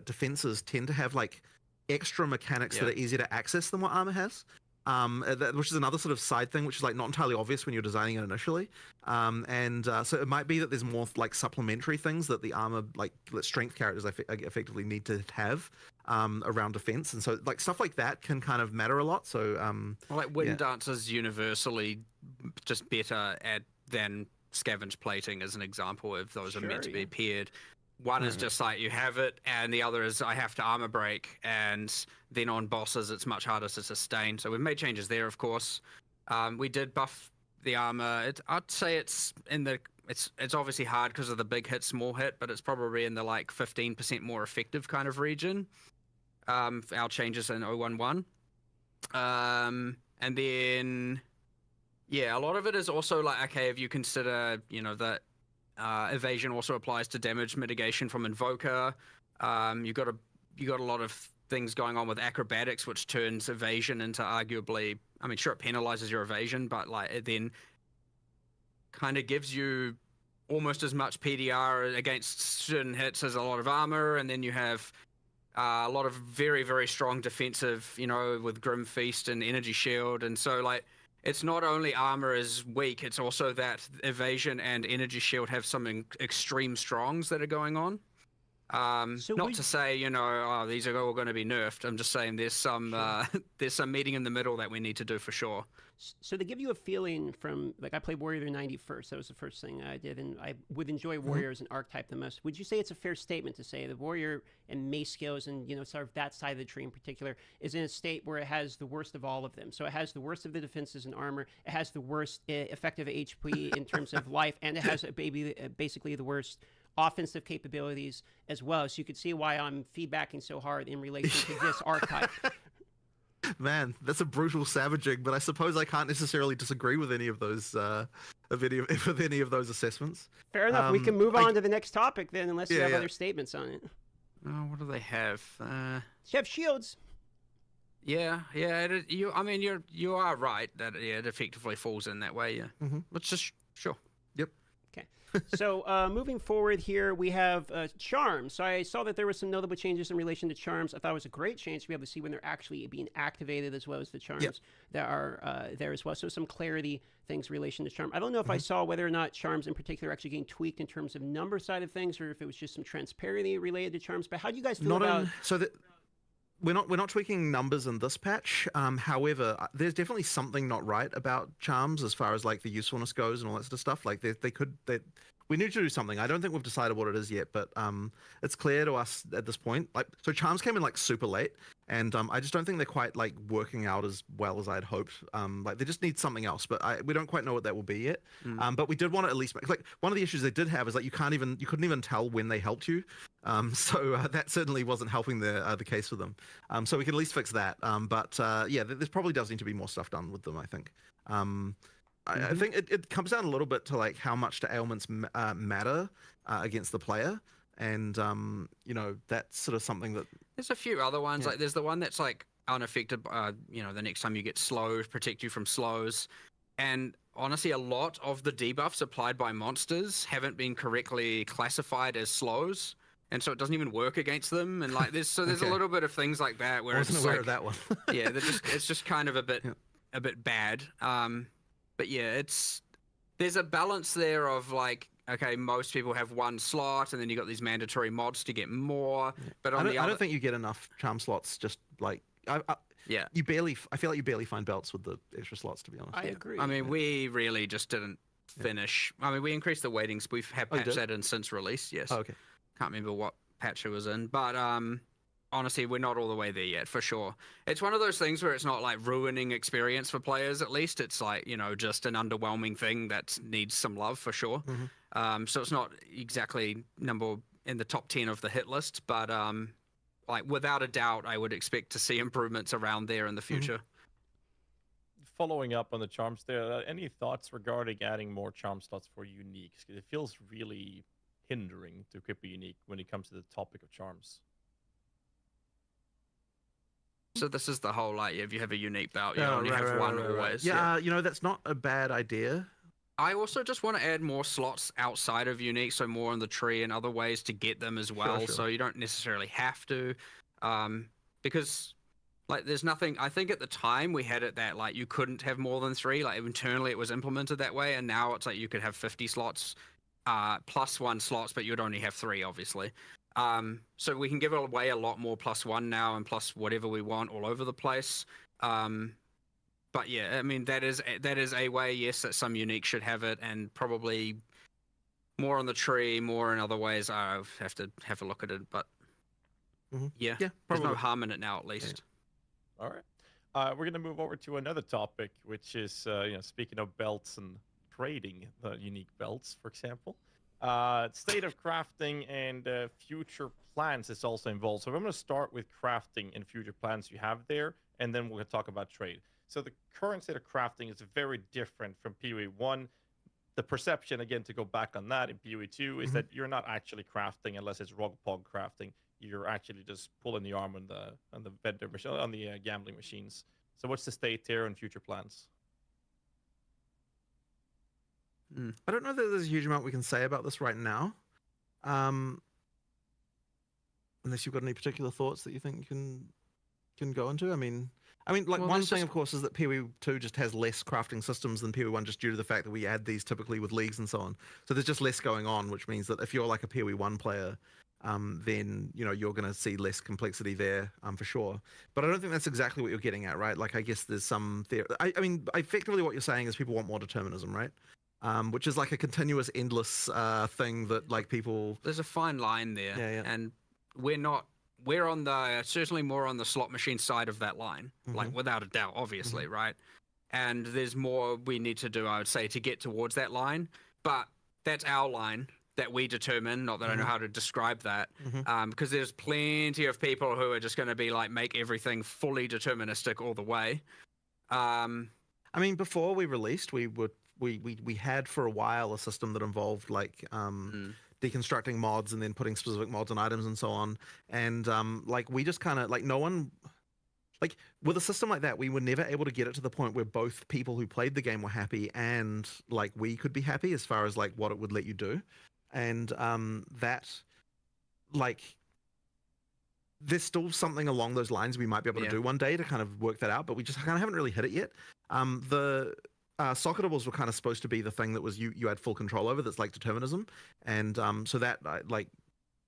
defenses tend to have like extra mechanics that are easier to access than what armor has. Which is another sort of side thing, which is like not entirely obvious when you're designing it initially. So it might be that there's more like supplementary things that the armor, like strength characters effectively need to have around defense. And so like stuff like that can kind of matter a lot. So like Wind Dancer's universally just better than Scavenge Plating as an example, if those are meant to be paired. One is just like you have it, and the other is I have to armor break, and then on bosses it's much harder to sustain. So we've made changes there, of course. We did buff the armor. I'd say it's obviously hard because of the big hit, small hit, but it's probably in the like 15% more effective kind of region. Our changes in 011. And then a lot of it is also like, okay, if you consider that evasion also applies to damage mitigation from Invoker. You got a lot of things going on with acrobatics, which turns evasion into arguably, I mean, sure, it penalizes your evasion, but like it then kind of gives you almost as much PDR against certain hits as a lot of armor, and then you have a lot of very, very strong defensive, with Grim Feast and Energy Shield, and so like. It's not only armor is weak, it's also that evasion and energy shield have some extreme strongs that are going on. Not to say, these are all going to be nerfed. I'm just saying there's some meeting in the middle that we need to do for sure. So to give you a feeling from, like I played Warrior 90 first, that was the first thing I did, and I would enjoy Warrior as an archetype the most. Would you say it's a fair statement to say the Warrior and mace skills and, sort of that side of the tree in particular is in a state where it has the worst of all of them? So it has the worst of the defenses and armor, it has the worst effective HP in terms of life, and it has basically the worst offensive capabilities as well. So you could see why I'm feedbacking so hard in relation to this archetype. Man, that's a brutal savaging, but I suppose I can't necessarily disagree with any of those assessments. Fair enough. We can move on to the next topic then, unless you have other statements on it. Oh, what do they have? You have shields. Yeah. You are right that it effectively falls in that way. Yeah. Let's just sure. Yep. Okay. So moving forward here, we have charms. So I saw that there were some notable changes in relation to charms. I thought it was a great change to be able to see when they're actually being activated, as well as the charms that are there as well. So some clarity things in relation to charm. I don't know if I saw whether or not charms in particular are actually getting tweaked in terms of number side of things, or if it was just some transparency related to charms. But how do you guys feel about? We're not tweaking numbers in this patch. However, there's definitely something not right about charms as far as like the usefulness goes and all that sort of stuff. Like we need to do something. I don't think we've decided what it is yet, but it's clear to us at this point. Like, so charms came in like super late, and I just don't think they're quite like working out as well as I'd hoped. Like they just need something else, but we don't quite know what that will be yet. But we did want to at least like one of the issues they did have is like you couldn't even tell when they helped you. So that certainly wasn't helping the case for them. So we can at least fix that. But yeah, there probably does need to be more stuff done with them, I think. I think it comes down a little bit to like how much the ailments matter against the player, and you know, that's sort of something that There's a few other ones. Like there's the one that's like unaffected. You know, the next time you get slows, protect you from slows, and honestly, a lot of the debuffs applied by monsters haven't been correctly classified as slows. And so it doesn't even work against them, and like there's a little bit of things like that where I wasn't it's aware like, of that one. yeah, it's just kind of a bit bad. But yeah, there's a balance there of like, okay, most people have one slot, and then you got these mandatory mods to get more. But I don't think you get enough charm slots. Just like I feel like you barely find belts with the extra slots, to be honest. I agree. I mean, we really just didn't finish. I mean, we increased the weightings. We've had patched that in since release. Yes. Oh, okay. Can't remember what patch it was in, but honestly, we're not all the way there yet, for sure. It's one of those things where it's not like ruining experience for players. At least it's like, you know, just an underwhelming thing that needs some love, for sure. So it's not exactly number in the top 10 of the hit list, but like without a doubt, I would expect to see improvements around there in the future. Following up on the charms there, any thoughts regarding adding more charm slots for uniques? 'Cause it feels really hindering to equip a unique when it comes to the topic of charms. So this is the whole like, if you have a unique belt, you only have one always. Yeah, you know, that's not a bad idea. I also just want to add more slots outside of unique, so more on the tree and other ways to get them as well. Sure. So you don't necessarily have to, because like there's nothing. I think at the time we had it that like you couldn't have more than 3. Like internally it was implemented that way, and now it's like you could have 50 slots, plus 1 slots, but you'd only have 3, obviously. So we can give away a lot more +1 now, and plus whatever we want all over the place. But yeah, I mean that is a way, yes, that some unique should have it, and probably more on the tree, more in other ways. I have to have a look at it, but yeah, there's probably no harm in it now, at least. All right. We're gonna move over to another topic, which is you know, speaking of belts and trading the unique belts, for example. State of crafting and future plans is also involved. So I'm going to start with crafting and future plans you have there, and then we're going to talk about trade. So the current state of crafting is very different from POE1. The perception, again, to go back on that in POE2, is that you're not actually crafting unless it's rog-pog crafting. You're actually just pulling the arm on the vendor machine, on the gambling machines. So what's the state there and future plans? I don't know that there's a huge amount we can say about this right now, unless you've got any particular thoughts that you think can go into. I mean, like Well, one there's thing, just- of course, is that POE2 just has less crafting systems than POE1, just due to the fact that we add these typically with leagues and so on. So there's just less going on, which means that if you're like a POE1 player, then you know you're going to see less complexity there, for sure. But I don't think that's exactly what you're getting at, right? Like I guess there's some theory. I mean, effectively what you're saying is people want more determinism, right? Which is like a continuous, endless thing that like people. There's a fine line there, and we're on the certainly more on the slot machine side of that line, like without a doubt, obviously, right? And there's more we need to do, I would say, to get towards that line. But that's our line that we determine. Not that I know how to describe that, because there's plenty of people who are just going to be like make everything fully deterministic all the way. I mean, before we released, we had for a while a system that involved like deconstructing mods and then putting specific mods on items and so on. And like we just kind of like no one like with a system like that, we were never able to get it to the point where both people who played the game were happy and like we could be happy as far as like what it would let you do. And that like there's still something along those lines we might be able to do one day to kind of work that out, but we just kind of haven't really hit it yet. The socketables were kind of supposed to be the thing that was you had full control over, that's like determinism, and so that like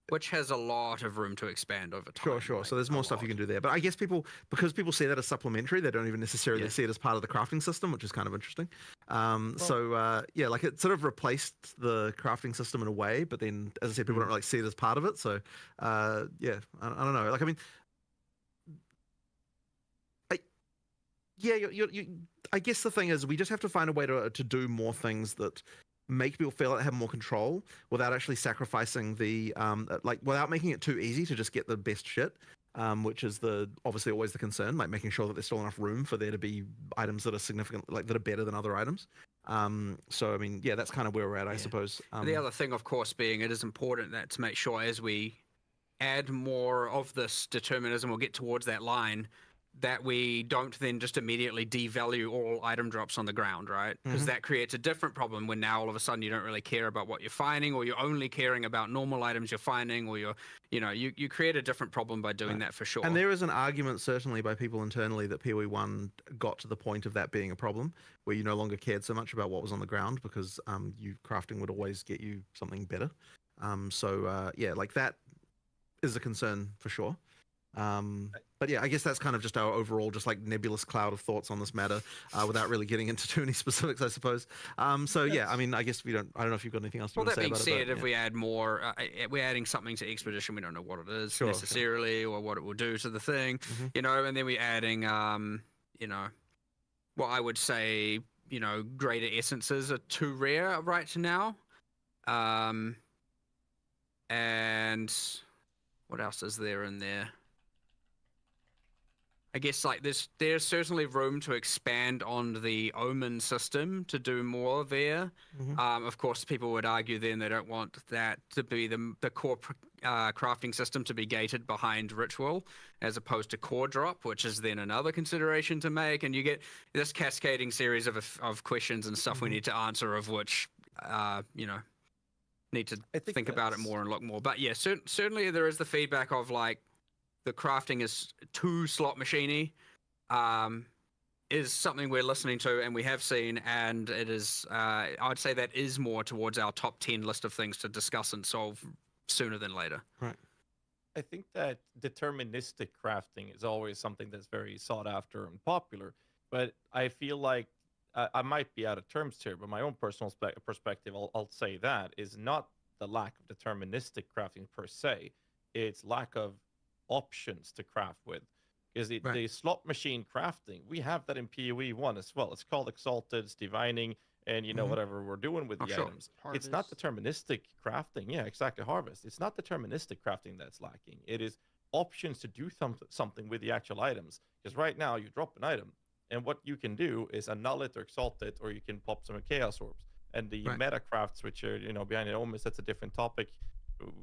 which has a lot of room to expand over time. Sure. like, So there's a more stuff you lot. can do there. But I guess because people see that as supplementary, they don't even necessarily Yeah. see it as part of the crafting system, which is kind of interesting. Yeah, like it sort of replaced the crafting system in a way, but then, as I said, people don't really see it as part of it. So, yeah, I don't know. Like, I mean, I guess the thing is we just have to find a way to do more things that make people feel like they have more control without actually sacrificing the like without making it too easy to just get the best shit, which is obviously always the concern, like making sure that there's still enough room for there to be items that are significant, like that are better than other items. So I mean, yeah, that's kind of where we're at, I suppose. The other thing, of course, being it is important that to make sure as we add more of this determinism or get towards that line, that we don't then just immediately devalue all item drops on the ground, right? Because that creates a different problem when now all of a sudden you don't really care about what you're finding, or you're only caring about normal items you're finding, or you create a different problem by doing that for sure. And there is an argument certainly by people internally that POE1 got to the point of that being a problem, where you no longer cared so much about what was on the ground because crafting would always get you something better. Yeah, like that is a concern for sure. But yeah, I guess that's kind of just our overall, just like nebulous cloud of thoughts on this matter, without really getting into too many specifics, I suppose. Yeah, I mean, I guess I don't know if you've got anything else to say about it. Well, that being said, if yeah. we add more, we're adding something to Expedition, we don't know what it is necessarily, or what it will do to the thing, and then we're adding, what I would say, greater essences are too rare right now. And what else is there in there? I guess like there's certainly room to expand on the Omen system to do more there. Of course, people would argue then they don't want that to be the core crafting system to be gated behind ritual as opposed to core drop, which is then another consideration to make. And you get this cascading series of questions and stuff we need to answer, of which need to think about it more and look more. But yeah, certainly there is the feedback of like, the crafting is too slot machiney, is something we're listening to and we have seen, and it is, I'd say that is more towards our top 10 list of things to discuss and solve sooner than later. Right. I think that deterministic crafting is always something that's very sought after and popular, but I feel like I might be out of terms here, but my own personal perspective, I'll say that, is not the lack of deterministic crafting per se, it's lack of options to craft with, because the slot machine crafting, we have that in POE1 as well. It's called Exalted, Divining, and whatever we're doing with the items. Harvest. It's not deterministic crafting. Yeah, exactly. Harvest. It's not deterministic crafting that's lacking. It is options to do something with the actual items. Because right now you drop an item, and what you can do is annul it or exalt it, or you can pop some chaos orbs. And the meta crafts, which are behind it, almost that's a different topic,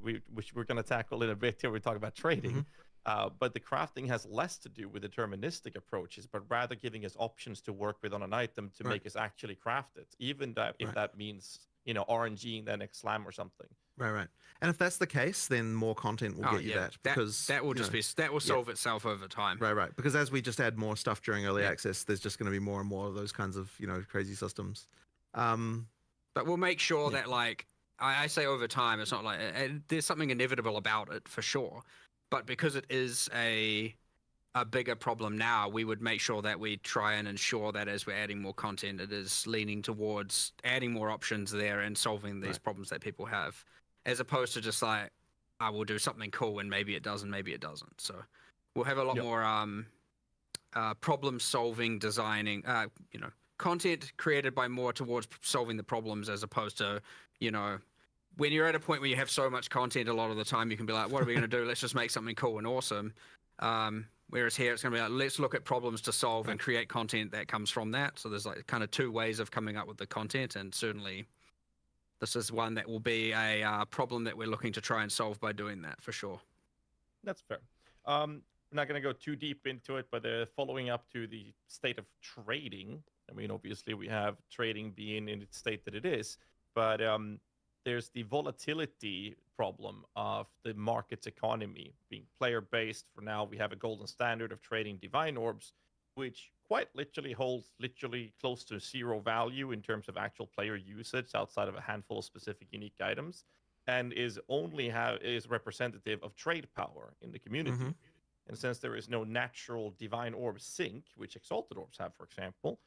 which we're going to tackle in a bit here. We talk about trading, but the crafting has less to do with deterministic approaches, but rather giving us options to work with on an item to make us actually craft it, even if that means RNGing the next slam or something. Right. And if that's the case, then more content will get you that, because that will that will solve itself over time. Right. Because as we just add more stuff during early access, there's just going to be more and more of those kinds of crazy systems. But we'll make sure that like. I say over time, it's not like there's something inevitable about it for sure, but because it is a bigger problem now, we would make sure that we try and ensure that as we're adding more content, it is leaning towards adding more options there and solving these problems that people have, as opposed to just like, I will do something cool and maybe it does and maybe it doesn't. So we'll have a lot more problem solving, designing, content created by more towards solving the problems, as opposed to, when you're at a point where you have so much content, a lot of the time you can be like, what are we going to do? Let's just make something cool and awesome. Whereas here it's going to be like, let's look at problems to solve and create content that comes from that. So there's like kind of two ways of coming up with the content. And certainly this is one that will be a problem that we're looking to try and solve by doing that for sure. That's fair. I'm not going to go too deep into it, but following up to the state of trading, I mean, obviously we have trading being in its state that it is, but there's the volatility problem of the market's economy being player-based. For now, we have a golden standard of trading divine orbs, which quite literally holds close to zero value in terms of actual player usage outside of a handful of specific unique items. and is representative of trade power in the community. And since there is no natural divine orb sink, which exalted orbs have, for example,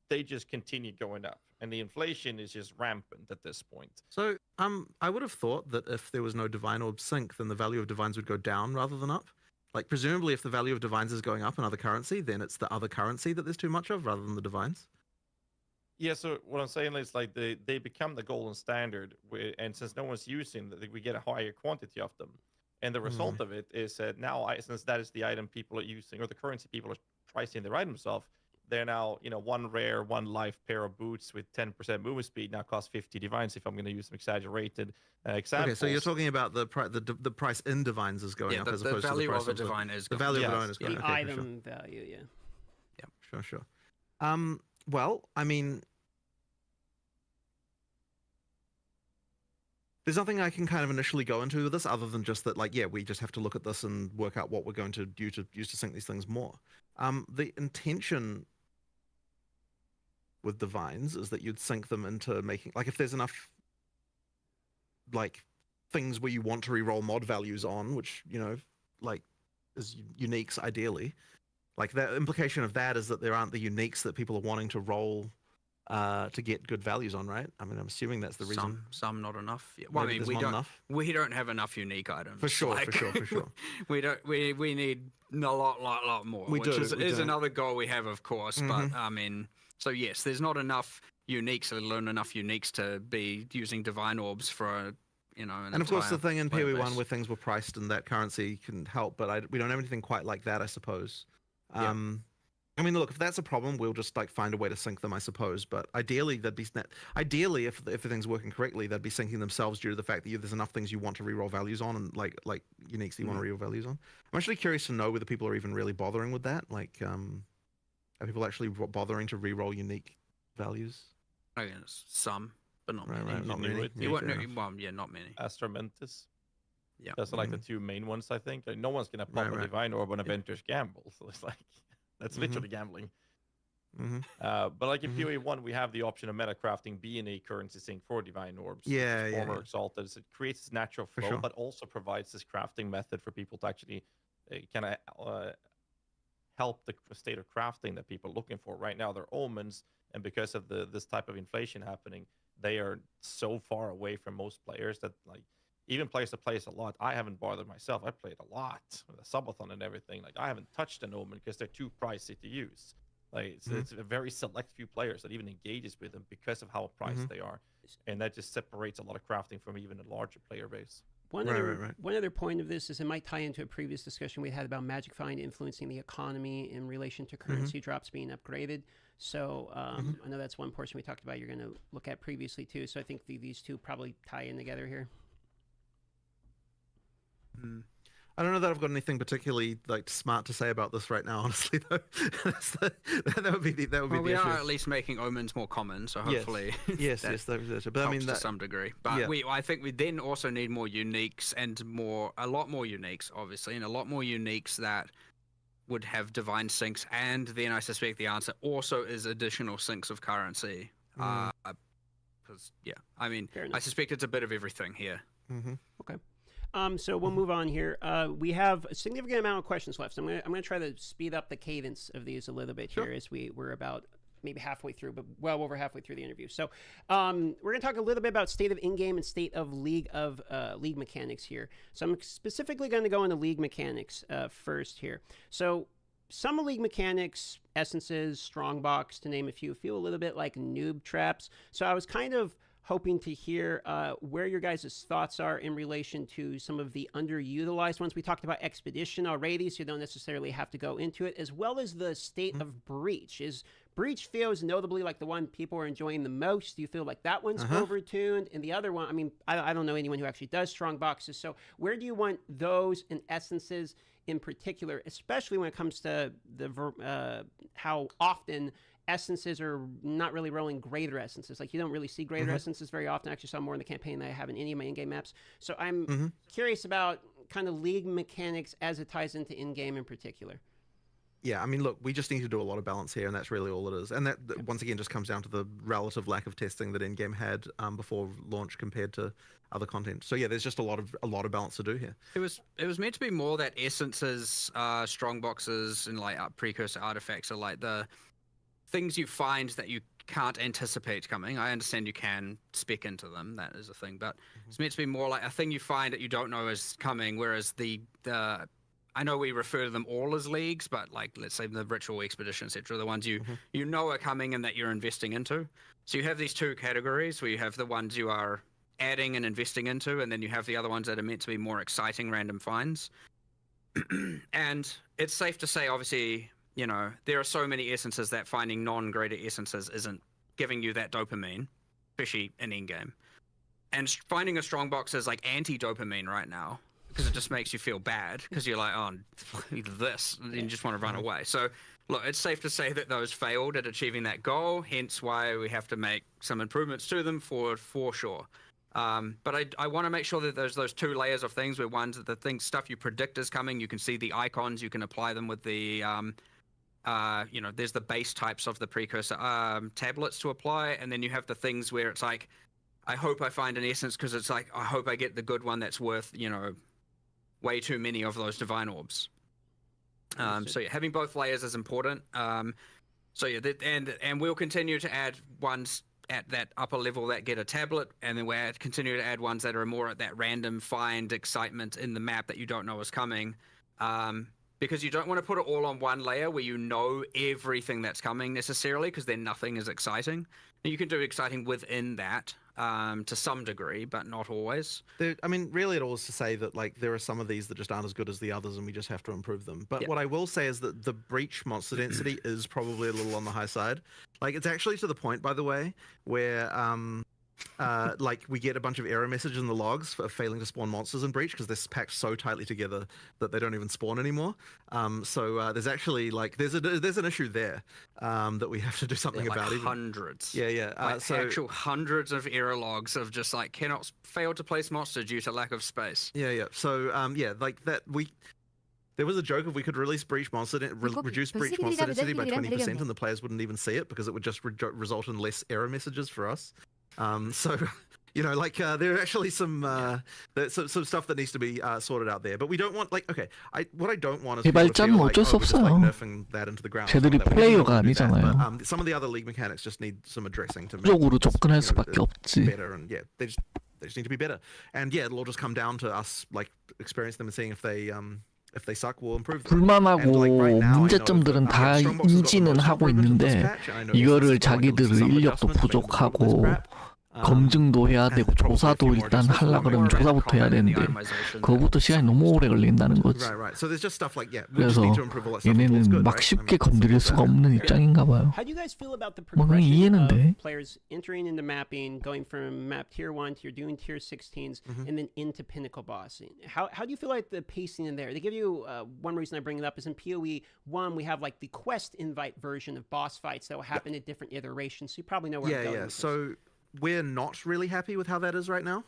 they just continue going up, and the inflation is just rampant at this point. So, I would have thought that if there was no divine orb sink, then the value of divines would go down rather than up. Like, presumably, if the value of divines is going up in other currency, then it's the other currency that there's too much of rather than the divines. Yeah, so what I'm saying is, like, they become the golden standard, and since no one's using them, we get a higher quantity of them. And the result of it is that now, since that is the item people are using, or the currency people are pricing their items off, they're now, one rare, one life pair of boots with 10% movement speed now costs 50 divines, if I'm going to use some exaggerated examples. Okay, so you're talking about the price in divines is going up as opposed to the price of a divine is the value of a divine is going the up. Okay, item value, yeah. Yeah, sure. Well, I mean, there's nothing I can kind of initially go into with this other than just that, like, yeah, we just have to look at this and work out what we're going to use to sync these things more. The intention with divines is that you'd sync them into making, like, if there's enough, like, things where you want to reroll mod values on, which, like, is uniques ideally, like, the implication of that is that there aren't the uniques that people are wanting to roll to get good values on, right? I mean, I'm assuming that's the reason. Some not enough. Yeah. Well, Maybe I mean, we don't have enough unique items. For sure. We don't. We need a lot more. We which do, is another goal we have, of course. But I mean, so yes, there's not enough uniques, let alone enough uniques to be using divine orbs for and of course, the thing in POE1 where things were priced and that currency can help, but we don't have anything quite like that, I suppose. I mean, look, if that's a problem, we'll just like find a way to sync them, I suppose. But ideally, if everything's working correctly, they'd be syncing themselves due to the fact that there's enough things you want to reroll values on, and like uniques that you want to reroll values on. I'm actually curious to know whether people are even really bothering with that. Like, are people actually bothering to reroll unique values? I guess some, but not many. Right, not many. Not many. Astromentis. Yeah, those are like the two main ones, I think. Like, no one's gonna pop a divine orb on Avengers Gamble, so it's like that's literally gambling. But like in POE1, we have the option of metacrafting being a currency sync for divine orbs. Former exalted. So it creates this natural flow, but also provides this crafting method for people to actually kind of help the state of crafting that people are looking for. Right now, they're omens, and because of this type of inflation happening, they are so far away from most players that, like, even players that plays a lot, I haven't bothered myself. I played a lot with a subathon and everything. Like, I haven't touched an omen because they're too pricey to use. Like, it's a very select few players that even engages with them because of how priced they are, and that just separates a lot of crafting from even a larger player base. One other point of this is it might tie into a previous discussion we had about Magic Find influencing the economy in relation to currency drops being upgraded. So I know that's one portion we talked about you're going to look at previously too. So I think these two probably tie in together here. I don't know that I've got anything particularly like smart to say about this right now, honestly. Though that would be the we issue. are at least making omens more common, so hopefully yes, but I mean to some degree. But I think we then also need more uniques and a lot more uniques, obviously, and a lot more uniques that would have divine sinks. And then I suspect the answer also is additional sinks of currency. Because I mean, I suspect it's a bit of everything here. Okay. So we'll move on here. We have a significant amount of questions left. So I'm gonna try to speed up the cadence of these a little bit here as we're about maybe halfway through, but well over halfway through the interview. So we're gonna talk a little bit about state of in-game and state of league mechanics here. So I'm specifically going to go into league mechanics first here. So some league mechanics, essences, strongbox, to name a few, feel a little bit like noob traps. So I was kind of hoping to hear where your guys' thoughts are in relation to some of the underutilized ones. We talked about Expedition already, so you don't necessarily have to go into it, as well as the state of Breach. Is Breach feels notably like the one people are enjoying the most? Do you feel like that one's overtuned? And the other one, I mean, I don't know anyone who actually does strong boxes, so where do you want those and essences in particular, especially when it comes to how often essences are not really rolling greater essences? Like, you don't really see greater essences very often. I actually saw more in the campaign than I have in any of my in-game maps. So I'm curious about kind of league mechanics as it ties into in-game in particular. Yeah, I mean, look, we just need to do a lot of balance here, and that's really all it is. And that once again just comes down to the relative lack of testing that in-game had before launch compared to other content. So yeah, there's just a lot of balance to do here. It was meant to be more that essences, strong boxes, and like precursor artifacts are like the things you find that you can't anticipate coming. I understand you can spec into them, that is a thing, but it's meant to be more like a thing you find that you don't know is coming, whereas the I know we refer to them all as leagues, but like let's say the ritual expedition, etc., the ones you know are coming and that you're investing into. So you have these two categories where you have the ones you are adding and investing into, and then you have the other ones that are meant to be more exciting random finds. And it's safe to say, obviously, you know, there are so many essences that finding non-greater essences isn't giving you that dopamine, especially in in-game. And finding a strong box is like anti-dopamine right now, because it just makes you feel bad, because you're like, oh, either this, and you just want to run away. So, look, it's safe to say that those failed at achieving that goal, hence why we have to make some improvements to them for sure. But I want to make sure that there's those two layers of things, where one's the things, stuff you predict is coming, you can see the icons, you can apply them with the, you know, there's the base types of the precursor tablets to apply, and then you have the things where it's like, I hope I find an essence, because it's like, I hope I get the good one that's worth, you know, way too many of those divine orbs. So yeah, having both layers is important. So yeah, and we'll continue to add ones at that upper level that get a tablet, and then we'll continue to add ones that are more at that random find excitement in the map that you don't know is coming. Because you don't want to put it all on one layer where you know everything that's coming necessarily, because then nothing is exciting. And you can do exciting within that to some degree, but not always. I mean, really it all is to say that like there are some of these that just aren't as good as the others, and we just have to improve them. But what I will say is that the breach monster density is probably a little on the high side. Like, it's actually to the point, by the way, where like we get a bunch of error messages in the logs for failing to spawn monsters in breach, because they're packed so tightly together that they don't even spawn anymore. So there's actually like there's an issue there that we have to do something like about. Hundreds. Yeah. Like so actual hundreds of error logs of just like cannot fail to place monster due to lack of space. Yeah. So yeah, like that there was a joke if we could release breach monster reduce breach monster density by 20%, and the players wouldn't even see it, because it would just result in less error messages for us. So, you know, like there are actually some stuff that needs to be sorted out there. But we don't want, like, okay, what I don't want is people to feel like, 어쩔 수 we're just like 없어요. nerfing that into the ground. 쟤들이 플레이어가 아니잖아요. But, some of the other league mechanics just need some addressing to make 적으로 it, 접근할 수밖에 없지. better, and yeah, they just need to be better. And yeah, it'll all just come down to us like experiencing them and seeing if they suck, we'll improve them. 불만하고 문제점들은 다 인지는 하고 있는데 이거를 자기들 인력도 부족하고 검증도 해야 되고 조사도 일단 하려 그러면 조사부터 해야 되는데 그거부터 시간이 너무 오래 걸린다는 거지. 그래서 얘네는 막 쉽게 건드릴 수가 없는 입장인가 봐요. How do you guys feel about the 뭐 그냥 이해는 돼. progression of players entering into mapping, going from map tier 1 to you're doing tier 16s, and then into pinnacle bossing? How do you feel like the pacing in there? They give you one reason I bring it up is in POE1 we have like the quest invite version of boss fights that will happen at different iterations. So you probably know where I'm going with this. So we're not really happy with how that is right now.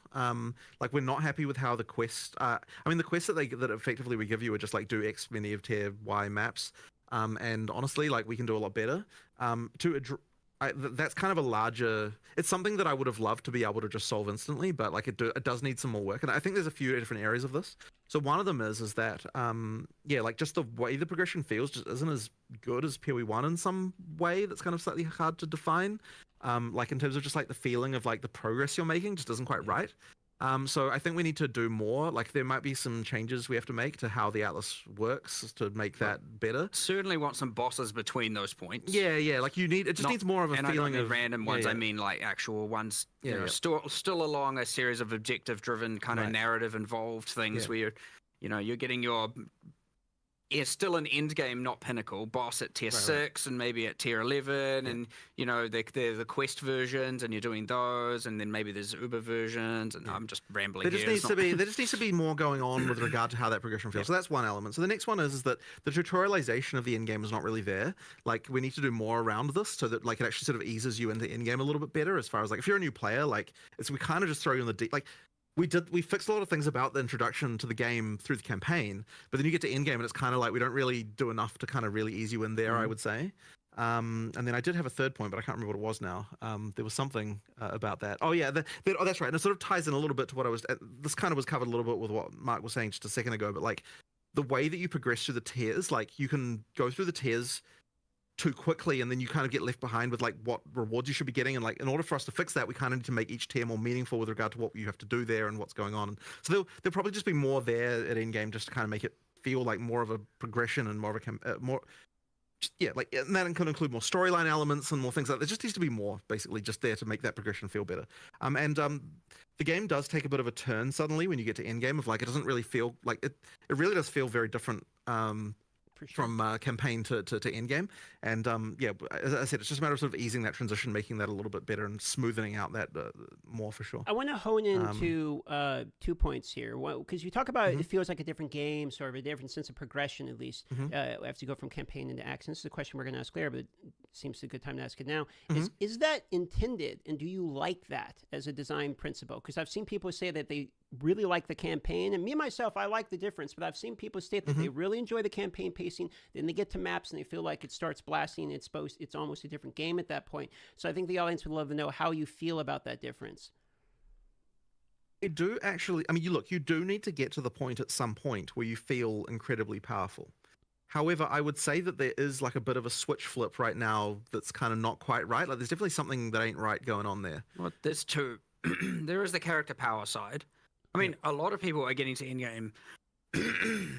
Like, we're not happy with how the quest. I mean, the quests that effectively we give you are just like do X many of tier Y maps. And honestly, like, we can do a lot better. That's kind of a larger. It's something that I would have loved to be able to just solve instantly, but like it does need some more work. And I think there's a few different areas of this. So one of them is that like just the way the progression feels just isn't as good as POE1 in some way. That's kind of slightly hard to define. Like in terms of just like the feeling of like the progress you're making just isn't quite right. So I think we need to do more. Like, there might be some changes we have to make to how the Atlas works to make that better. Certainly want some bosses between those points. Yeah. Like, it just needs more of a feeling of random ones. I mean, like actual ones. You know, still along a series of objective-driven kind of narrative-involved things where you're getting your. It's still an end game, not pinnacle. Boss at tier 6 and maybe at tier 11, and they're the quest versions, and you're doing those, and then maybe there's Uber versions, and I'm just rambling. There just needs to be more going on with regard to how that progression feels. So that's one element. So the next one is that the tutorialization of the end game is not really there. Like, we need to do more around this so that like it actually sort of eases you into end game a little bit better. As far as like if you're a new player, like we kind of just throw you in the deep. Like, we fixed a lot of things about the introduction to the game through the campaign, but then you get to endgame and it's kind of like we don't really do enough to kind of really ease you in there, I would say. And then I did have a third point, but I can't remember what it was now. There was something about that. Oh yeah, oh that's right. And it sort of ties in a little bit to what I was. This kind of was covered a little bit with what Mark was saying just a second ago. But like the way that you progress through the tiers, like you can go through the tiers too quickly, and then you kind of get left behind with like what rewards you should be getting. And like in order for us to fix that, we kind of need to make each tier more meaningful with regard to what you have to do there and what's going on. So there'll probably just be more there at endgame just to kind of make it feel like more of a progression and more of a more. Yeah, like, and that can include more storyline elements and more things like that. There just needs to be more, basically, just there to make that progression feel better. The game does take a bit of a turn suddenly when you get to endgame of like, it doesn't really feel like it really does feel very different from campaign to endgame. And yeah, as I said, it's just a matter of sort of easing that transition, making that a little bit better and smoothing out that more for sure. I want to hone into 2 points here. Because you talk about it feels like a different game, sort of a different sense of progression, at least. We have to go from campaign into action. This is a question we're going to ask later, but it seems a good time to ask it now. Is that intended, and do you like that as a design principle? Because I've seen people say that they really like the campaign, and me myself, I like the difference, but I've seen people state that they really enjoy the campaign pacing. Then they get to maps and they feel like it starts blasting. It's almost a different game at that point. So I think the audience would love to know how you feel about that difference. You do actually, I mean, you do need to get to the point at some point where you feel incredibly powerful. However, I would say that there is like a bit of a switch flip right now that's kind of not quite right. Like there's definitely something that ain't right going on there. Well, there's two. There is the character power side. I mean, a lot of people are getting to endgame.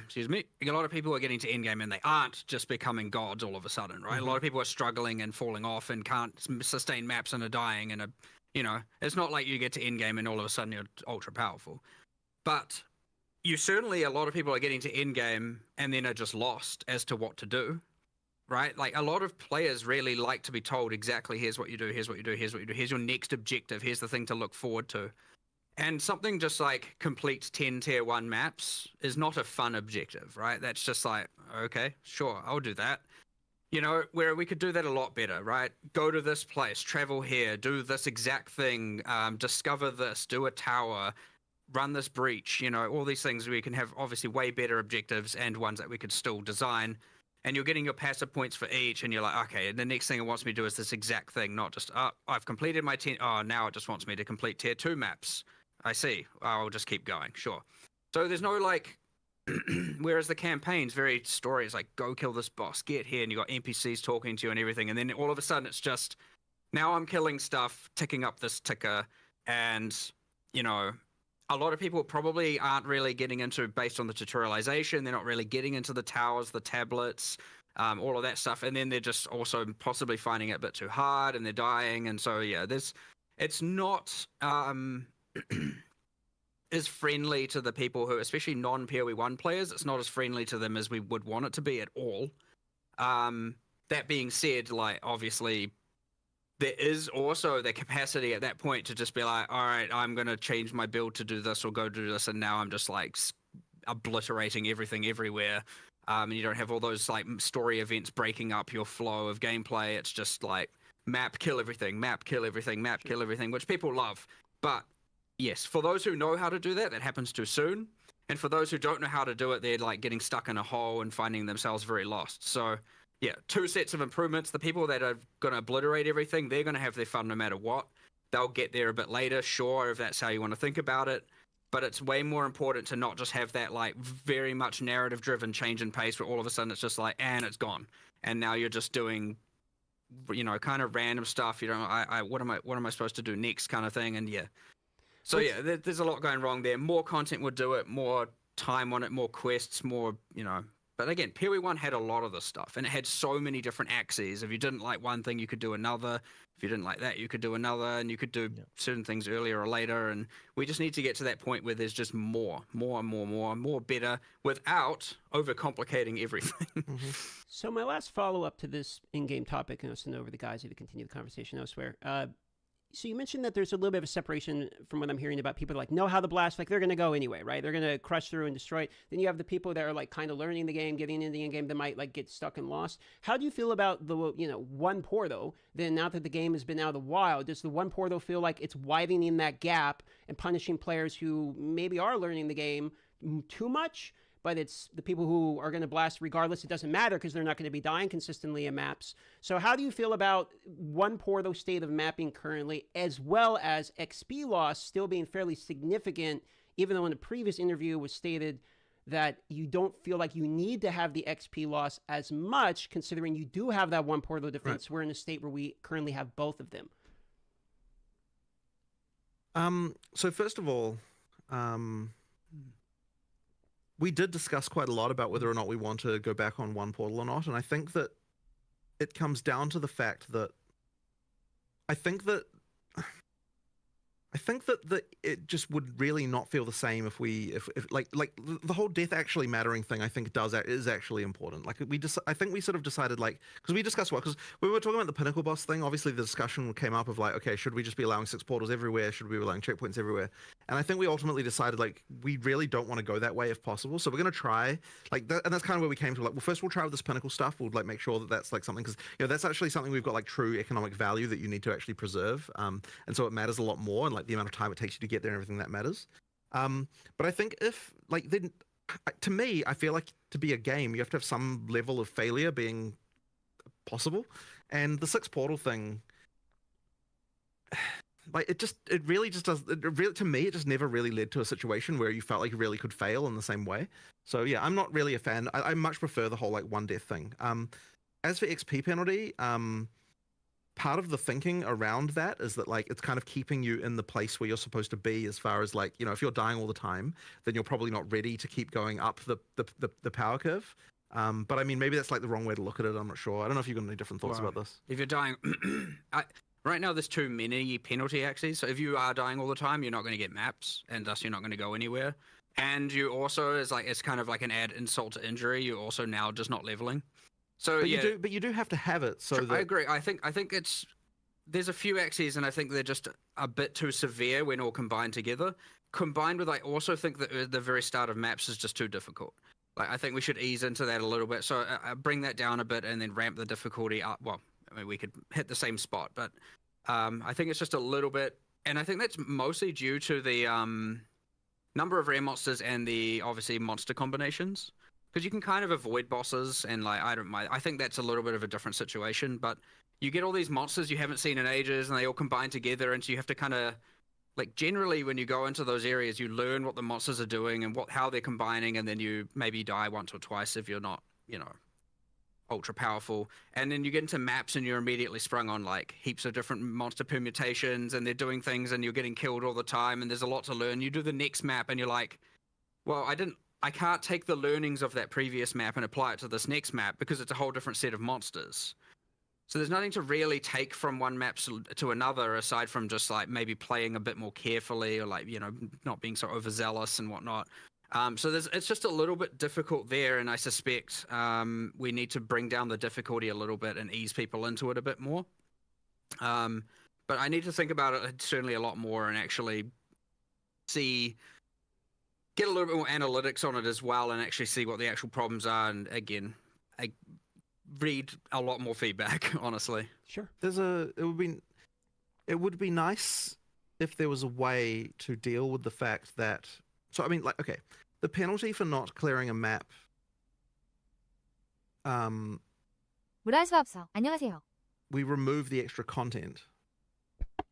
Excuse me. A lot of people are getting to endgame and they aren't just becoming gods all of a sudden, right? A lot of people are struggling and falling off and can't sustain maps and are dying and it's not like you get to endgame and all of a sudden you're ultra powerful. But a lot of people are getting to endgame and then are just lost as to what to do, right? Like a lot of players really like to be told exactly, here's what you do, here's what you do, here's what you do, here's your next objective, here's the thing to look forward to. And something just like complete 10 tier 1 maps is not a fun objective, right? That's just like, okay, sure, I'll do that. Where we could do that a lot better, right? Go to this place, travel here, do this exact thing, discover this, do a tower, run this breach, all these things. We can have obviously way better objectives and ones that we could still design. And you're getting your passive points for each, and you're like, okay, the next thing it wants me to do is this exact thing, not just, I've completed my 10, now it just wants me to complete tier 2 maps. I see. I'll just keep going. Sure. So there's no like, whereas the campaign's very story is like, go kill this boss, get here, and you got NPCs talking to you and everything. And then all of a sudden it's just, now I'm killing stuff, ticking up this ticker. And, a lot of people probably aren't really getting into, based on the tutorialization, they're not really getting into the towers, the tablets, all of that stuff. And then they're just also possibly finding it a bit too hard and they're dying. And so, yeah, it's not, is friendly to the people who, especially non-POE1 players, it's not as friendly to them as we would want it to be at all. That being said, like, obviously, there is also the capacity at that point to just be like, all right, I'm going to change my build to do this or go do this, and now I'm just, like, obliterating everything everywhere. And you don't have all those, like, story events breaking up your flow of gameplay. It's just, like, map, kill everything, map, kill everything, map, kill everything, which people love. But yes, for those who know how to do that happens too soon. And for those who don't know how to do it, they're like getting stuck in a hole and finding themselves very lost. So yeah, 2 sets of improvements. The people that are going to obliterate everything, they're going to have their fun no matter what. They'll get there a bit later, sure, if that's how you want to think about it. But it's way more important to not just have that like very much narrative-driven change in pace where all of a sudden it's just like, and it's gone. And now you're just doing, kind of random stuff. What am I supposed to do next kind of thing? And yeah. So yeah, there's a lot going wrong there. More content would do it, more time on it, more quests, more, But again, POE1 had a lot of this stuff, and it had so many different axes. If you didn't like one thing, you could do another. If you didn't like that, you could do another, and you could do certain things earlier or later. And we just need to get to that point where there's just more better, without overcomplicating everything. So my last follow-up to this in-game topic, and I'll send over the guys who to continue the conversation elsewhere. So you mentioned that there's a little bit of a separation from what I'm hearing about people like know how the blast, like they're going to go anyway, right? They're going to crush through and destroy it. Then you have the people that are like kind of learning the game, getting into the game that might like get stuck and lost. How do you feel about the, one pour though? Then now that the game has been out of the wild, does the one pour though feel like it's widening that gap and punishing players who maybe are learning the game too much? But it's the people who are going to blast regardless. It doesn't matter because they're not going to be dying consistently in maps. So how do you feel about one pour though state of mapping currently, as well as XP loss still being fairly significant, even though in the previous interview was stated that you don't feel like you need to have the XP loss as much, considering you do have that one pour though defense. Right. We're in a state where we currently have both of them. So first of all, we did discuss quite a lot about whether or not we want to go back on one portal or not, and I think that it comes down to the fact that I think that it just would really not feel the same if like the whole death actually mattering thing. I think is actually important. Like I think we sort of decided, like, because we discussed because we were talking about the pinnacle boss thing. Obviously, the discussion came up of like, okay, should we just be allowing 6 portals everywhere? Should we be allowing checkpoints everywhere? And I think we ultimately decided like we really don't want to go that way if possible. So we're gonna try like that, and that's kind of where we came to like, well, first we'll try with this pinnacle stuff. We'll like make sure that that's like something, because that's actually something we've got like true economic value that you need to actually preserve. And so it matters a lot more, and like the amount of time it takes you to get there and everything that matters. But I think if like then to me, I feel like to be a game, you have to have some level of failure being possible, and the 6 portal thing, like it really just does. To me, it just never really led to a situation where you felt like you really could fail in the same way. So yeah, I'm not really a fan. I much prefer the whole like one death thing. As for XP penalty, part of the thinking around that is that like it's kind of keeping you in the place where you're supposed to be, as far as like, if you're dying all the time, then you're probably not ready to keep going up the power curve. But I mean, maybe that's like the wrong way to look at it. I'm not sure. I don't know if you've got any different thoughts about this. If you're dying, right now there's too many penalty axes. So if you are dying all the time, you're not going to get maps, and thus you're not going to go anywhere. And you also it's kind of like an add insult to injury. You're also now just not leveling. So but you do have to have it. So I agree. I think there's a few axes, and I think they're just a bit too severe when all combined together. Combined with, I also think that the very start of maps is just too difficult. Like, I think we should ease into that a little bit. So bring that down a bit and then ramp the difficulty up. Well, I mean, we could hit the same spot, but I think it's just a little bit, and I think that's mostly due to the number of rare monsters and the obviously monster combinations. Because you can kind of avoid bosses, and like I don't mind. I think that's a little bit of a different situation, but you get all these monsters you haven't seen in ages, and they all combine together, and so you have to kind of like, generally when you go into those areas, you learn what the monsters are doing and how they're combining, and then you maybe die once or twice if you're not, ultra powerful. And then you get into maps and you're immediately sprung on like heaps of different monster permutations, and they're doing things, and you're getting killed all the time, and there's a lot to learn. You do the next map and you're like, well, I can't take the learnings of that previous map and apply it to this next map because it's a whole different set of monsters. So there's nothing to really take from one map to another, aside from just like maybe playing a bit more carefully, or like, not being so overzealous and whatnot. So it's just a little bit difficult there, and I suspect we need to bring down the difficulty a little bit and ease people into it a bit more. But I need to think about it certainly a lot more, and actually get a little bit more analytics on it as well, and actually see what the actual problems are. And again, I read a lot more feedback, honestly. Sure. It would be nice if there was a way to deal with the fact that, so I mean, like, okay, the penalty for not clearing a map, 물알수 안녕하세요. we remove the extra content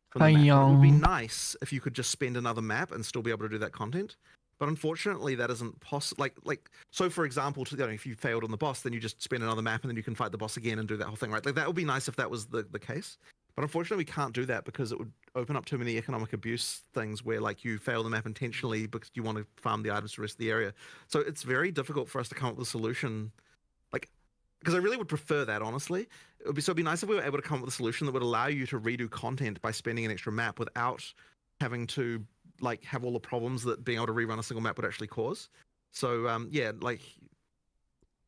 from the map. It would be nice if you could just spend another map and still be able to do that content. But unfortunately, that isn't possible. Like, so for example, if you failed on the boss, then you just spend another map and then you can fight the boss again and do that whole thing, right? Like, that would be nice if that was the case. But unfortunately, we can't do that because it would open up too many economic abuse things where, like, you fail the map intentionally because you want to farm the items to the rest of the area. So it's very difficult for us to come up with a solution. Like, because I really would prefer that, honestly. It'd be nice if we were able to come up with a solution that would allow you to redo content by spending an extra map without having to like have all the problems that being able to rerun a single map would actually cause. So yeah, like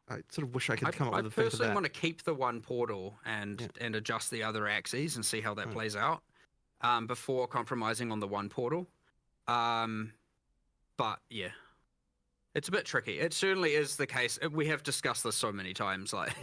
I sort of wish I could come up with a thing for that. I personally want to keep the one portal and adjust the other axes and see how that plays out. before compromising on the one portal. But yeah, it's a bit tricky. It certainly is the case. We have discussed this so many times. Like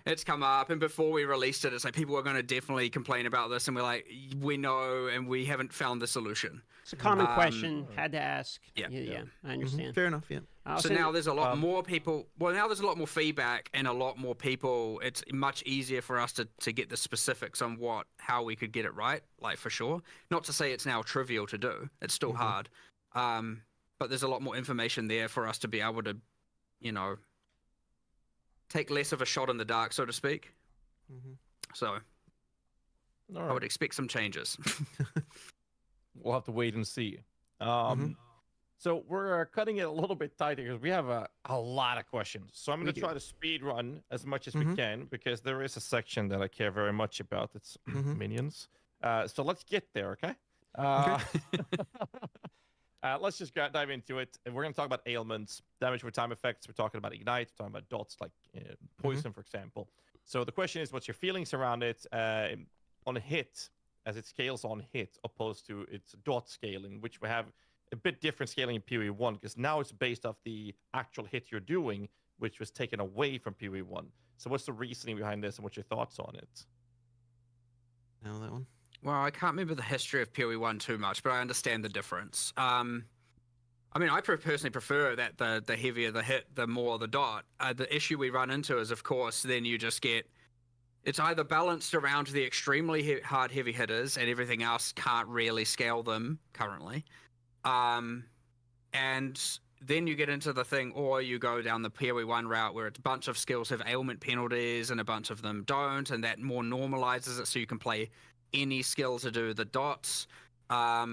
it's come up, and before we released it, it's like people are going to definitely complain about this, and we're like, we know, and we haven't found the solution. It's a common question. Had to ask. Yeah, I understand. Fair enough. Yeah. So now there's a lot more people. Well, now there's a lot more feedback and a lot more people. It's much easier for us to get the specifics on how we could get it right. Like for sure. Not to say it's now trivial to do. It's still hard. But there's a lot more information there for us to be able to, take less of a shot in the dark, so to speak. So I would expect some changes. We'll have to wait and see. So we're cutting it a little bit tighter because we have a lot of questions. So I'm going to try to speed run as much as we can because there is a section that I care very much about. It's minions. So let's get there, okay? Let's just dive into it. We're going to talk about ailments, damage with time effects. We're talking about ignite. We're talking about dots like poison, for example. So the question is, what's your feelings around it on a hit, as it scales on hit, opposed to its dot scaling, which we have a bit different scaling in POE1, because now it's based off the actual hit you're doing, which was taken away from POE1. So what's the reasoning behind this, and what's your thoughts on it? Know that one? Well, I can't remember the history of POE1 too much, but I understand the difference. I mean, I personally prefer that the heavier the hit, the more the dot. The issue we run into is, of course, then you just get... It's either balanced around the extremely hard heavy hitters and everything else can't really scale them currently. And then you get into the thing, or you go down the POE1 route where a bunch of skills have ailment penalties and a bunch of them don't, and that more normalizes it so you can play any skill to do the dots. I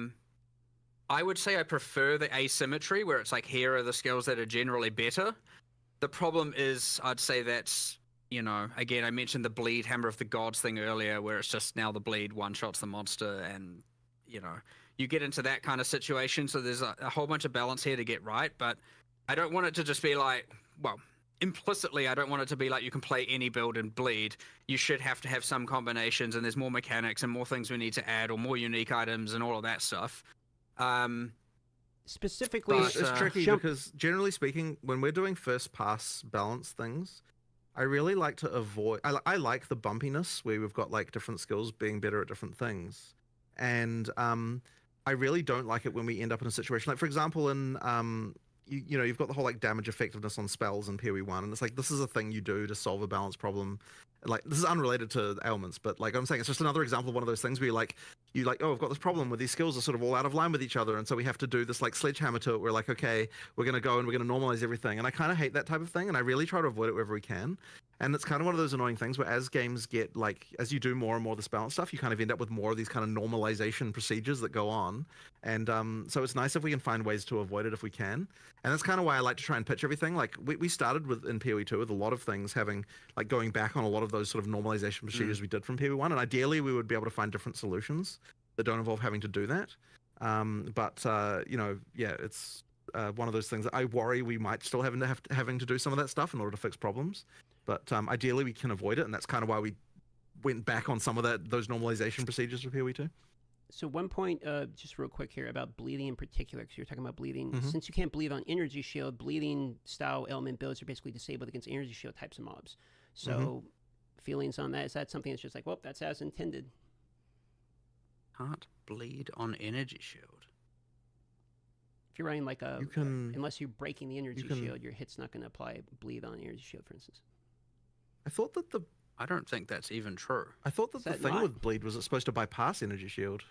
would say I prefer the asymmetry where it's like, here are the skills that are generally better. The problem is, I'd say that's, again, I mentioned the bleed Hammer of the Gods thing earlier, where it's just now the bleed one-shots the monster, and, you get into that kind of situation. So there's a whole bunch of balance here to get right, but I don't want it to just be like, well, implicitly, I don't want it to be like you can play any build and bleed. You should have to have some combinations, and there's more mechanics and more things we need to add, or more unique items and all of that stuff. Specifically, it's tricky because generally speaking, when we're doing first pass balance things, I really like to avoid... I like the bumpiness where we've got like different skills being better at different things. And I really don't like it when we end up in a situation like, for example, in you've got the whole like damage effectiveness on spells in POE1, and it's like, this is a thing you do to solve a balance problem. Like, this is unrelated to ailments, but like I'm saying, it's just another example of one of those things where you like, oh, I've got this problem where these skills are sort of all out of line with each other, and so we have to do this like sledgehammer to it. We're like, okay, we're going to go and we're going to normalize everything. And I kind of hate that type of thing, and I really try to avoid it wherever we can. And it's kind of one of those annoying things where as games get like, as you do more and more of this balance stuff, you kind of end up with more of these kind of normalization procedures that go on. And so it's nice if we can find ways to avoid it if we can. And that's kind of why I like to try and pitch everything. Like we started with in POE2 with a lot of things having like going back on a lot of those sort of normalization procedures we did from POE1. And ideally we would be able to find different solutions that don't involve having to do that. It's one of those things that I worry we might still having to do some of that stuff in order to fix problems. But ideally we can avoid it, and that's kind of why we went back on some of those normalization procedures for POE2. So one point, just real quick here about bleeding in particular, because you're talking about bleeding. Since you can't bleed on energy shield, bleeding style element builds are basically disabled against energy shield types of mobs. So feelings on that? Is that something that's just like, well, that's as intended? Can't bleed on energy shield. If you're running like unless you're breaking the energy shield, your hit's not going to apply bleed on energy shield, for instance. I thought that I don't think that's even true. I thought that the thing with bleed was it's supposed to bypass energy shield.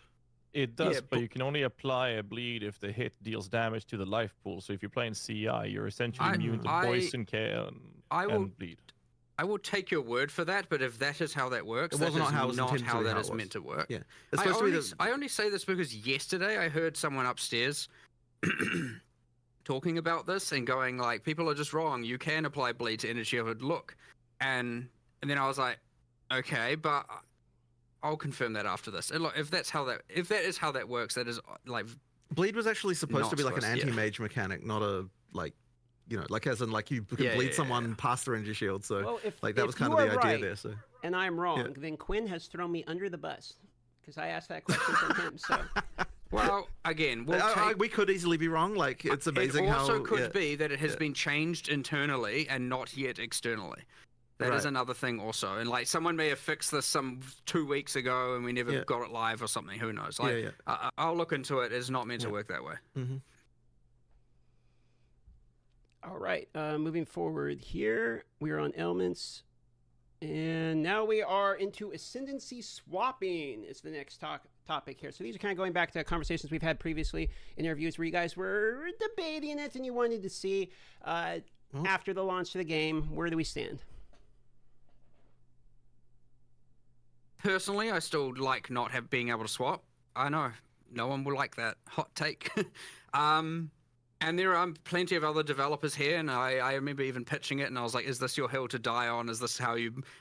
It does, but you can only apply a bleed if the hit deals damage to the life pool. So if you're playing CI, you're essentially immune to poison, care, and bleed. I will take your word for that, but if that is how that works, that is not how that is meant to work. Yeah, I only say this because yesterday I heard someone upstairs talking about this and going like, people are just wrong. You can apply bleed to energy shield. Look, and then I was like, okay, but I'll confirm that after this. And look, if that is how that works, that is like bleed was actually supposed to be like an anti-mage mechanic, not a like, like as in like you can bleed someone past their energy shield. So that was kind of the idea there. So and I'm wrong, then Quinn has thrown me under the bus. because I asked that question from him. So. Well, again, we could easily be wrong. Like, it's amazing how... It also could be that it has been changed internally and not yet externally. That is another thing also. And, like, someone may have fixed this 2 weeks ago and we never got it live or something. Who knows? Like, I'll look into it. It's not meant to work that way. Mm-hmm. All right. Moving forward here, we are on elements. And now we are into ascendancy swapping. It's the next topic here. So these are kind of going back to conversations we've had previously in interviews where you guys were debating it and you wanted to see after the launch of the game, where do we stand? Personally, I still like not being able to swap. I know no one will like that hot take. And there are plenty of other developers here, and I remember even pitching it, and I was like, "Is this your hill to die on? Is this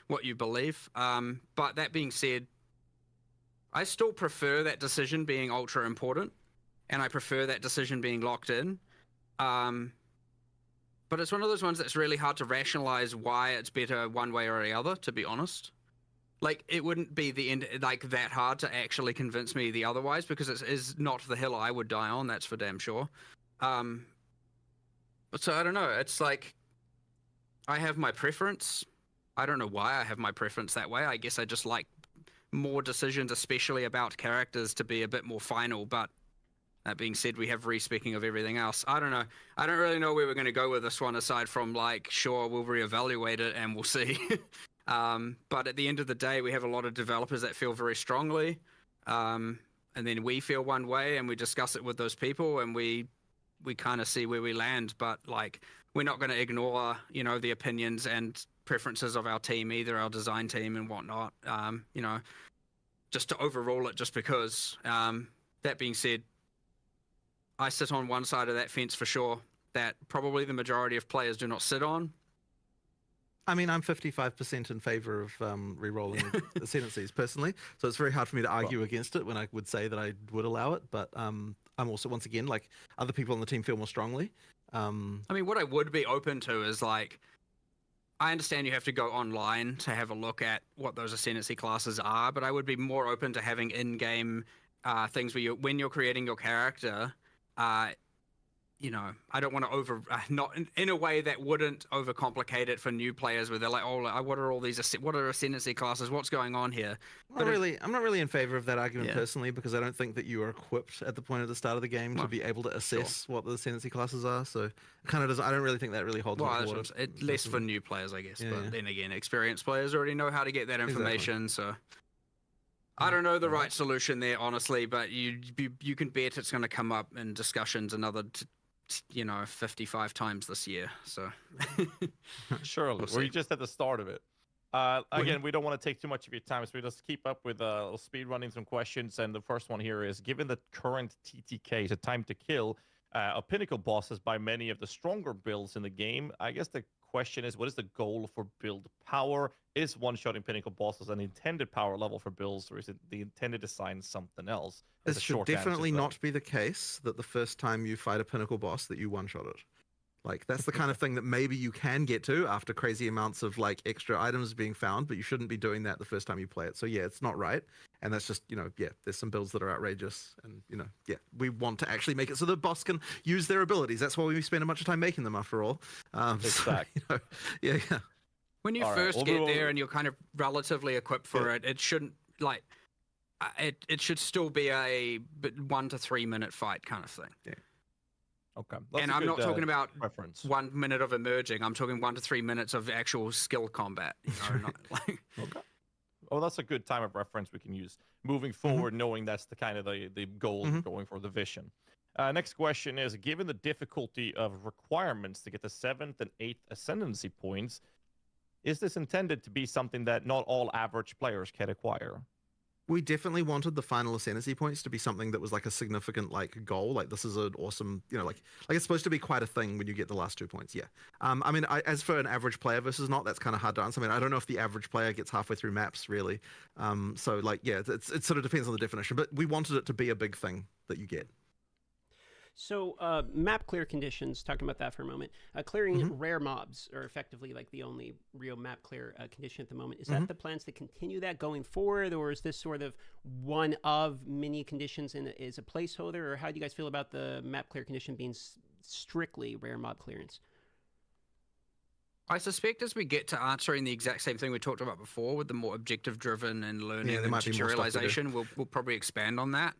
what you believe?" But that being said, I still prefer that decision being ultra important, and I prefer that decision being locked in. But it's one of those ones that's really hard to rationalize why it's better one way or the other. To be honest, like it wouldn't be that hard to actually convince me the otherwise, because it is not the hill I would die on. That's for damn sure. But so I don't know. It's like I have my preference. I don't know why I have my preference that way. I guess I just like more decisions, especially about characters, to be a bit more final. But that being said, we have respecking of everything else. I don't know. I don't really know where we're going to go with this one, aside from like, sure, we'll reevaluate it and we'll see. But at the end of the day, we have a lot of developers that feel very strongly. And then we feel one way and we discuss it with those people and we kind of see where we land, but like we're not going to ignore, the opinions and preferences of our team, either our design team and whatnot, just to overrule it just because. That being said, I sit on one side of that fence for sure that probably the majority of players do not sit on. I mean, I'm 55% in favor of re-rolling ascendancies personally, so it's very hard for me to argue against it when I would say that I would allow it, but I'm also, once again, like, other people on the team feel more strongly. I mean, what I would be open to is, like, I understand you have to go online to have a look at what those ascendancy classes are, but I would be more open to having in-game things where when you're creating your character, I don't want to not in a way that wouldn't overcomplicate it for new players where they're like, what are all these, what are ascendancy classes? What's going on here? I'm not really in favor of that argument personally, because I don't think that you are equipped at the point of the start of the game to be able to assess what the ascendancy classes are. So it kind of doesn't, I don't really think that really holds water. It's less for new players, I guess. But then again, experienced players already know how to get that information. Exactly. So I don't know the right solution there, honestly, but you can bet it's going to come up in discussions another 55 times this year. So surely we're just at the start of it. Again, we don't want to take too much of your time, so we just keep up with speed running some questions. And the first one here is, given the current TTK, the time to kill, of pinnacle bosses by many of the stronger builds in the game, I guess the question is, what is the goal for build power? Is one-shotting pinnacle bosses an intended power level for builds, or is it the intended design something else? This should definitely not be the case that the first time you fight a pinnacle boss that you one-shot it. Like, that's the kind of thing that maybe you can get to after crazy amounts of, like, extra items being found, but you shouldn't be doing that the first time you play it. So, yeah, it's not right. And that's just, there's some builds that are outrageous. And, we want to actually make it so the boss can use their abilities. That's why we spend a bunch of time making them, after all. Exactly. So, yeah. When you first get there and you're kind of relatively equipped for it, it shouldn't, like, it should still be a 1 to 3 minute fight kind of thing. Yeah. Okay. And I'm not talking about reference. 1 minute of emerging. I'm talking 1 to 3 minutes of actual skill combat. Okay. Oh, that's a good time of reference we can use moving forward, knowing that's the kind of the goal going for the vision. Next question is, given the difficulty of requirements to get the 7th and 8th ascendancy points, is this intended to be something that not all average players can acquire? We definitely wanted the final ascendancy points to be something that was like a significant goal. Like, this is an awesome, like it's supposed to be quite a thing when you get the last 2 points. Yeah. I mean, as for an average player versus not, that's kind of hard to answer. I mean, I don't know if the average player gets halfway through maps really. So it sort of depends on the definition, but we wanted it to be a big thing that you get. So, map clear conditions, talking about that for a moment. Clearing rare mobs are effectively like the only real map clear condition at the moment. Is that the plans to continue that going forward, or is this sort of one of many conditions and is a placeholder, or how do you guys feel about the map clear condition being strictly rare mob clearance? I suspect as we get to answering the exact same thing we talked about before with the more objective driven and learning and tutorialization, we'll probably expand on that.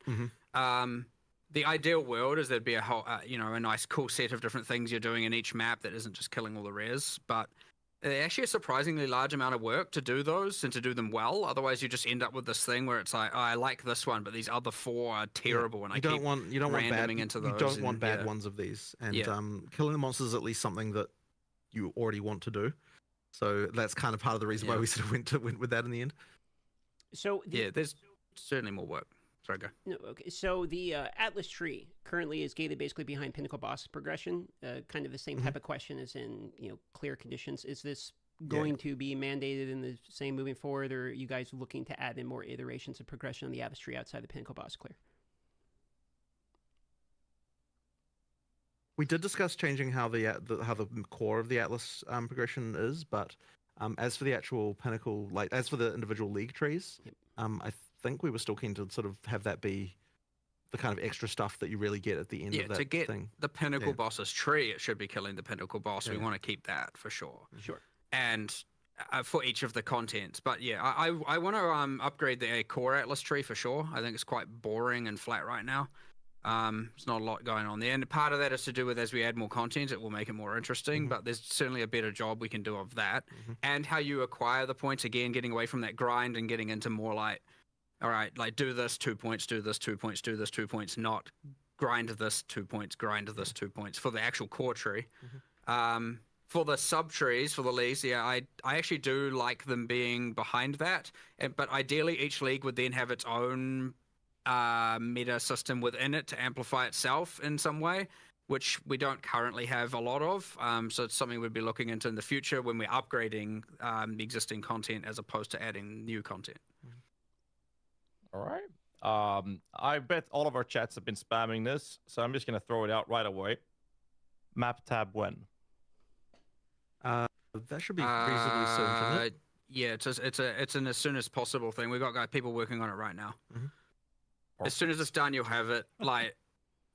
The ideal world is there'd be a whole, a nice cool set of different things you're doing in each map that isn't just killing all the rares, but actually a surprisingly large amount of work to do those and to do them well. Otherwise, you just end up with this thing where it's like, oh, I like this one, but these other 4 are terrible, and you don't want bad ones of these. And killing the monsters is at least something that you already want to do. So that's kind of part of the reason why we sort of went with that in the end. So there's certainly more work. Sorry, go. No, okay. So the Atlas tree currently is gated basically behind Pinnacle boss progression. Kind of the same type of question as in clear conditions. Is this going to be mandated in the same moving forward, or are you guys looking to add in more iterations of progression on the Atlas tree outside the Pinnacle boss clear? We did discuss changing how the core of the Atlas progression is, but as for the actual Pinnacle, like as for the individual league trees, I think we were still keen to sort of have that be the kind of extra stuff that you really get at the end of that to get thing. The Pinnacle boss's tree, it should be killing the Pinnacle boss. We want to keep that for sure. Sure. And for each of the contents. But yeah, I want to upgrade the core Atlas tree for sure. I think it's quite boring and flat right now. There's not a lot going on there. And part of that is to do with as we add more content, it will make it more interesting. But there's certainly a better job we can do of that. And how you acquire the points, again, getting away from that grind and getting into more like, all right, like do this 2 points, do this 2 points, do this 2 points, not grind this 2 points, grind this 2 points for the actual core tree. For the sub trees, for the leagues, I actually do like them being behind that. But ideally, each league would then have its own meta system within it to amplify itself in some way, which we don't currently have a lot of. So it's something we'd be looking into in the future when we're upgrading the existing content as opposed to adding new content. All right. I bet all of our chats have been spamming this, so I'm just going to throw it out right away. Map tab when? That should be reasonably soon, shouldn't it? Yeah, it's an as soon as possible thing. We've got people working on it right now. As soon as it's done, you'll have it. Like,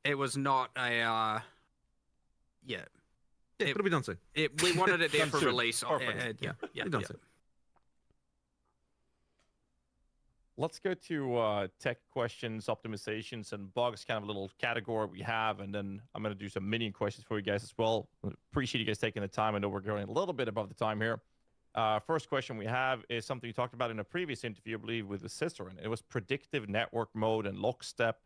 it was not a it'll be done soon. We wanted it there for release. Done soon. Let's go to tech questions, optimizations, and bugs, kind of a little category we have, and then I'm going to do some minion questions for you guys as well. Appreciate you guys taking the time. I know we're going a little bit above the time here. First question we have is something you talked about in a previous interview, I believe, with the Cicerin. It was predictive network mode and lockstep.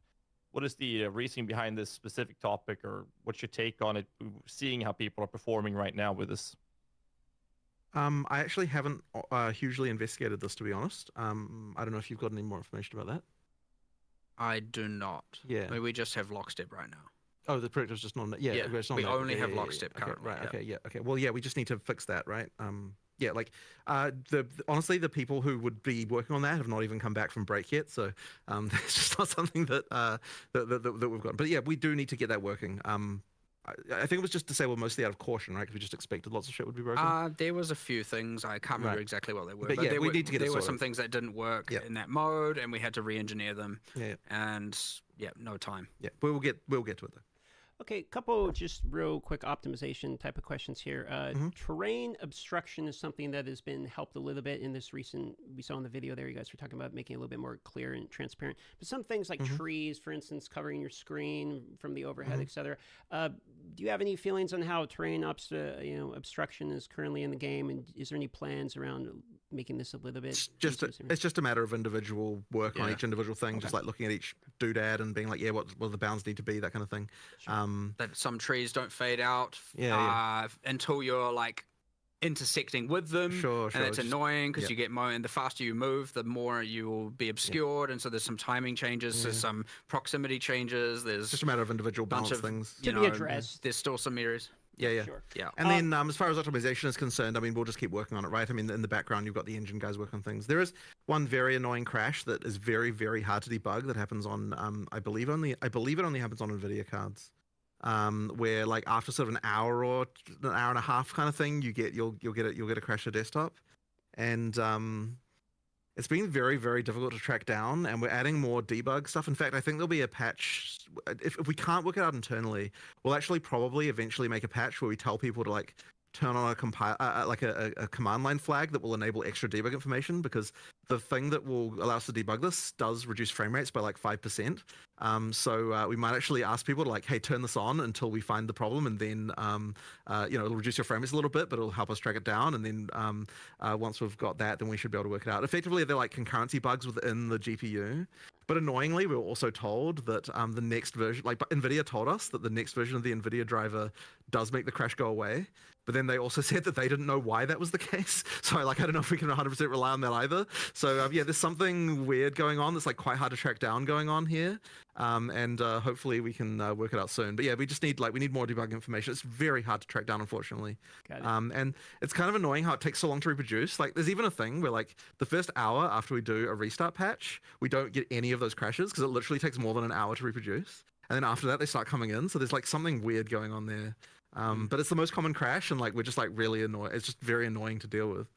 What is the reasoning behind this specific topic, or what's your take on it, seeing how people are performing right now with this? I actually haven't hugely investigated this, to be honest. I don't know if you've got any more information about that. I do not. Yeah. I mean, we just have lockstep right now. Oh, the predictor's just not. We only have lockstep currently. Okay. Well, yeah, we just need to fix that, right? Honestly, the people who would be working on that have not even come back from break yet, so it's just not something that we've got. But yeah, we do need to get that working. I think it was just disabled mostly out of caution, right? Because we just expected lots of shit would be broken. There was a few things. I can't remember exactly what they were. But yeah, we need to get it sorted. There were some things that didn't work in that mode, and we had to re-engineer them. And no time. Yeah, but we'll get to it though. Okay, couple just real quick optimization type of questions here. Terrain obstruction is something that has been helped a little bit in this recent, we saw in the video there, you guys were talking about making it a little bit more clear and transparent. But some things like trees, for instance, covering your screen from the overhead, etc. Do you have any feelings on how terrain obstruction is currently in the game? And is there any plans around making this a little bit it's just a matter of individual work on each individual thing, just like looking at each doodad and being like, what the bounds need to be, that kind of thing. That some trees don't fade out until you're like intersecting with them. Sure. And it's annoying because you get more, and the faster you move, the more you will be obscured. And so there's some timing changes, there's some proximity changes. There's just a matter of individual balance things to be addressed. There's still some areas. Sure. And then as far as optimization is concerned, I mean, we'll just keep working on it, right? I mean, in the background, you've got the engine guys working on things. There is one very annoying crash that is very, very hard to debug that happens on, I believe it only happens on NVIDIA cards. where like after sort of an hour or an hour and a half kind of thing, you'll get a crash to desktop, and it's been very, very difficult to track down, and we're adding more debug stuff. In fact, I think there'll be a patch. If we can't work it out internally, we'll actually probably eventually make a patch where we tell people to like turn on a command line flag that will enable extra debug information, because the thing that will allow us to debug this does reduce frame rates by like 5%. So we might actually ask people to like, hey, turn this on until we find the problem, and then it'll reduce your frame rates a little bit, but it'll help us track it down. And then once we've got that, then we should be able to work it out. Effectively, they're like concurrency bugs within the GPU. But annoyingly, we were also told that the next version, like NVIDIA told us that the next version of the NVIDIA driver does make the crash go away. But then they also said that they didn't know why that was the case. So like, I don't know if we can 100% rely on that either. So yeah, there's something weird going on that's like quite hard to track down going on here. And hopefully we can work it out soon. But yeah, we just need we need more debug information. It's very hard to track down, unfortunately. Got it. And it's kind of annoying how it takes so long to reproduce. Like there's even a thing where like the first hour after we do a restart patch, we don't get any of those crashes because it literally takes more than an hour to reproduce. And then after that, they start coming in. So there's like something weird going on there. But it's the most common crash, and like we're just like really annoyed. It's just very annoying to deal with.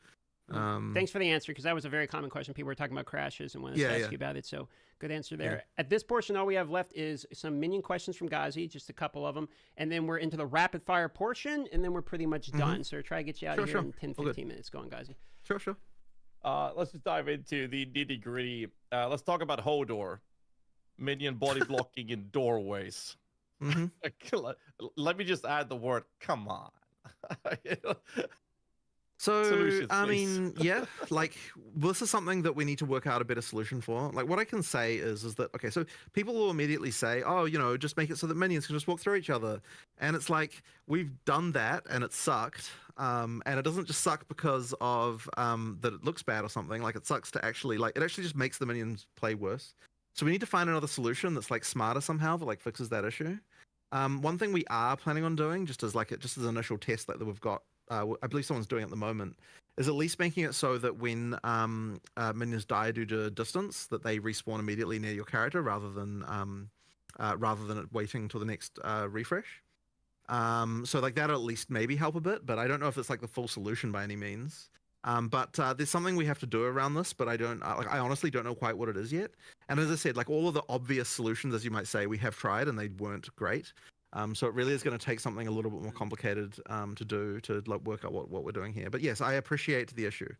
Thanks for the answer, because that was a very common question. People were talking about crashes and wanted to ask you about it. So good answer there. Yeah. At this portion, all we have left is some minion questions from Ghazi, just a couple of them, and then we're into the rapid fire portion, and then we're pretty much done. So try to get you out of here in 10, 15 minutes. Go on, Ghazi. Sure. Let's just dive into the nitty gritty. Let's talk about Hodor, minion body blocking in doorways. Let me just add the word "come on." So, Solutions, I please. mean, yeah, like this is something that we need to work out a better solution for. Like what I can say is that, okay, so people will immediately say, oh, just make it so that minions can just walk through each other. And it's like, we've done that and it sucked. And it doesn't just suck because of that it looks bad or something. Like it sucks to actually, like, it actually just makes the minions play worse. So we need to find another solution that's like smarter somehow that like fixes that issue. One thing we are planning on doing, just as an initial test that we've got, I believe someone's doing at the moment, is at least making it so that when minions die due to distance, that they respawn immediately near your character rather than it waiting till the next refresh. So like that'll at least maybe help a bit, but I don't know if it's like the full solution by any means. But there's something we have to do around this, but I honestly don't know quite what it is yet. And as I said, like all of the obvious solutions, as you might say, we have tried and they weren't great. So it really is going to take something a little bit more complicated to do to like work out what we're doing here. But yes, I appreciate the issue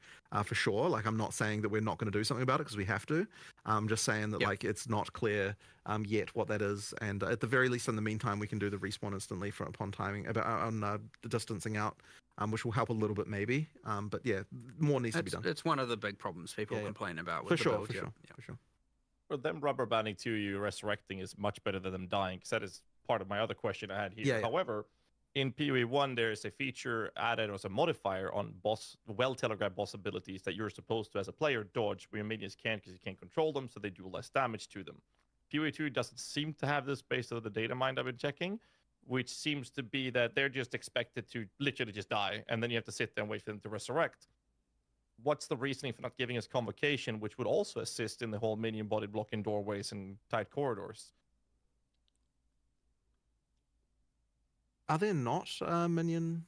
for sure. Like I'm not saying that we're not going to do something about it because we have to. I'm just saying that like it's not clear yet what that is. And at the very least, in the meantime, we can do the respawn instantly upon timing on the distancing out. Which will help a little bit maybe. But yeah, more needs to be done. It's one of the big problems people complain about. For sure. For them rubber banding to you, resurrecting is much better than them dying, because that is part of my other question I had here. Yeah. However, in POE1, there's a feature added as a modifier on well-telegraphed boss abilities that you're supposed to, as a player, dodge, where your minions can't because you can't control them, so they do less damage to them. POE2 doesn't seem to have this based on the data mine I've been checking, which seems to be that they're just expected to literally just die, and then you have to sit there and wait for them to resurrect. What's the reasoning for not giving us convocation, which would also assist in the whole minion body blocking doorways and tight corridors? Are there not minion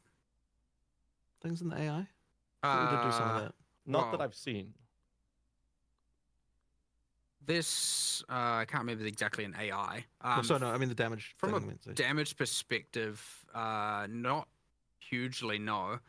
things in the AI? I thought we did do some of that. Not that I've seen. This I can't remember exactly an AI. So no, I mean the damage. From a damage perspective, not hugely. No.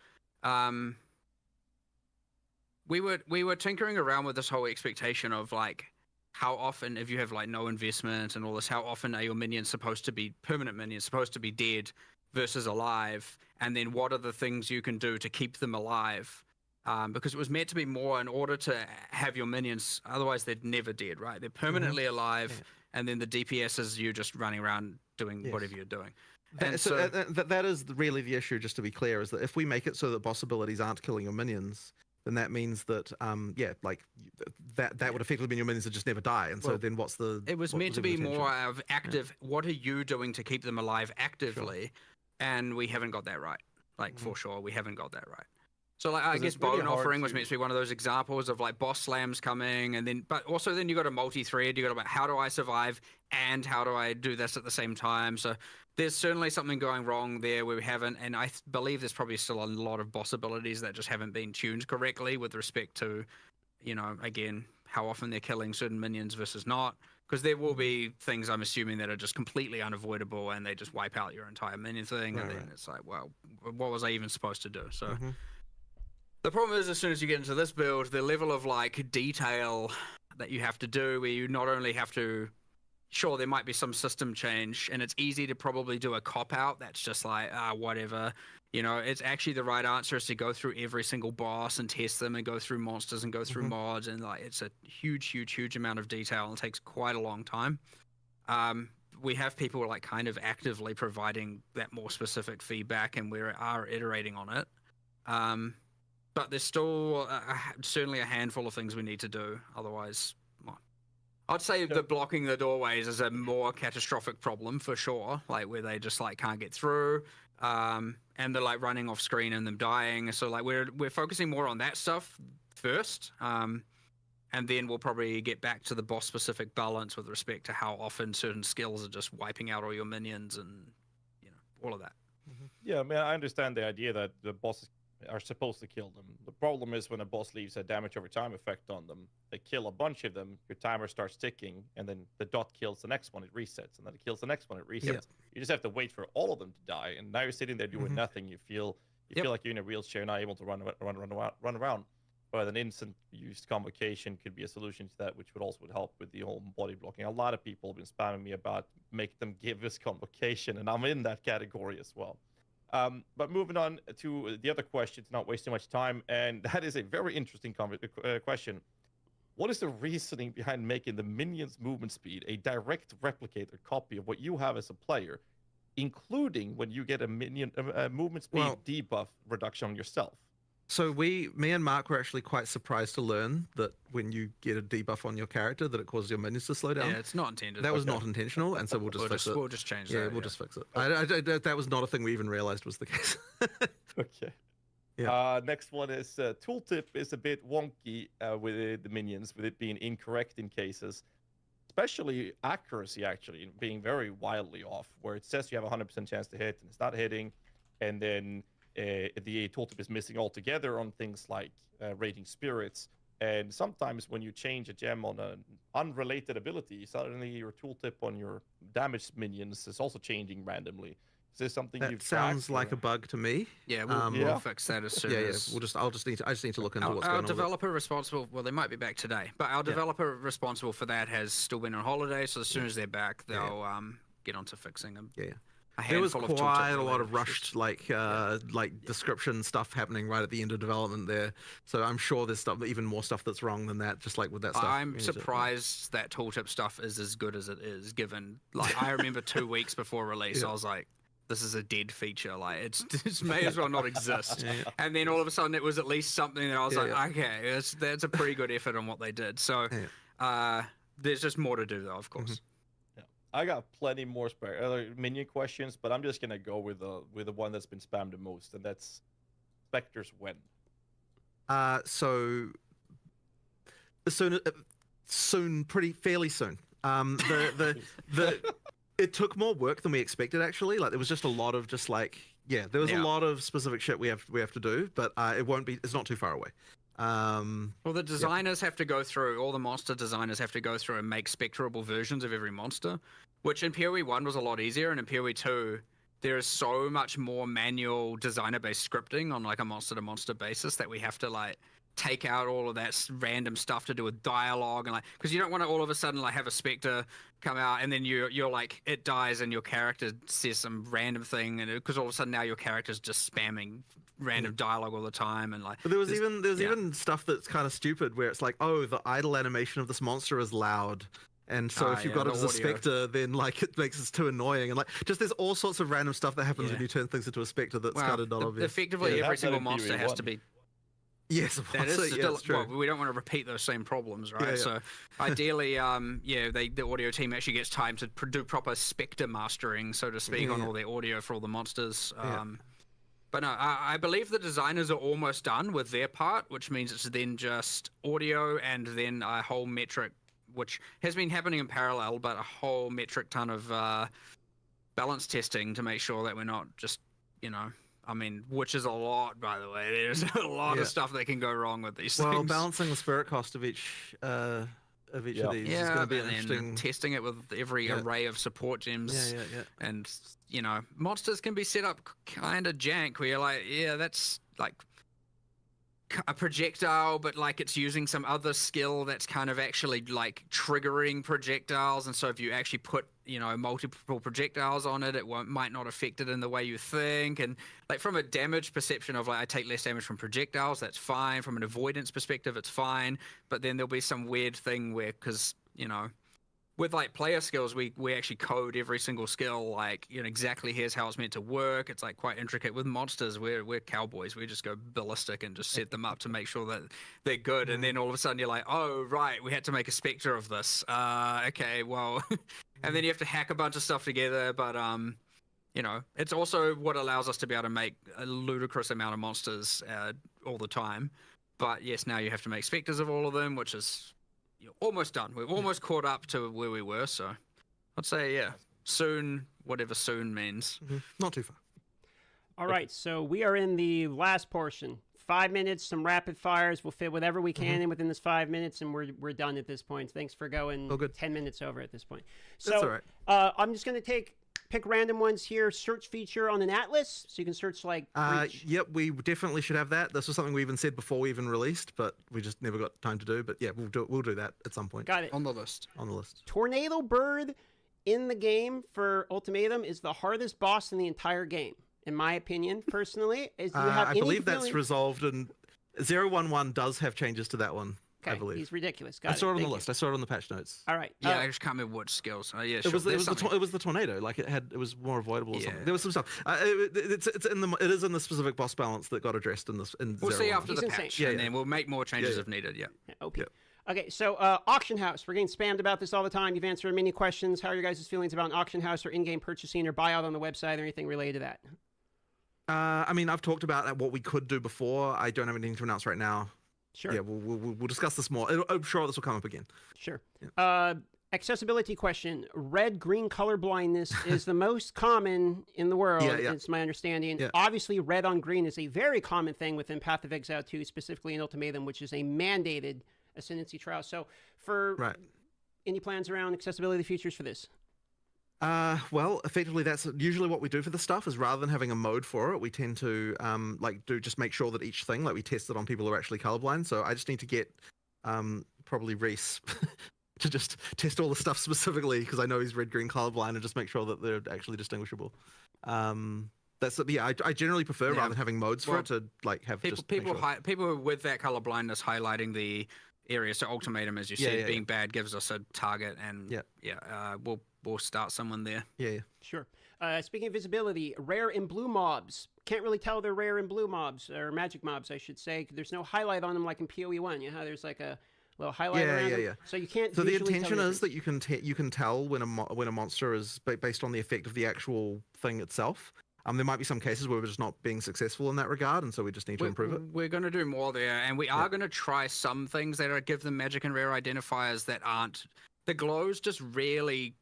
We were tinkering around with this whole expectation of like how often, if you have like no investment and all this, how often are your minions supposed to be permanent minions, supposed to be dead versus alive, and then what are the things you can do to keep them alive? Because it was meant to be more in order to have your minions, otherwise they're never dead, right? They're permanently alive, and then the DPS is you just running around doing whatever you're doing. And so that is really the issue, just to be clear, is that if we make it so that boss abilities aren't killing your minions, then that means that that would effectively mean your minions would just never die. And so then what's the... It was meant to be more of active, what are you doing to keep them alive actively? And we haven't got that right. Like, for sure, we haven't got that right. So like, I guess Bone Offering was meant to be one of those examples of like boss slams coming, and then, but also then you got a multi-thread, you got about how do I survive and how do I do this at the same time? So there's certainly something going wrong there where we haven't, and I believe there's probably still a lot of boss abilities that just haven't been tuned correctly with respect to, again, how often they're killing certain minions versus not. Because there will be things, I'm assuming, that are just completely unavoidable and they just wipe out your entire minion thing, and then it's like, well, what was I even supposed to do? So the problem is, as soon as you get into this build, the level of like detail that you have to do, where you not only have to, sure, there might be some system change, and it's easy to probably do a cop-out that's just like, whatever. It's actually the right answer is to go through every single boss and test them and go through monsters and go through mods, and like it's a huge amount of detail and it takes quite a long time. We have people like kind of actively providing that more specific feedback, and we are iterating on it. But there's still certainly a handful of things we need to do. Otherwise, I'd say the blocking the doorways is a more catastrophic problem for sure, like where they just like can't get through, and they're like running off screen and them dying. So like we're focusing more on that stuff first, and then we'll probably get back to the boss specific balance with respect to how often certain skills are just wiping out all your minions and all of that. Yeah, I mean, I understand the idea that the bosses are supposed to kill them. The problem is when a boss leaves a damage over time effect on them, they kill a bunch of them, your timer starts ticking, and then the dot kills the next one, it resets, and then it kills the next one, it resets. You just have to wait for all of them to die, and now you're sitting there doing nothing. You feel like you're in a wheelchair, not able to run around. But an instant used convocation could be a solution to that, which would help with the whole body blocking. A lot of people have been spamming me about make them give us convocation, and I'm in that category as well. But moving on to the other question, to not waste too much time, and that is a very interesting question. What is the reasoning behind making the minions' movement speed a direct replicator copy of what you have as a player, including when you get a minion movement speed debuff reduction on yourself? So me and Mark were actually quite surprised to learn that when you get a debuff on your character, that it causes your minions to slow down. Yeah, it's not intended. That was not intentional, and so we'll just fix it. We'll just change that. Yeah, we'll just fix it. That was not a thing we even realized was the case. Okay. Yeah. Next one is tooltip is a bit wonky with the minions, with it being incorrect in cases, especially accuracy actually being very wildly off, where it says you have a 100% chance to hit and it's not hitting, and then the tooltip is missing altogether on things like rating spirits. And sometimes when you change a gem on an unrelated ability, suddenly your tooltip on your damaged minions is also changing randomly. Is this something that you've sounds tracked, like a bug to me? Yeah, we'll fix that as soon as. I just need to look into what's going on. Our developer responsible, well, they might be back today, but our developer responsible for that has still been on holiday. So as soon as they're back, they'll get onto fixing them. Yeah. There was quite a lot of rushed, like description stuff happening right at the end of development there. So I'm sure there's even more stuff that's wrong than that, just like with that stuff. I'm surprised that tooltip stuff is as good as it is, given, like, I remember 2 weeks before release, I was like, this is a dead feature. Like, it may as well not exist. And then all of a sudden it was at least something that I was like, okay, that's a pretty good effort on what they did. So there's just more to do, though, of course. I got plenty more minion questions, but I'm just gonna go with the one that's been spammed the most, and that's Spectres when. So soon, fairly soon. It took more work than we expected actually. Like there was just a lot of there was a lot of specific shit we have to do, but it's not too far away. Well, the designers have to go through, all the monster designers have to go through and make spectrable versions of every monster, which in POE1 was a lot easier, and in POE2 there is so much more manual designer-based scripting on like a monster-to-monster basis that we have to like take out all of that random stuff to do with dialogue, and like, because you don't want to all of a sudden like have a spectre come out and then you're like, it dies and your character says some random thing, and because all of a sudden now your character's just spamming random dialogue all the time, and like. But there was even stuff that's kind of stupid where it's like, oh, the idle animation of this monster is loud, and so if you've got it as a spectre, then like it makes it too annoying, and like just there's all sorts of random stuff that happens when you turn things into a spectre that's kind of not obvious. Effectively, every single monster has to be. Yes, that is still, well, we don't want to repeat those same problems, right? So ideally, the audio team actually gets time to do proper spectre mastering, so to speak, on all their audio for all the monsters. But no, I believe the designers are almost done with their part, which means it's then just audio and then a whole metric, which has been happening in parallel, but a whole metric ton of balance testing to make sure that we're not just, I mean, which is a lot, by the way. There's a lot of stuff that can go wrong with these things. Well, balancing the spirit cost of each of these is going to be an interesting. Testing it with every array of support gems. And monsters can be set up kind of jank where you're like, that's like a projectile, but like it's using some other skill that's kind of actually like triggering projectiles, and so if you actually put multiple projectiles on it, it might not affect it in the way you think. And like from a damage perception of like, I take less damage from projectiles, that's fine. From an avoidance perspective, it's fine. But then there'll be some weird thing where, because with like player skills, we actually code every single skill, like exactly here's how it's meant to work. It's like quite intricate. With monsters, we're cowboys. We just go ballistic and just set them up to make sure that they're good. And then all of a sudden you're like, oh right, we had to make a spectre of this. Okay, well, and then you have to hack a bunch of stuff together. But it's also what allows us to be able to make a ludicrous amount of monsters all the time. But yes, now you have to make specters of all of them, which is almost done. We've almost caught up to where we were, so I'd say soon, whatever soon means. Not too far. All right, so we are in the last portion. 5 minutes, some rapid fires. We'll fit whatever we can in within this 5 minutes, and we're done at this point. Thanks for going 10 minutes over at this point. So that's all right. I'm just going to pick random ones here. Search feature on an atlas, so you can search like. Yep, we definitely should have that. This was something we even said before we even released, but we just never got time to do. But yeah, we'll do that at some point. Got it. On the list. Tornado Bird in the game for Ultimatum is the hardest boss in the entire game, in my opinion, personally. I believe that's resolved, and 011 does have changes to that one. Okay, I believe he's ridiculous. I saw it on the list. I saw it on the patch notes. All right. Yeah, I just can't remember what skills. Yeah, sure. It was the tornado. Like it was more avoidable or something. There was some stuff. It is in the specific boss balance that got addressed in this. We'll see after the patch, and then we'll make more changes if needed. Yeah. OP. Yeah. Okay, so auction house. We're getting spammed about this all the time. You've answered many questions. How are your guys' feelings about an auction house or in-game purchasing or buyout on the website or anything related to that? I mean, I've talked about what we could do before. I don't have anything to announce right now. Sure. Yeah, we'll discuss this more. I'm sure this will come up again. Sure. Yeah. Accessibility question. Red-green color blindness is the most common in the world. It's my understanding. Yeah. Obviously, red on green is a very common thing within Path of Exile 2, specifically in Ultimatum, which is a mandated ascendancy trial. So, for any plans around accessibility features for this? Well, effectively, that's usually what we do for the stuff. Is rather than having a mode for it, we tend to just make sure that each thing, like we test it on people who are actually colorblind. So I just need to get probably Reese to just test all the stuff specifically, because I know he's red-green colorblind, and just make sure that they're actually distinguishable. I generally prefer rather than having modes for it to have people with that colorblindness highlighting the area. So Ultimatum, as you said, being bad gives us a target, and we'll start someone there. Yeah. Sure. Speaking of visibility, rare and blue mobs. Can't really tell they're rare and blue mobs, or magic mobs, I should say. There's no highlight on them like in POE1. You know how there's like a little highlight around them? So you can't. So the intention is that you can tell when a monster is based on the effect of the actual thing itself. There might be some cases where we're just not being successful in that regard, and so we just need to improve it. We're going to do more there, and we are going to try some things that give them magic and rare identifiers that aren't. The glows just really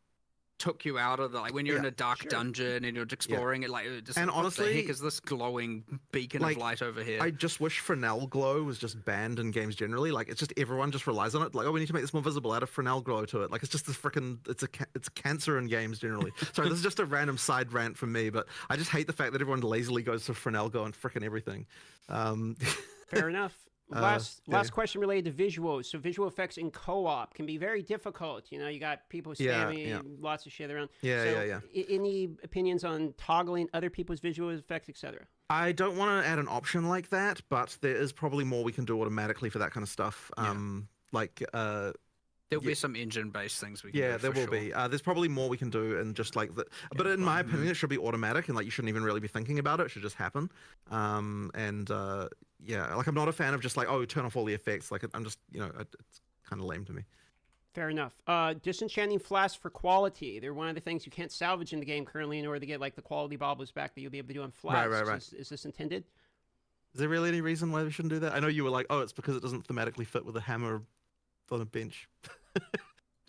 took you out of when you're in a dark dungeon and you're exploring it, and honestly, what the heck is this glowing beacon of light over here? I just wish Fresnel glow was just banned in games generally. It's just everyone just relies on it. We need to make this more visible. Add a Fresnel glow to it. It's just this freaking it's a cancer in games generally. Sorry, this is just a random side rant from me, but I just hate the fact that everyone lazily goes to Fresnel glow and freaking everything. Fair enough. Last question related to visuals. So visual effects in co-op can be very difficult. You got people spamming lots of shit around. Any opinions on toggling other people's visual effects, etc.? I don't want to add an option like that, but there is probably more we can do automatically for that kind of stuff. There'll be some engine-based things we can do. Yeah, there will be. There's probably more we can do, and just but in my opinion, it should be automatic, and you shouldn't even really be thinking about it. It should just happen. I'm not a fan of just turn off all the effects. I'm just, it's kind of lame to me. Fair enough. Disenchanting flasks for quality. They're one of the things you can't salvage in the game currently in order to get the quality baubles back that you'll be able to do on flasks. Right. Is this intended? Is there really any reason why we shouldn't do that? I know you were it's because it doesn't thematically fit with a hammer on a bench.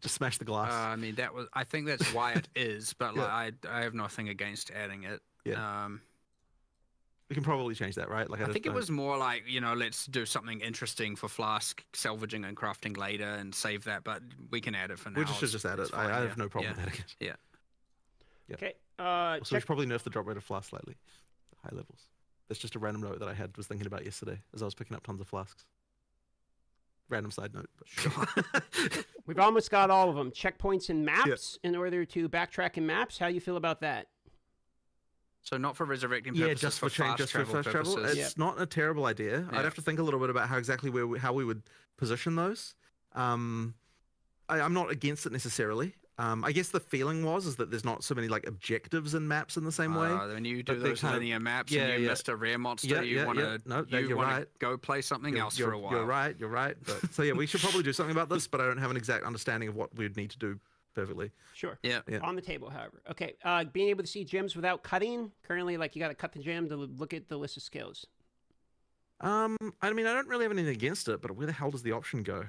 Just smash the glass. I mean, I think that's why it is, but like, I have nothing against adding it. Yeah. We can probably change that, right? Like I think it was more like, let's do something interesting for Flask salvaging and crafting later and save that, but we can add it for now. We should just add it. I have no problem with adding it. Yeah. Okay. So we should probably nerf the drop rate of Flask slightly. High levels. That's just a random note that I was thinking about yesterday as I was picking up tons of Flasks. Random side note. But sure. We've almost got all of them. Checkpoints and maps in order to backtrack in maps. How do you feel about that? So not for resurrecting purposes, just for fast travel purposes. It's not a terrible idea. I'd have to think a little bit about how we would position those. I'm not against it necessarily. I guess the feeling is that there's not so many like objectives in maps in the same way. When you do those linear maps and you missed a rare monster, you want to go play something else for a while. You're right. But, so we should probably do something about this, but I don't have an exact understanding of what we'd need to do perfectly. Sure. Yeah. On the table, however. Okay. Being able to see gems without cutting. Currently, like you got to cut the gem to look at the list of skills. I mean, I don't really have anything against it, but where the hell does the option go?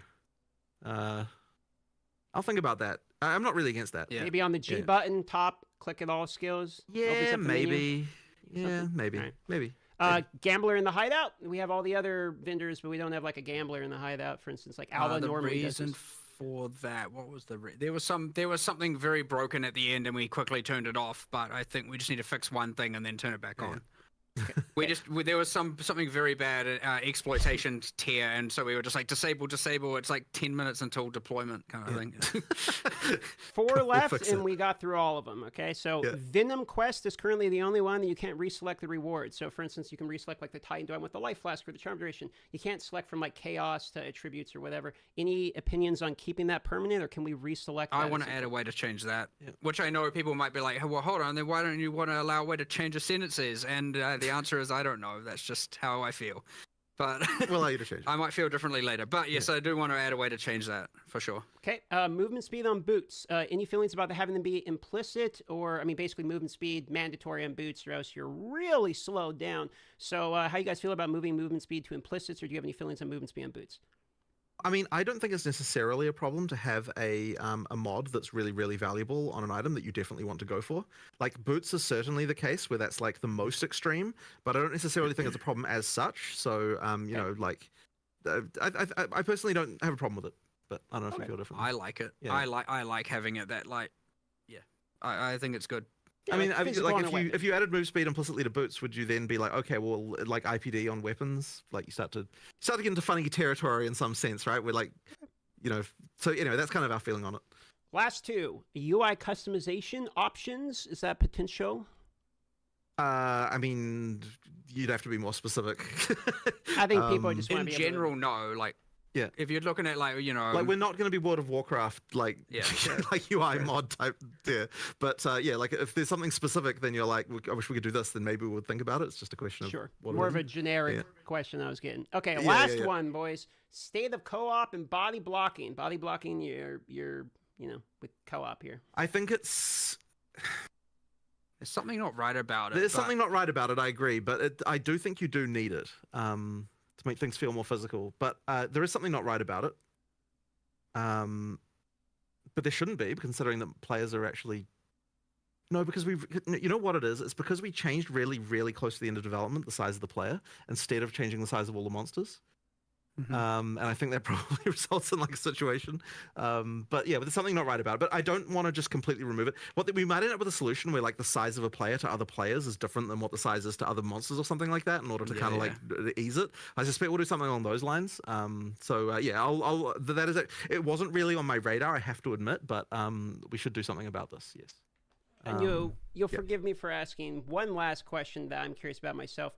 I'll think about that. I'm not really against that. Yeah. Maybe on the G button, top, click at all skills. Yeah, maybe. Yeah, maybe. Right. Maybe. Gambler in the hideout. We have all the other vendors, but we don't have like a gambler in the hideout. For instance, like Alba normally does this. For that, what was there was something very broken at the end and we quickly turned it off, but I think we just need to fix one thing and then turn it back on. There was something very bad exploitation tier, and so we were just like disable. It's like 10 minutes until deployment kind of thing. 4 left, and we got through all of them. Okay, so Venom Quest is currently the only one that you can't reselect the reward. So, for instance, you can reselect like the Titan Dome with the Life Flask or the Charm Duration. You can't select from like Chaos to Attributes or whatever. Any opinions on keeping that permanent, or can we reselect? I want to add a way to change that, which I know people might be like, well, hold on, then why don't you want to allow a way to change ascendancies? And the answer is I don't know. That's just how I feel. But we'll allow you to change it. I might feel differently later. But yes, I do want to add a way to change that for sure. Okay. Movement speed on boots. Any feelings about having them be implicit, or I mean, basically movement speed mandatory on boots, or else you're really slowed down. So, how you guys feel about moving movement speed to implicits, or do you have any feelings on movement speed on boots? I mean, I don't think it's necessarily a problem to have a mod that's really, really valuable on an item that you definitely want to go for. Like, boots is certainly the case where that's like the most extreme, but I don't necessarily think it's a problem as such. So, you know, like, I personally don't have a problem with it, but I don't know if you feel differently. I like it. Yeah. I like having it that like, I think it's good. Yeah, I mean, if you added move speed implicitly to boots, would you then be like, okay, well, like IPD on weapons, like you start to get into funny territory in some sense, right? We're like, you know, so anyway, that's kind of our feeling on it. Last two, UI customization options. Is that potential? I mean, you'd have to be more specific. I think people just want to be in general, no, like. Yeah. If you're looking at like, you know, like we're not going to be World of Warcraft like like UI mod type there, but like if there's something specific, then you're like, I wish we could do this. Then maybe we would think about it. It's just a question of more of a generic question I was getting. Okay, last one, boys. State of co-op and body blocking. Body blocking, you're you know with co-op here. I think there's something not right about it. There's something not right about it. I agree, but I do think you do need it. To make things feel more physical, but there is something not right about it. But there shouldn't be, considering that players are actually because you know what it is? It's because we changed really, really close to the end of development the size of the player instead of changing the size of all the monsters. And I think that probably results in like a situation. But there's something not right about it. But I don't want to just completely remove it. We might end up with a solution where like the size of a player to other players is different than what the size is to other monsters or something like that in order to kind of like ease it. I suspect we'll do something along those lines. I'll that is it. It wasn't really on my radar, I have to admit, but we should do something about this. Yes. And you'll forgive me for asking one last question that I'm curious about myself.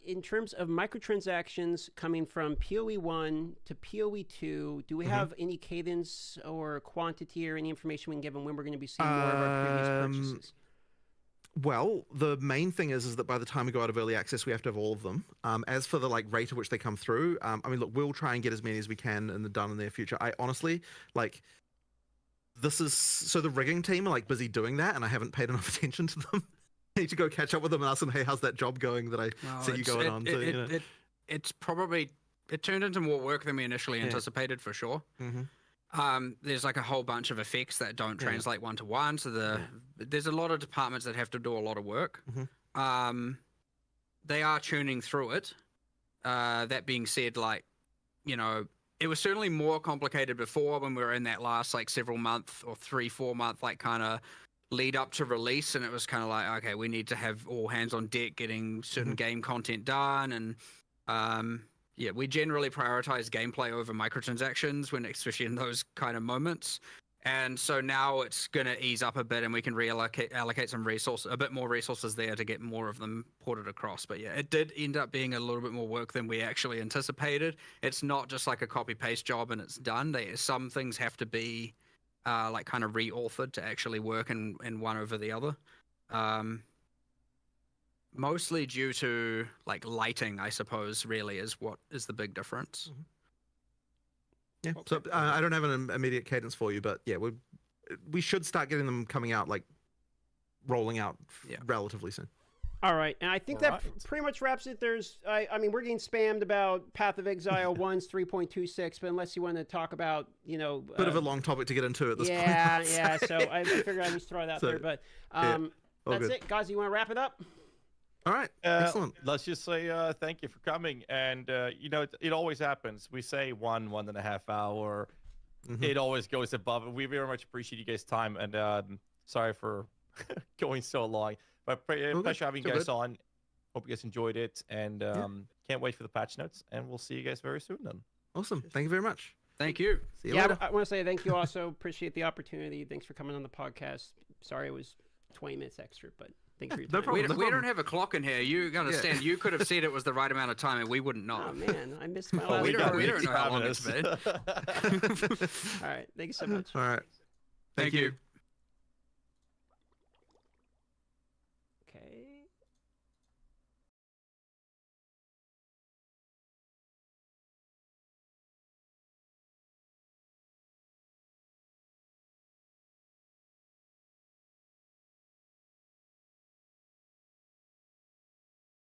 In terms of microtransactions coming from POE1 to POE2, do we have any cadence or quantity or any information we can give them when we're going to be seeing more of our previous purchases? Well, the main thing is that by the time we go out of early access, we have to have all of them. As for the like rate at which they come through, I mean, look, we'll try and get as many as we can done in the near future. I honestly like. So the rigging team are like busy doing that, and I haven't paid enough attention to them. I need to go catch up with them and ask them, hey, how's that job going that I see you going on? It's probably, it turned into more work than we initially anticipated for sure. There's like a whole bunch of effects that don't translate one to one. So there's a lot of departments that have to do a lot of work. They are tuning through it. That being said, like, you know, it was certainly more complicated before when we were in that last like several month or 3-4 month like kind of lead up to release, and it was kind of like, okay, we need to have all hands on deck getting certain game content done, and yeah, we generally prioritize gameplay over microtransactions when, especially in those kind of moments. And so now it's going to ease up a bit, and we can allocate some a bit more resources there to get more of them ported across. But yeah, it did end up being a little bit more work than we actually anticipated. It's not just like a copy paste job and it's done. Some things have to be like kind of re-authored to actually work in one over the other. Mostly due to like lighting, I suppose, really is what is the big difference. Yeah. So I don't have an immediate cadence for you, but yeah, we should start getting them coming out, like rolling out relatively soon. All right, and I think that pretty much wraps it. I mean, we're getting spammed about Path of Exile 1's 3.26, but unless you want to talk about, you know, bit of a long topic to get into at this point. Yeah. So I figured I'd just throw it out there, but that's good. it, guys. You want to wrap it up? All right, excellent. Let's just say thank you for coming. And, you know, it always happens. We say 1.5 hour. It always goes above it. We very much appreciate you guys' time. And sorry for going so long. But pleasure having you guys on. Hope you guys enjoyed it. And can't wait for the patch notes. And we'll see you guys very soon then. Awesome. Thank you very much. Thank you. See you later. I want to say thank you also. Appreciate the opportunity. Thanks for coming on the podcast. Sorry it was 20 minutes extra, but... Thanks for your time. No problem. We don't have a clock in here. You understand? You could have said it was the right amount of time, and we wouldn't know. Oh man, I missed my last. We don't know how long it's been. All right, thank you so much. All right. Thank you. Okay.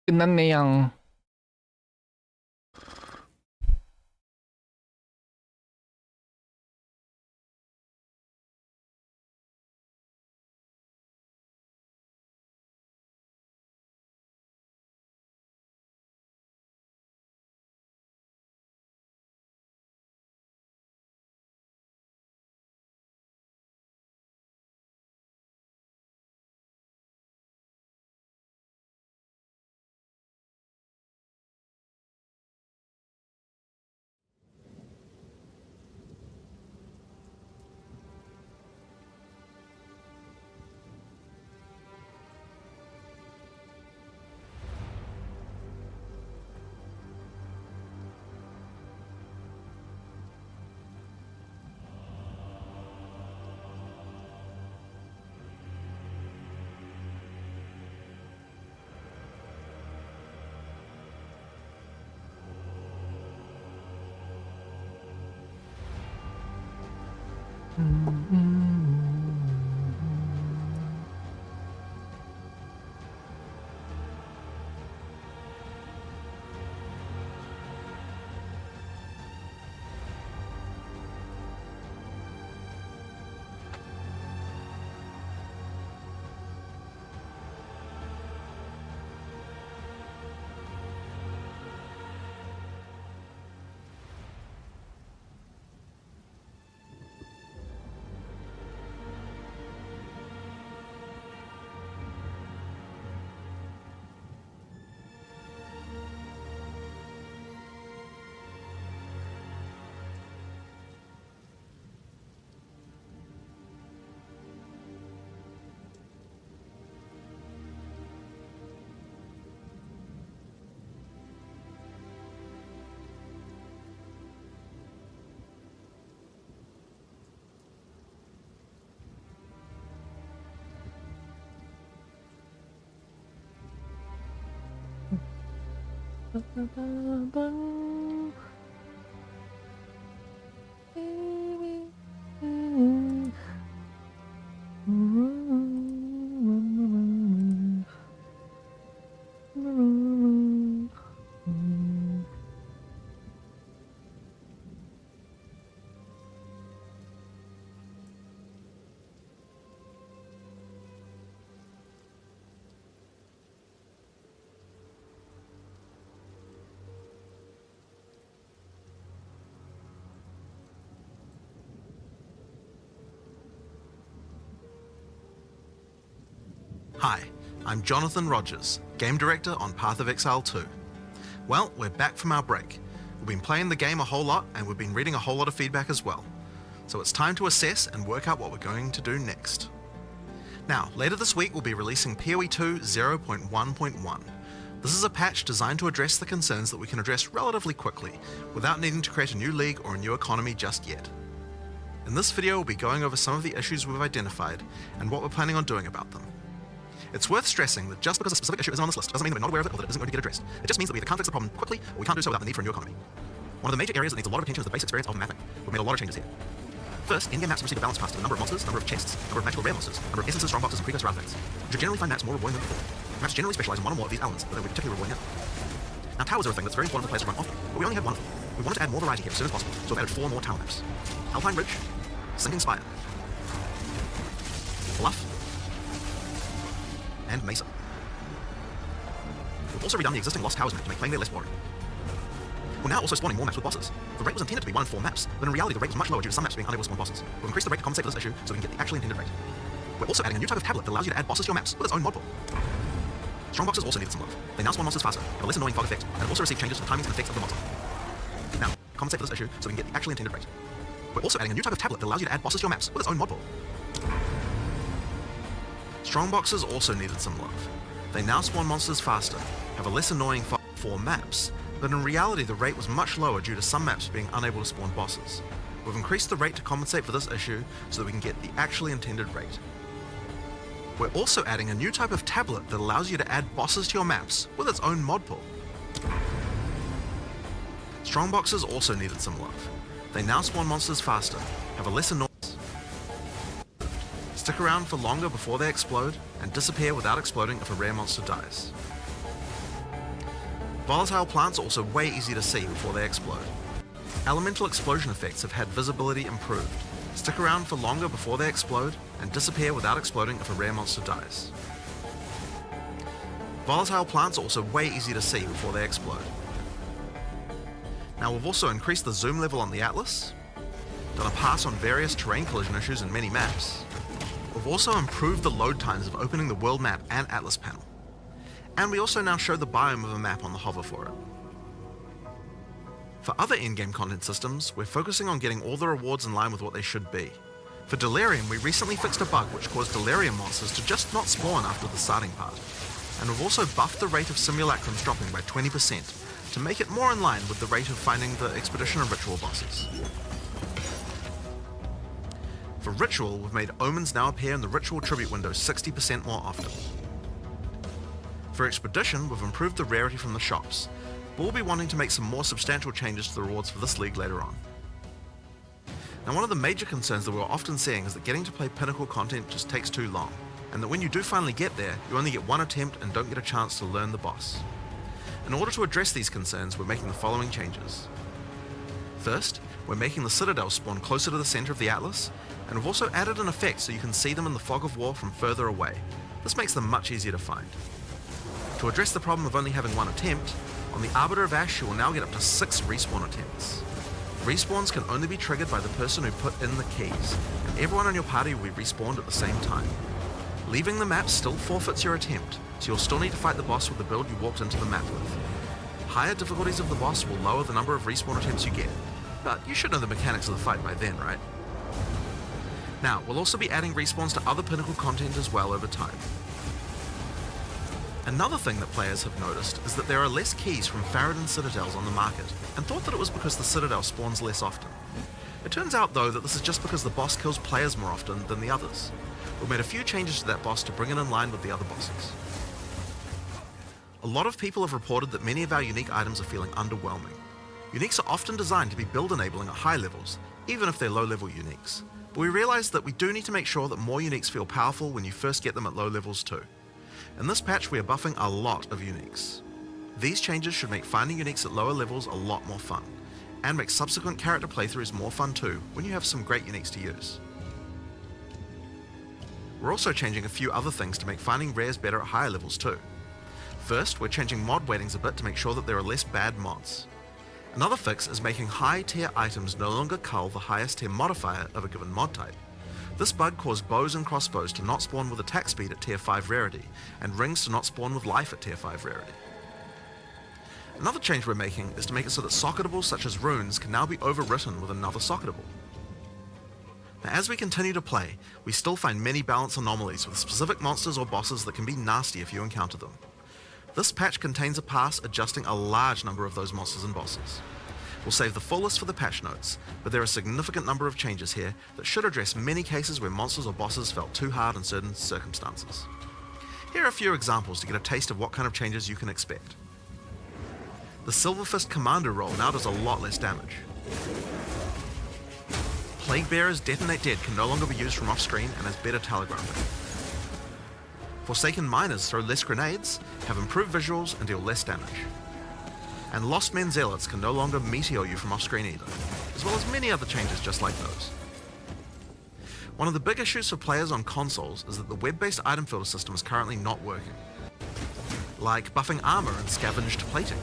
끝났네요. Hi, I'm Jonathan Rogers, Game Director on Path of Exile 2. Well, we're back from our break. We've been playing the game a whole lot and we've been reading a whole lot of feedback as well. So it's time to assess and work out what we're going to do next. Now, later this week we'll be releasing POE2 0.1.1. This is a patch designed to address the concerns that we can address relatively quickly, without needing to create a new league or a new economy just yet. In this video we'll be going over some of the issues we've identified and what we're planning on doing about them. It's worth stressing that just because a specific issue isn't on this list doesn't mean that we're not aware of it or that it isn't going to get addressed. It just means that we either can't fix the problem quickly or we can't do so without the need for a new economy. One of the major areas that needs a lot of attention is the base experience of mapping. We've made a lot of changes here. First, in-game maps receive a balance pass to the number of monsters, number of chests, number of magical rare monsters, number of essences, strongboxes, and precursor artifacts. You should generally find maps more rewarding than before. Maps generally specialize in one or more of these elements, but they're particularly rewarding now. Now, towers are a thing that's very important for players to run often, but we only have one of them. We wanted to add more variety here as soon as possible, so we've added 4 more tower maps. Alpine Ridge, Sinking Spire, Bluff, and Mesa. We've also redone the existing Lost Towers map to make playing there less boring. We're now also spawning more maps with bosses. The rate was intended to be 1 in 4 maps, but in reality the rate was much lower due to some maps being unable to spawn bosses. We've increased the rate to compensate for this issue so we can get the actually intended rate. We're also adding a new type of tablet that allows you to add bosses to your maps with its own mod pool. Strongboxes also needed some love. They now spawn monsters faster, have a less annoying fog effect, and have also received changes to the timings and effects of the monster. Now, compensate for this issue so we can get the actually intended rate. We're also adding a new type of tablet that allows you to add bosses to your maps with its own mod pool. Strongboxes also needed some love. They now spawn monsters faster, have a less annoying fog for maps, but in reality the rate was much lower due to some maps being unable to spawn bosses. We've increased the rate to compensate for this issue so that we can get the actually intended rate. We're also adding a new type of tablet that allows you to add bosses to your maps with its own mod pool. Strongboxes also needed some love. They now spawn monsters faster, have a less annoying, stick around for longer before they explode, and disappear without exploding if a rare monster dies. Volatile plants are also way easy to see before they explode. Elemental explosion effects have had visibility improved. Stick around for longer before they explode, and disappear without exploding if a rare monster dies. Volatile plants are also way easy to see before they explode. Now we've also increased the zoom level on the Atlas, done a pass on various terrain collision issues in many maps. We've also improved the load times of opening the world map and Atlas panel. And we also now show the biome of a map on the hover for it. For other in-game content systems, we're focusing on getting all the rewards in line with what they should be. For Delirium, we recently fixed a bug which caused Delirium monsters to just not spawn after the starting part. And we've also buffed the rate of simulacrums dropping by 20% to make it more in line with the rate of finding the Expedition and Ritual bosses. For Ritual, we've made Omens now appear in the Ritual Tribute window 60% more often. For Expedition, we've improved the rarity from the shops, but we'll be wanting to make some more substantial changes to the rewards for this league later on. Now, one of the major concerns that we're often seeing is that getting to play Pinnacle content just takes too long, and that when you do finally get there, you only get one attempt and don't get a chance to learn the boss. In order to address these concerns, we're making the following changes. First, we're making the Citadel spawn closer to the center of the Atlas, and we've also added an effect so you can see them in the fog of war from further away. This makes them much easier to find. To address the problem of only having one attempt, on the Arbiter of Ash you will now get up to 6 respawn attempts. Respawns can only be triggered by the person who put in the keys, and everyone in your party will be respawned at the same time. Leaving the map still forfeits your attempt, so you'll still need to fight the boss with the build you walked into the map with. Higher difficulties of the boss will lower the number of respawn attempts you get, but you should know the mechanics of the fight by then, right? Now, we'll also be adding respawns to other Pinnacle content as well over time. Another thing that players have noticed is that there are less keys from Faradin Citadels on the market, and thought that it was because the Citadel spawns less often. It turns out though that this is just because the boss kills players more often than the others. We've made a few changes to that boss to bring it in line with the other bosses. A lot of people have reported that many of our unique items are feeling underwhelming. Uniques are often designed to be build enabling at high levels, even if they're low level uniques. But we realize that we do need to make sure that more uniques feel powerful when you first get them at low levels too. In this patch we are buffing a lot of uniques. These changes should make finding uniques at lower levels a lot more fun, and make subsequent character playthroughs more fun too when you have some great uniques to use. We're also changing a few other things to make finding rares better at higher levels too. First, we're changing mod weightings a bit to make sure that there are less bad mods. Another fix is making high tier items no longer cull the highest tier modifier of a given mod type. This bug caused bows and crossbows to not spawn with attack speed at tier 5 rarity, and rings to not spawn with life at tier 5 rarity. Another change we're making is to make it so that socketables such as runes can now be overwritten with another socketable. Now, as we continue to play, we still find many balance anomalies with specific monsters or bosses that can be nasty if you encounter them. This patch contains a pass adjusting a large number of those monsters and bosses. We'll save the full list for the patch notes, but there are a significant number of changes here that should address many cases where monsters or bosses felt too hard in certain circumstances. Here are a few examples to get a taste of what kind of changes you can expect. The Silver Fist Commander roll now does a lot less damage. Plague Bearers Detonate Dead can no longer be used from off-screen and has better telegraphing. Forsaken Miners throw less grenades, have improved visuals, and deal less damage. And Lost Men Zealots can no longer meteor you from off-screen either, as well as many other changes just like those. One of the big issues for players on consoles is that the web-based item filter system is currently not working, like buffing armor and scavenged plating.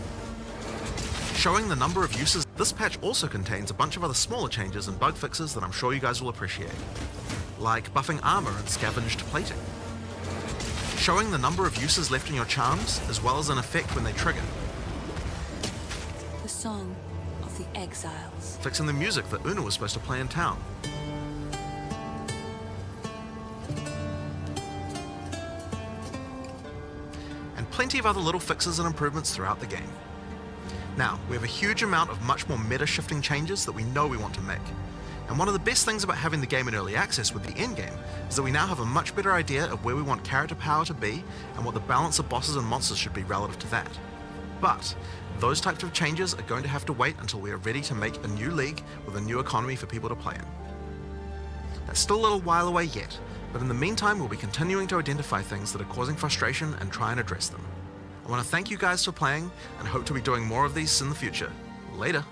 Showing the number of uses, this patch also contains a bunch of other smaller changes and bug fixes that I'm sure you guys will appreciate, like buffing armor and scavenged plating. Showing the number of uses left in your charms, as well as an effect when they trigger. The Song of the Exiles. Fixing the music that Una was supposed to play in town. And plenty of other little fixes and improvements throughout the game. Now, we have a huge amount of much more meta-shifting changes that we know we want to make. And one of the best things about having the game in early access with the endgame is that we now have a much better idea of where we want character power to be and what the balance of bosses and monsters should be relative to that. But those types of changes are going to have to wait until we are ready to make a new league with a new economy for people to play in. That's still a little while away yet, but in the meantime we'll be continuing to identify things that are causing frustration and try and address them. I want to thank you guys for playing and hope to be doing more of these in the future. Later.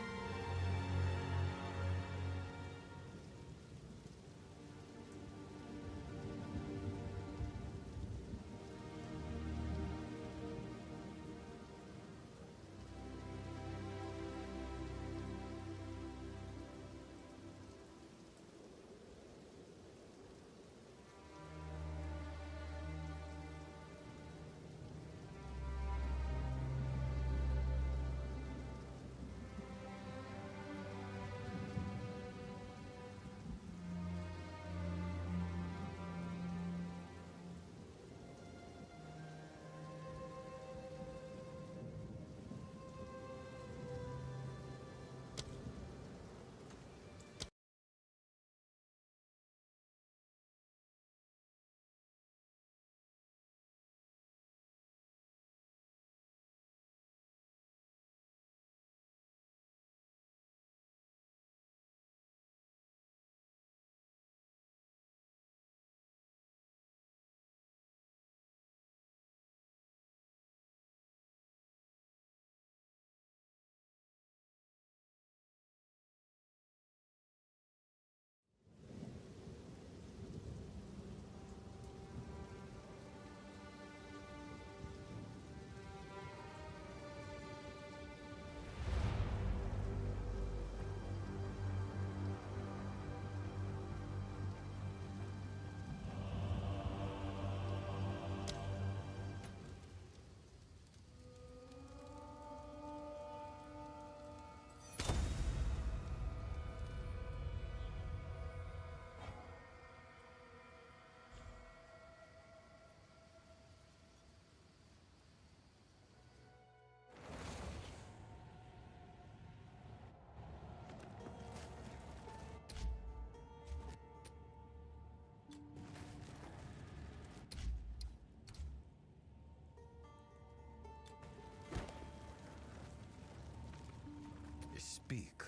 Speak.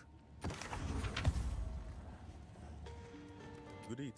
Greetings.